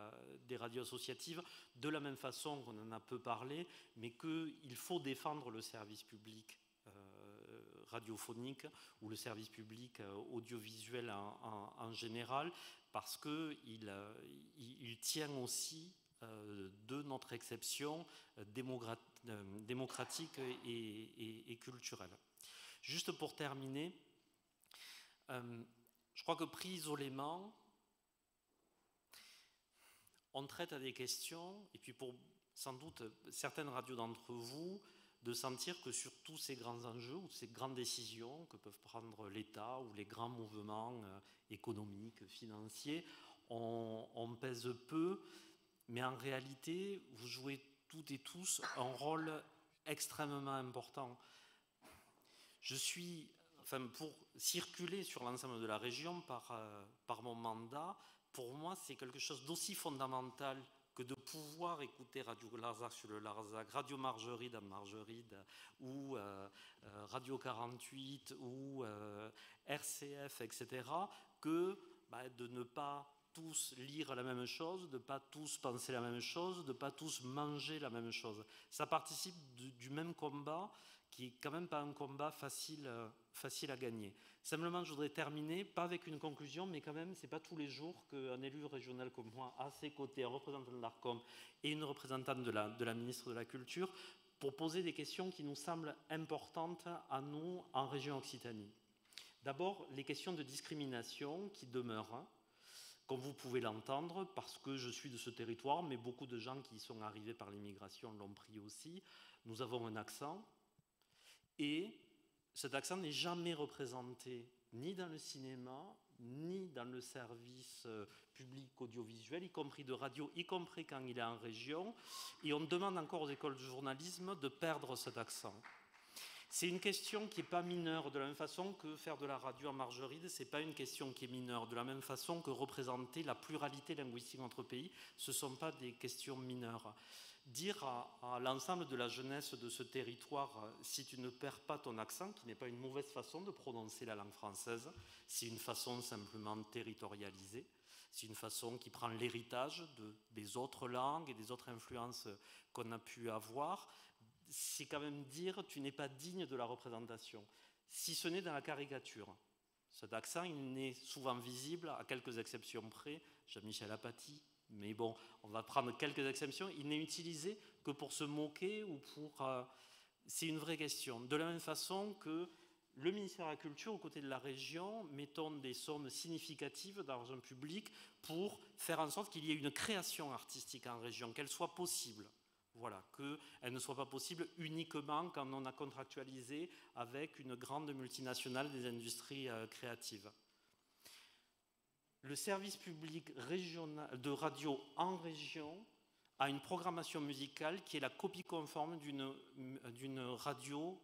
radios associatives, de la même façon qu'on en a peu parlé, mais qu'il faut défendre le service public radiophonique ou le service public audiovisuel en général, parce qu'il tient aussi de notre exception démocratique et culturelle. Juste pour terminer, je crois que pris isolément, on traite à des questions, et puis pour sans doute certaines radios d'entre vous, de sentir que sur tous ces grands enjeux ou ces grandes décisions que peuvent prendre l'État ou les grands mouvements économiques, financiers, on pèse peu, mais en réalité, vous jouez toutes et tous un rôle extrêmement important. Pour circuler sur l'ensemble de la région par mon mandat, pour moi, c'est quelque chose d'aussi fondamental que de pouvoir écouter Radio Larzac sur le Larzac, Radio Margeride à Margeride, ou Radio 48, ou RCF, etc., que de ne pas tous lire la même chose, de ne pas tous penser la même chose, de ne pas tous manger la même chose. Ça participe du même combat, qui n'est quand même pas un combat facile à gagner. Simplement, je voudrais terminer, pas avec une conclusion, mais quand même, ce n'est pas tous les jours qu'un élu régional comme moi, à ses côtés, un représentant de l'ARCOM et une représentante de la ministre de la Culture, pour poser des questions qui nous semblent importantes à nous en région Occitanie. D'abord, les questions de discrimination qui demeurent, comme vous pouvez l'entendre, parce que je suis de ce territoire, mais beaucoup de gens qui y sont arrivés par l'immigration l'ont pris aussi. Nous avons un accent, et Cet accent n'est jamais représenté ni dans le cinéma, ni dans le service public audiovisuel, y compris de radio, y compris quand il est en région. Et on demande encore aux écoles de journalisme de perdre cet accent. C'est une question qui n'est pas mineure, de la même façon que faire de la radio en margeride, ce n'est pas une question qui est mineure, de la même façon que représenter la pluralité linguistique entre pays, ce ne sont pas des questions mineures. Dire à l'ensemble de la jeunesse de ce territoire, si tu ne perds pas ton accent, qui n'est pas une mauvaise façon de prononcer la langue française, c'est une façon simplement territorialisée, c'est une façon qui prend l'héritage des autres langues et des autres influences qu'on a pu avoir, c'est quand même dire tu n'es pas digne de la représentation, si ce n'est dans la caricature. Cet accent, il n'est souvent visible, à quelques exceptions près, Jean-Michel Apathy, mais bon, on va prendre quelques exceptions, il n'est utilisé que pour se moquer ou pour... c'est une vraie question. De la même façon que le ministère de la Culture, aux côtés de la région, mettons des sommes significatives d'argent public pour faire en sorte qu'il y ait une création artistique en région, qu'elle soit possible. Voilà, qu'elle ne soit pas possible uniquement quand on a contractualisé avec une grande multinationale des industries créatives. Le service public régional de radio en région a une programmation musicale qui est la copie conforme d'une radio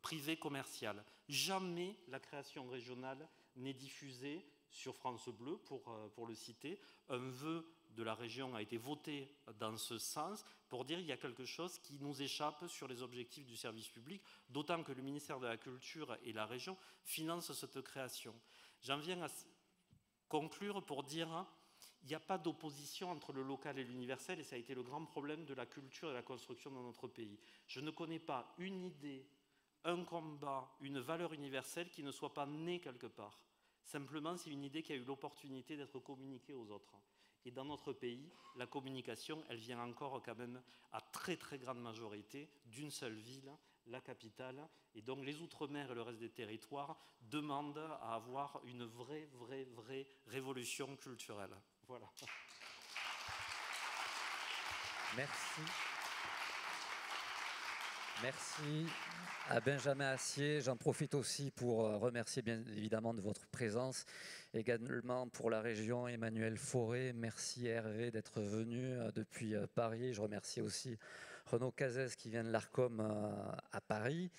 privée commerciale. Jamais la création régionale n'est diffusée sur France Bleu, pour le citer. Un vœu de la région a été voté dans ce sens pour dire qu'il y a quelque chose qui nous échappe sur les objectifs du service public, d'autant que le ministère de la Culture et la région financent cette création. J'en viens à conclure pour dire qu'il n'y a pas d'opposition entre le local et l'universel, et ça a été le grand problème de la culture et de la construction dans notre pays. Je ne connais pas une idée, un combat, une valeur universelle qui ne soit pas née quelque part. Simplement, c'est une idée qui a eu l'opportunité d'être communiquée aux autres. Et dans notre pays, la communication, elle vient encore quand même à très très grande majorité d'une seule ville, la capitale. Et donc les Outre-mer et le reste des territoires demandent à avoir une vraie révolution culturelle. Voilà. Merci. Merci à Benjamin Assier. J'en profite aussi pour remercier bien évidemment de votre présence. Également pour la région, Emmanuel Fauré. Merci Hervé d'être venu depuis Paris. Je remercie aussi Renaud Cazès qui vient de l'Arcom à Paris.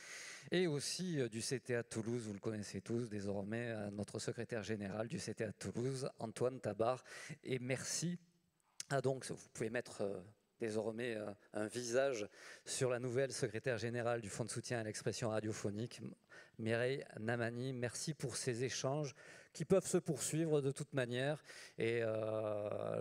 Et aussi du CTA de Toulouse, vous le connaissez tous désormais, notre secrétaire général du CTA de Toulouse, Antoine Tabar. Et merci. Donc vous pouvez mettre... désormais un visage sur la nouvelle secrétaire générale du Fonds de soutien à l'expression radiophonique, Mireille Namani. Merci pour ces échanges qui peuvent se poursuivre de toute manière. Et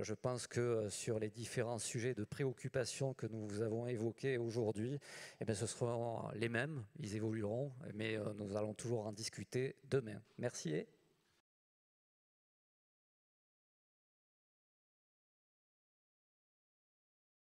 je pense que sur les différents sujets de préoccupation que nous avons évoqués aujourd'hui, eh bien, ce seront les mêmes, ils évolueront, mais nous allons toujours en discuter demain. Merci.